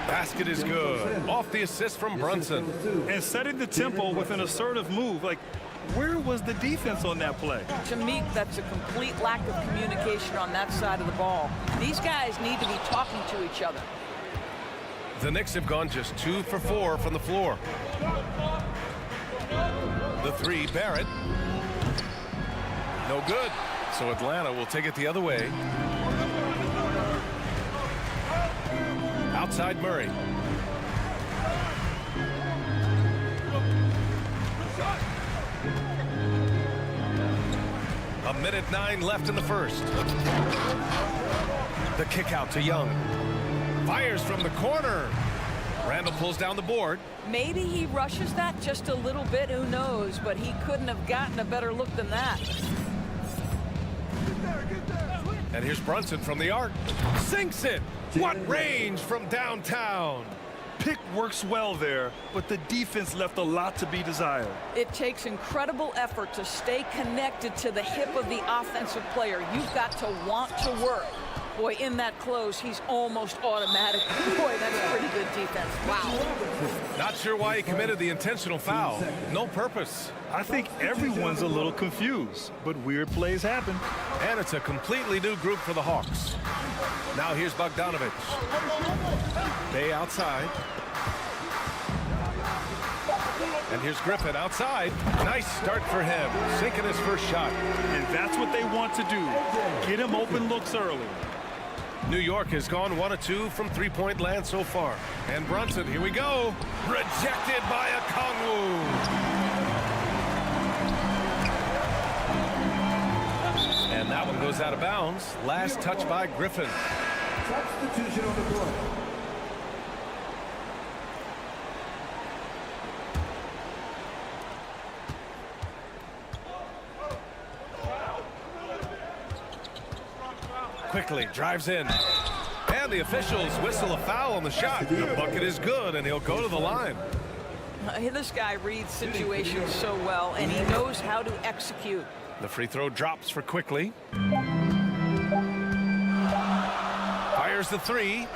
Basket is good. Off the assist from Brunson. And setting the tempo with an assertive move. Like, where was the defense on that play? To me, that's a complete lack of communication on that side of the ball. These guys need to be talking to each other. The Knicks have gone just 2 for 4 from the floor. The three, Barrett. No good. So Atlanta will take it the other way. Outside Murray. A minute 9 left in the first. The kick out to Young. Fires from the corner. Randall pulls down the board. Maybe he rushes that just a little bit, who knows, but he couldn't have gotten a better look than that. And here's Brunson from the arc. Sinks it. What range from downtown. Pick works well there, but the defense left a lot to be desired. It takes incredible effort to stay connected to the hip of the offensive player. You've got to want to work. Boy, in that close, he's almost automatic. Boy, that's pretty good defense. Wow. Not sure why he committed the intentional foul. No purpose. I think everyone's a little confused, but weird plays happen. And it's a completely new group for the Hawks. Now here's Bogdanovich. Bay outside. And here's Griffin outside. Nice start for him. Sinking his first shot. And that's what they want to do. Get him open looks early. New York has gone 1 of 2 from three-point land so far. And Brunson, here we go. Rejected by Okongwu. And that one goes out of bounds. Last touch by Griffin. Substitution on the board. Quickly drives in. And the officials whistle a foul on the shot. The bucket is good, and he'll go to the line. This guy reads situations so well, and he knows how to execute. The free throw drops for Quickly. Fires the three.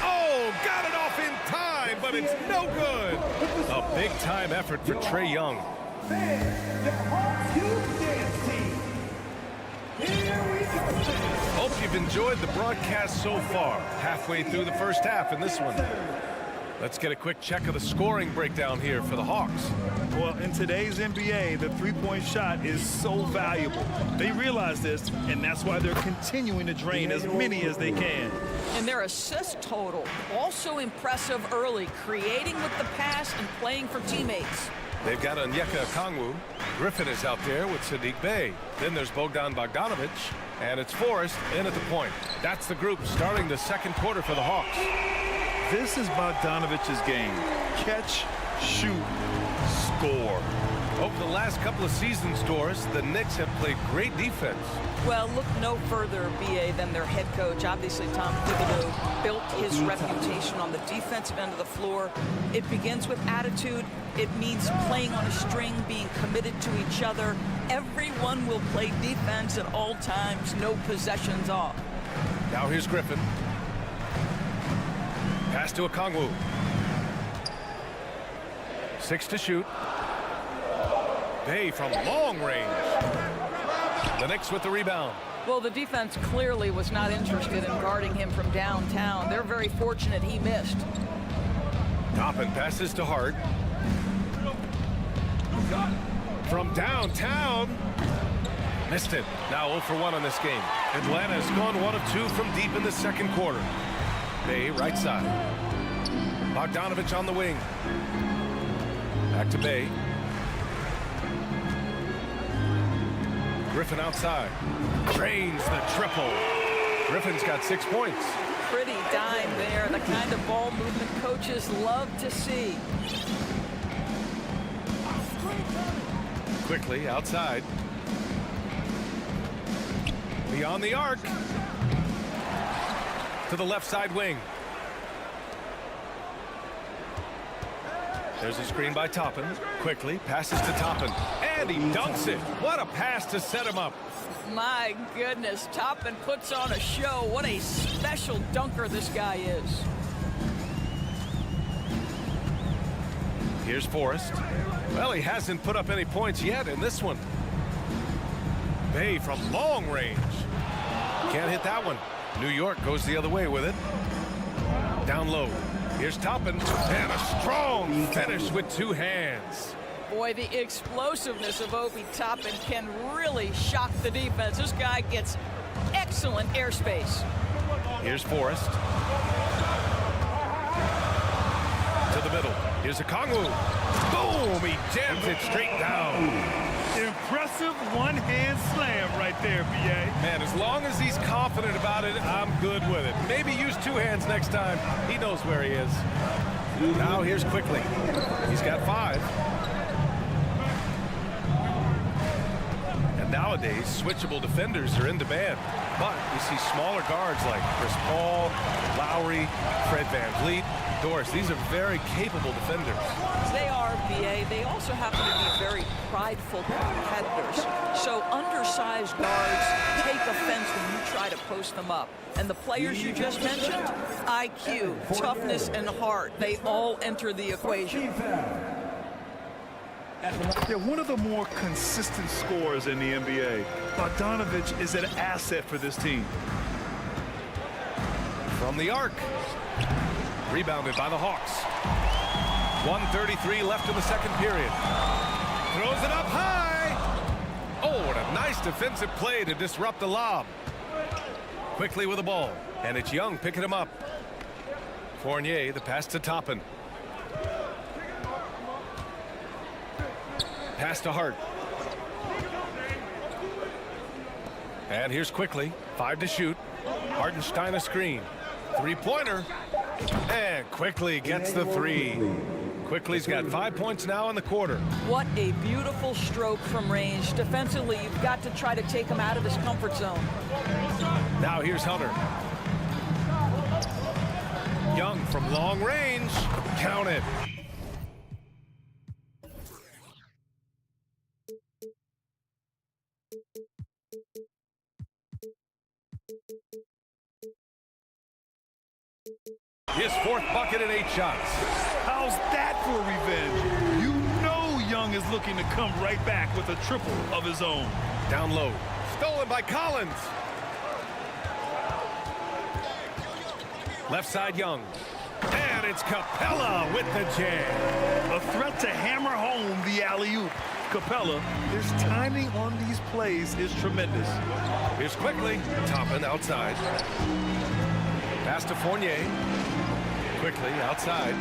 Oh, got it off in time, but it's no good. A big-time effort for Trae Young. Hope you've enjoyed the broadcast so far. Halfway through the first half in this one. Let's get a quick check of the scoring breakdown here for the Hawks. Well, in today's NBA, the three-point shot is so valuable. They realize this, and that's why they're continuing to drain as many as they can. And their assist total, also impressive early, creating with the pass and playing for teammates. They've got Onyeka Okongwu. Griffin is out there with Sadiq Bey. Then there's Bogdanovich, and it's Forrest in at the point. That's the group starting the second quarter for the Hawks. This is Bogdanovich's game. Catch, shoot, score. Over the last couple of seasons, Doris, the Knicks have played great defense. Well, look no further, B.A., than their head coach. Obviously, Tom Thibodeau built his reputation on the defensive end of the floor. It begins with attitude. It means playing on a string, being committed to each other. Everyone will play defense at all times, no possessions off. Now here's Griffin. Pass to Okongwu. 6 to shoot. Bey from long range. The Knicks with the rebound. Well, the defense clearly was not interested in guarding him from downtown. They're very fortunate he missed. Toppin passes to Hart. From downtown. Missed it. Now 0 for 1 on this game. Atlanta has gone 1 of 2 from deep in the second quarter. Bey right side. Bogdanovich on the wing. Back to Bey. Griffin outside. Drains the triple. Griffin's got 6 points. Pretty dime there. The kind of ball movement coaches love to see. Quickly outside. Beyond the arc. To the left side wing. There's a screen by Toppin. Quickly passes to Toppin. And he dunks it. What a pass to set him up. My goodness, Toppin puts on a show. What a special dunker this guy is. Here's Forrest. Well, he hasn't put up any points yet in this one. Bey from long range. Can't hit that one. New York goes the other way with it. Down low. Here's Toppin. And a strong finish with 2 hands. Boy, the explosiveness of Obi Toppin can really shock the defense. This guy gets excellent airspace. Here's Forrest. Here's a Kongwu. Boom! He jams it straight down. Impressive one-hand slam right there, B.A. Man, as long as he's confident about it, I'm good with it. Maybe use two hands next time. He knows where he is. Now here's Quickly. He's got 5. And nowadays, switchable defenders are in demand. But you see smaller guards like Chris Paul, Lowry, Fred VanVleet, Doris. These are very capable defenders. They are, B.A. They also happen to be very prideful competitors. So undersized guards take offense when you try to post them up. And the players you just mentioned, IQ, toughness, and heart, they all enter the equation. They're one of the more consistent scorers in the NBA. Bogdanovich is an asset for this team. From the arc. Rebounded by the Hawks. 1:33 left in the second period. Throws it up high. Oh, what a nice defensive play to disrupt the lob. Quickly with the ball. And it's Young picking him up. Fournier, the pass to Toppin. Pass to Hart. And here's Quickly. 5 to shoot. Hartenstein a screen. Three-pointer. And Quickly gets the 3. Quickly's got 5 points now in the quarter. What a beautiful stroke from range. Defensively, you've got to try to take him out of his comfort zone. Now here's Hunter. Young from long range. Count it. His 4th bucket and 8 shots. How's that for revenge? You know Young is looking to come right back with a triple of his own. Down low. Stolen by Collins. Left side Young. And it's Capella with the jam. A threat to hammer home the alley-oop. Capella, his timing on these plays is tremendous. Here's Quickly. Toppin outside. Pass to Fournier. Quickly outside.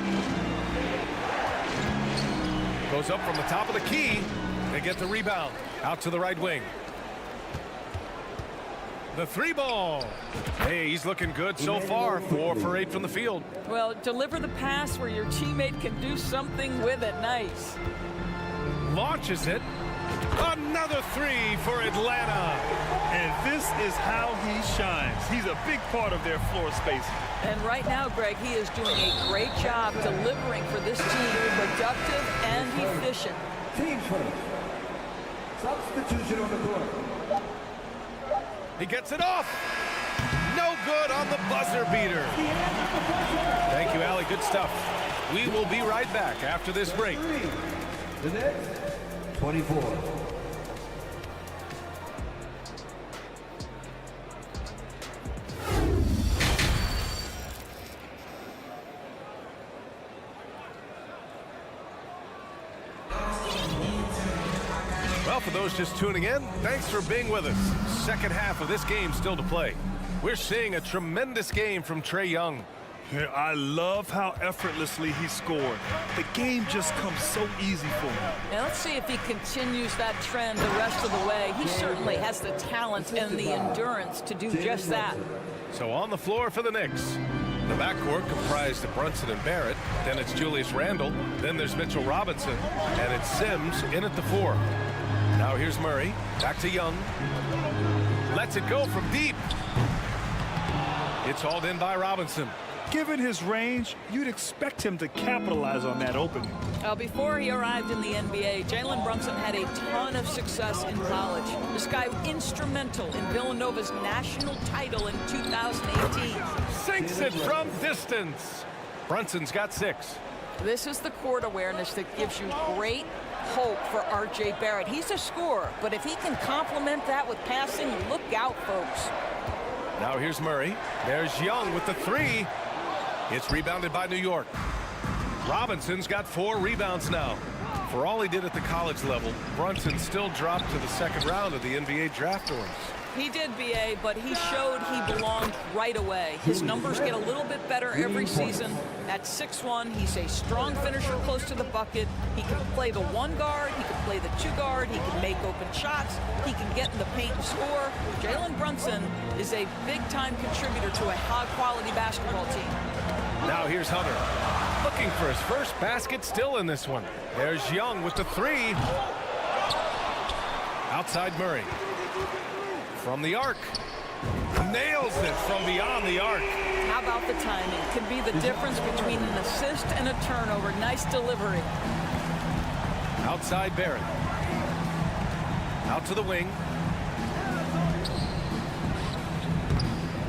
Goes up from the top of the key. They get the rebound. Out to the right wing. The 3 ball. Hey, he's looking good so far. 4 for 8 from the field. Well, deliver the pass where your teammate can do something with it. Nice. Launches it. Another 3 for Atlanta. And this is how he shines. He's a big part of their floor spacing. And right now, Greg, he is doing a great job delivering for this team, productive and efficient. Team first. Substitution on the court. He gets it off. No good on the buzzer beater. Thank you, Allie. Good stuff. We will be right back after this break. The Knicks, 24. Well, for those just tuning in, thanks for being with us. Second half of this game still to play. We're seeing a tremendous game from Trae Young. I love how effortlessly he scored. The game just comes so easy for him. Now let's see if he continues that trend the rest of the way. He certainly has the talent and the endurance to do just that. So on the floor for the Knicks. The backcourt comprised of Brunson and Barrett. Then it's Julius Randle. Then there's Mitchell Robinson. And it's Sims in at the 4. Now here's Murray. Back to Young. Lets it go from deep. It's hauled in by Robinson. Given his range, you'd expect him to capitalize on that opening. Before he arrived in the NBA, Jalen Brunson had a ton of success in college. This guy instrumental in Villanova's national title in 2018. Sinks it from distance. Brunson's got 6. This is the court awareness that gives you great hope for R.J. Barrett. He's a scorer, but if he can complement that with passing, look out, folks. Now here's Murray. There's Young with the 3. It's rebounded by New York. Robinson's got 4 rebounds now. For all he did at the college level, Brunson still dropped to the second round of the NBA draft orders. He did, B.A., but he showed he belonged right away. His numbers get a little bit better every season. At 6'1", he's a strong finisher close to the bucket. He can play the 1 guard. He can play the 2 guard. He can make open shots. He can get in the paint and score. Jalen Brunson is a big-time contributor to a high-quality basketball team. Now here's Hunter. Looking for his first basket, still in this one. There's Young with the 3. Outside Murray. From the arc. Nails it from beyond the arc. How about the timing? Could be the difference between an assist and a turnover. Nice delivery. Outside Barrett. Out to the wing.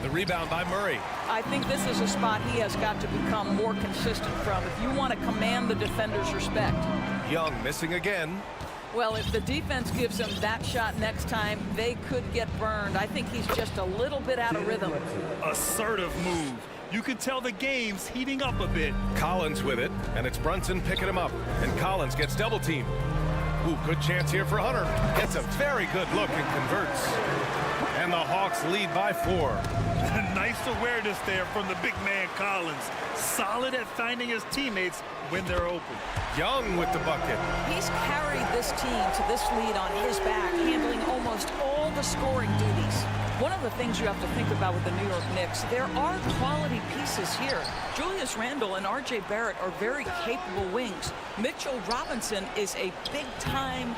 The rebound by Murray. I think this is a spot he has got to become more consistent from if you want to command the defender's respect. Young missing again. Well, if the defense gives him that shot next time, they could get burned. I think he's just a little bit out of rhythm. Assertive move. You can tell the game's heating up a bit. Collins with it, and it's Brunson picking him up. And Collins gets double teamed. Ooh, good chance here for Hunter. Gets a very good look and converts. And the Hawks lead by 4. Nice awareness there from the big man Collins. Solid at finding his teammates when they're open. Young with the bucket. He's carried this team to this lead on his back, handling almost all the scoring duties. One of the things you have to think about with the New York Knicks, there are quality pieces here. Julius Randle and R.J. Barrett are very capable wings. Mitchell Robinson is a big-time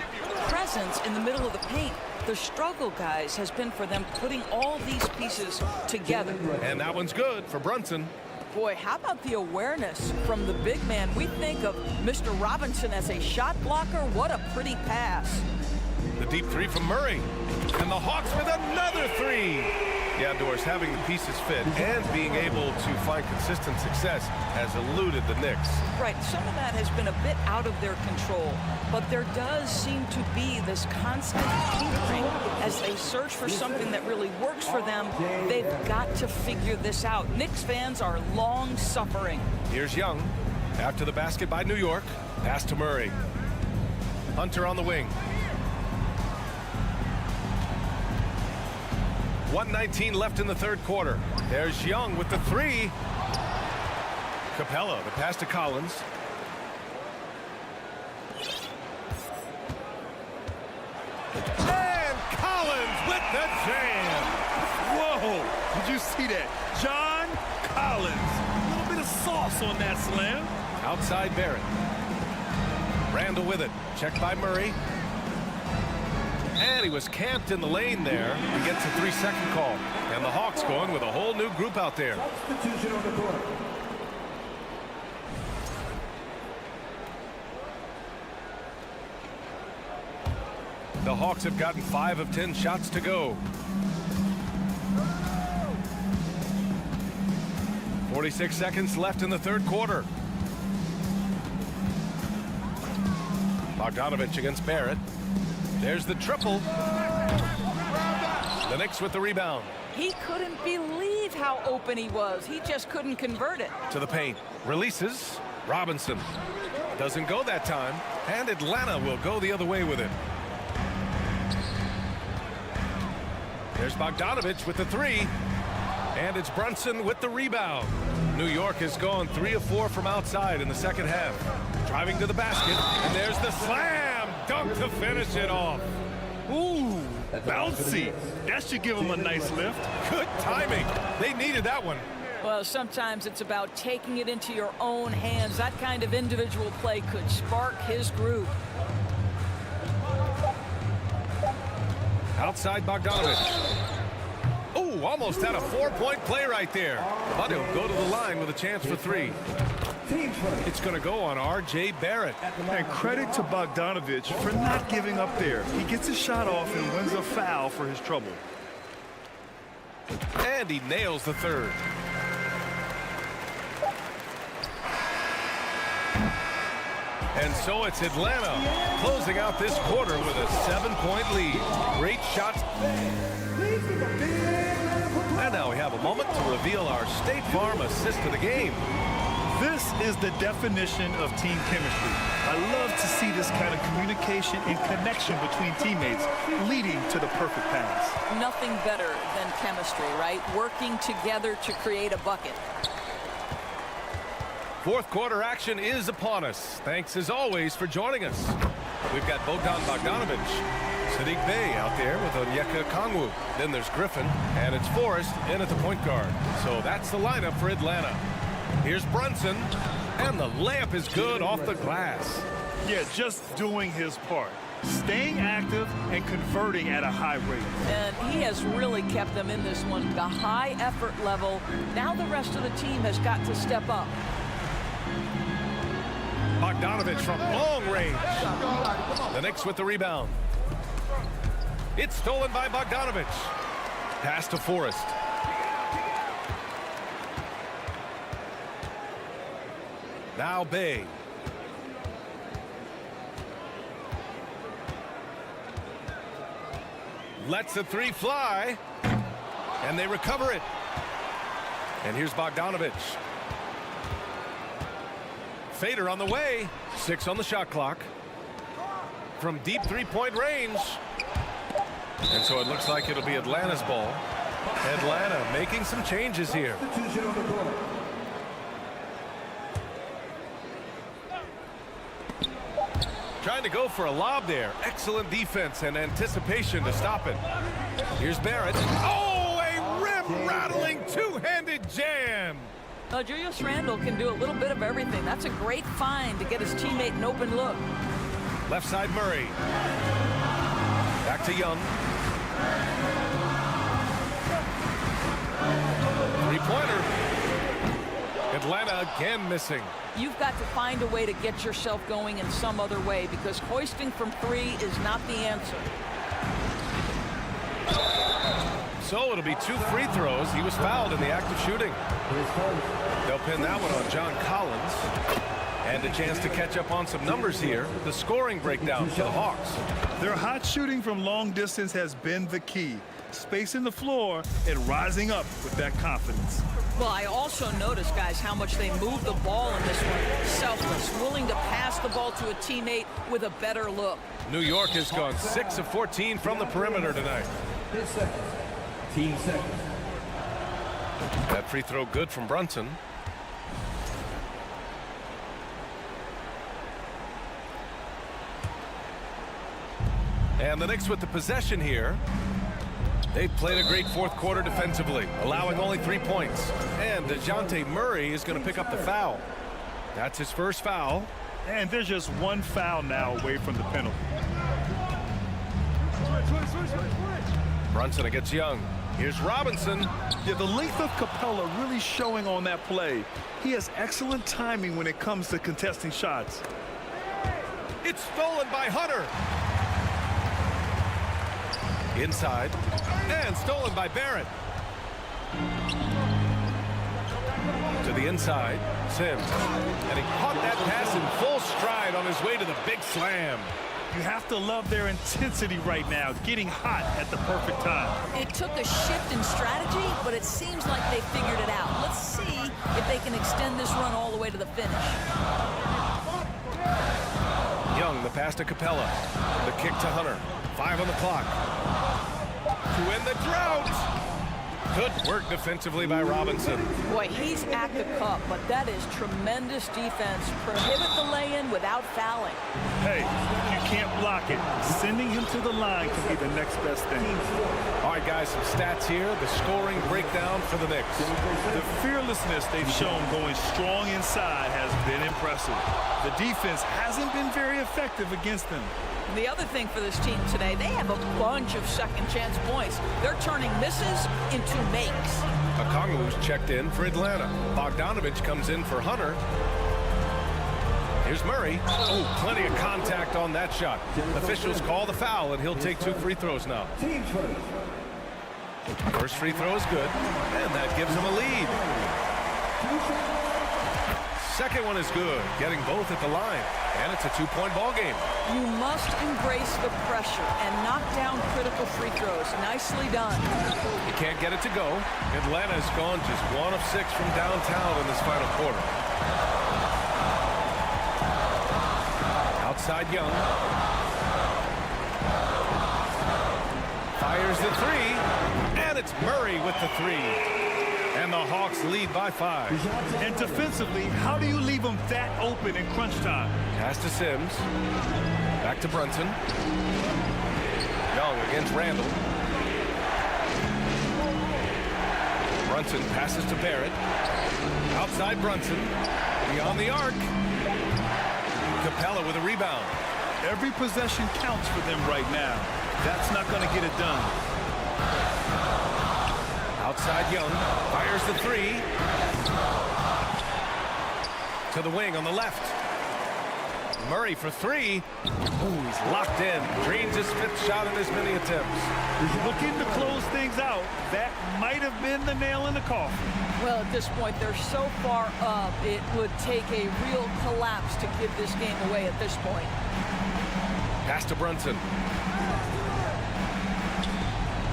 presence in the middle of the paint. The struggle, guys, has been for them putting all these pieces together. And that one's good for Brunson. Boy, how about the awareness from the big man? We think of Mr. Robinson as a shot blocker. What a pretty pass. The deep 3 from Murray. And the Hawks with another 3. Yeah, Doris, having the pieces fit and being able to find consistent success has eluded the Knicks. Right, some of that has been a bit out of their control, but there does seem to be this constant tinkering as they search for something that really works for them. They've got to figure this out. Knicks fans are long suffering. Here's Young. After the basket by New York. Pass to Murray. Hunter on the wing. 1:19 left in the 3rd quarter. There's Young with the 3. Capella, the pass to Collins. And Collins with the jam. Whoa, did you see that? John Collins. A little bit of sauce on that slam. Outside Barrett. Randle with it. Checked by Murray. And he was camped in the lane there. He gets a 3-second call. And the Hawks going with a whole new group out there. The Hawks have gotten 5 of 10 shots to go. 46 seconds left in the 3rd quarter. Bogdanovich against Barrett. There's the triple. The Knicks with the rebound. He couldn't believe how open he was. He just couldn't convert it. To the paint. Releases. Robinson. Doesn't go that time. And Atlanta will go the other way with it. There's Bogdanovich with the 3. And it's Brunson with the rebound. New York has gone 3 of 4 from outside in the 2nd half. Driving to the basket. And there's the slam dunk to finish it off. Ooh, bouncy. That should give him a nice lift. Good timing. They needed that one. Well, sometimes it's about taking it into your own hands. That kind of individual play could spark his group. Outside Bogdanovich. Oh, almost had a 4-point play right there. But he'll go to the line with a chance for 3. It's going to go on R.J. Barrett. And credit to Bogdanovich for not giving up there. He gets a shot off and wins a foul for his trouble. And he nails the 3rd. And so it's Atlanta closing out this quarter with a 7-point lead. Great shots. And now we have a moment to reveal our State Farm assist of the game. This is the definition of team chemistry. I love to see this kind of communication and connection between teammates leading to the perfect pass. Nothing better than chemistry, right? Working together to create a bucket. Fourth quarter action is upon us. Thanks as always for joining us. We've got Bogdan Bogdanovic, Sadiq Bey out there with Onyeka Kongwu. Then there's Griffin, and it's Forrest in at the point guard. So that's the lineup for Atlanta. Here's Brunson, and the layup is good off the glass. Yeah, just doing his part. Staying active and converting at a high rate. And he has really kept them in this one. The high effort level. Now the rest of the team has got to step up. Bogdanovic from long range. The Knicks with the rebound. It's stolen by Bogdanovic. Pass to Forrest. Now Bey. Lets the three fly. And they recover it. And here's Bogdanovic. Fader on the way. 6 on the shot clock. From deep three-point range. And so it looks like it'll be Atlanta's ball. Atlanta making some changes here. Trying to go for a lob there. Excellent defense and anticipation to stop it. Here's Barrett. Oh, a rim-rattling two-handed jam. Julius Randle can do a little bit of everything. That's a great find to get his teammate an open look. Left side Murray. Back to Young. Three-pointer. Atlanta again missing. You've got to find a way to get yourself going in some other way because hoisting from three is not the answer. So it'll be 2 free throws. He was fouled in the act of shooting. They'll pin that one on John Collins. And a chance to catch up on some numbers here. The scoring breakdown for the Hawks. Their hot shooting from long distance has been the key. Spacing the floor and rising up with that confidence. Well, I also noticed, guys, how much they moved the ball in this one. Selfless, willing to pass the ball to a teammate with a better look. New York has gone 6 of 14 from the perimeter tonight. Team second. That free throw good from Brunson. And the Knicks with the possession here. They've played a great fourth quarter defensively, allowing only 3 points. And DeJounte Murray is going to pick up the foul. That's his first foul. And there's just one foul now away from the penalty. Brunson against Young. Here's Robinson. Yeah, the length of Capella really showing on that play. He has excellent timing when it comes to contesting shots. It's stolen by Hunter. Inside. And stolen by Barrett. To the inside. Sims. And he caught that pass in full stride on his way to the big slam. You have to love their intensity right now, getting hot at the perfect time. It took a shift in strategy, but it seems like they figured it out. Let's see if they can extend this run all the way to the finish. Young, the pass to Capella. The kick to Hunter. 5 on the clock. To end the drought. Good work defensively by Robinson. Boy, he's at the cup, but that is tremendous defense. Prohibit the lay-in without fouling. Hey, you can't block it. Sending him to the line can be the next best thing. All right, guys, some stats here. The scoring breakdown for the Knicks. The fearlessness they've shown going strong inside has been impressive. The defense hasn't been very effective against them. The other thing for this team today, they have a bunch of second chance points. They're turning misses into makes. Okongwu's checked in for Atlanta. Bogdanovic comes in for Hunter. Here's Murray. Oh, plenty of contact on that shot. Officials call the foul, and he'll take 2 free throws now. First free throw is good, and that gives him a lead. Second one is good, getting both at the line, and it's a 2-point ball game. You must embrace the pressure and knock down critical free throws. Nicely done. You can't get it to go. Atlanta has gone just 1 of 6 from downtown in this final quarter. Outside Young. Fires the three, and it's Murray with the three. And the Hawks lead by 5. And defensively, how do you leave them that open in crunch time? Pass to Sims. Back to Brunson. Young against Randall. Brunson passes to Barrett. Outside Brunson. Beyond the arc. Capella with a rebound. Every possession counts for them right now. That's not going to get it done. Outside Young. Fires the three. To the wing on the left. Murray for three. Ooh, he's locked in. Drains his 5th shot in as many attempts. Looking to close things out. That might have been the nail in the coffin. Well, at this point, they're so far up, it would take a real collapse to give this game away at this point. Pass to Brunson.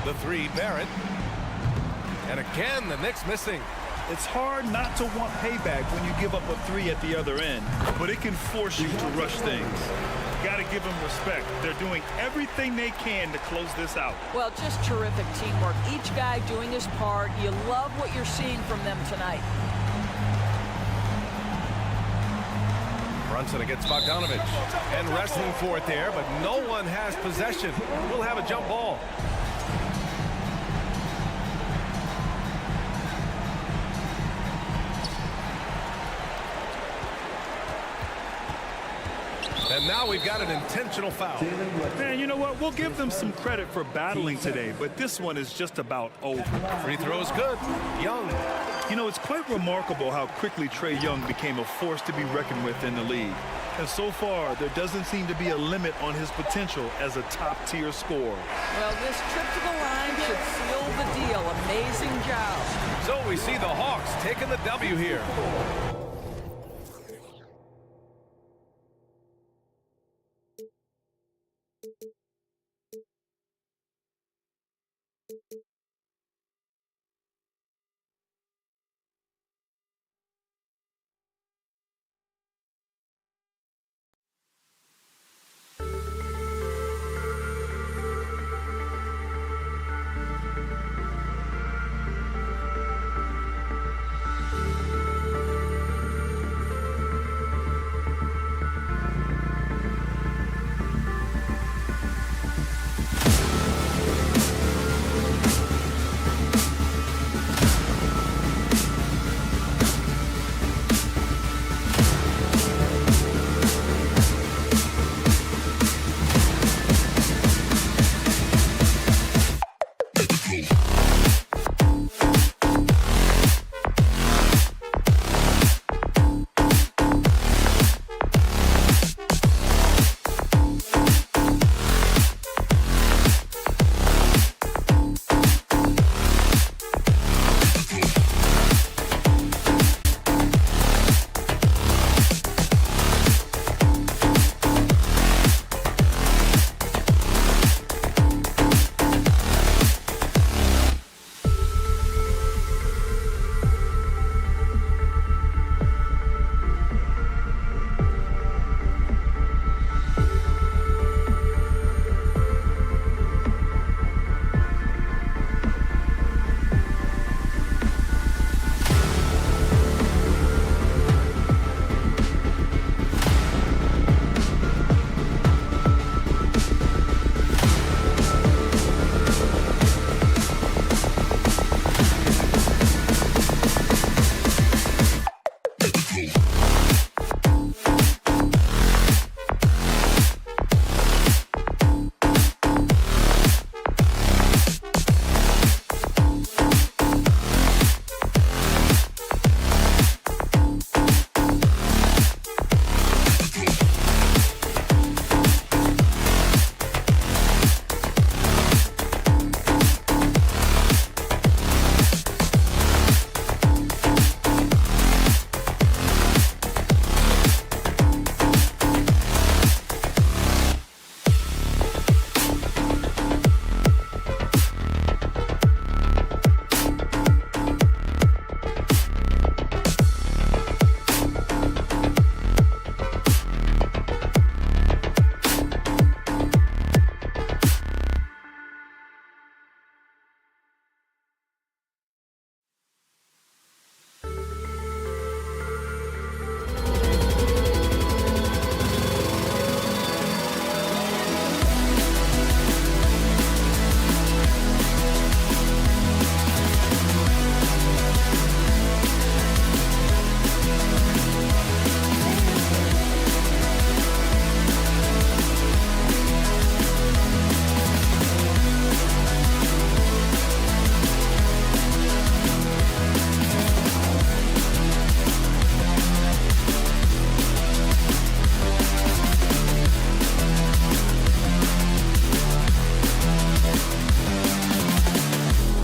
The three, Barrett. And again, the Knicks missing. It's hard not to want payback when you give up a three at the other end, but it can force you to rush things. Got to give them respect. They're doing everything they can to close this out. Well, just terrific teamwork. Each guy doing his part. You love what you're seeing from them tonight. Brunson against Bogdanovich. And wrestling for it there, but no one has possession. We'll have a jump ball. And now we've got an intentional foul. Man, you know what? We'll give them some credit for battling today, but this one is just about over. Free throws good. Young. You know, it's quite remarkable how quickly Trae Young became a force to be reckoned with in the league. And so far, there doesn't seem to be a limit on his potential as a top-tier scorer. Well, this trip to the line should seal the deal. Amazing job. So we see the Hawks taking the W here.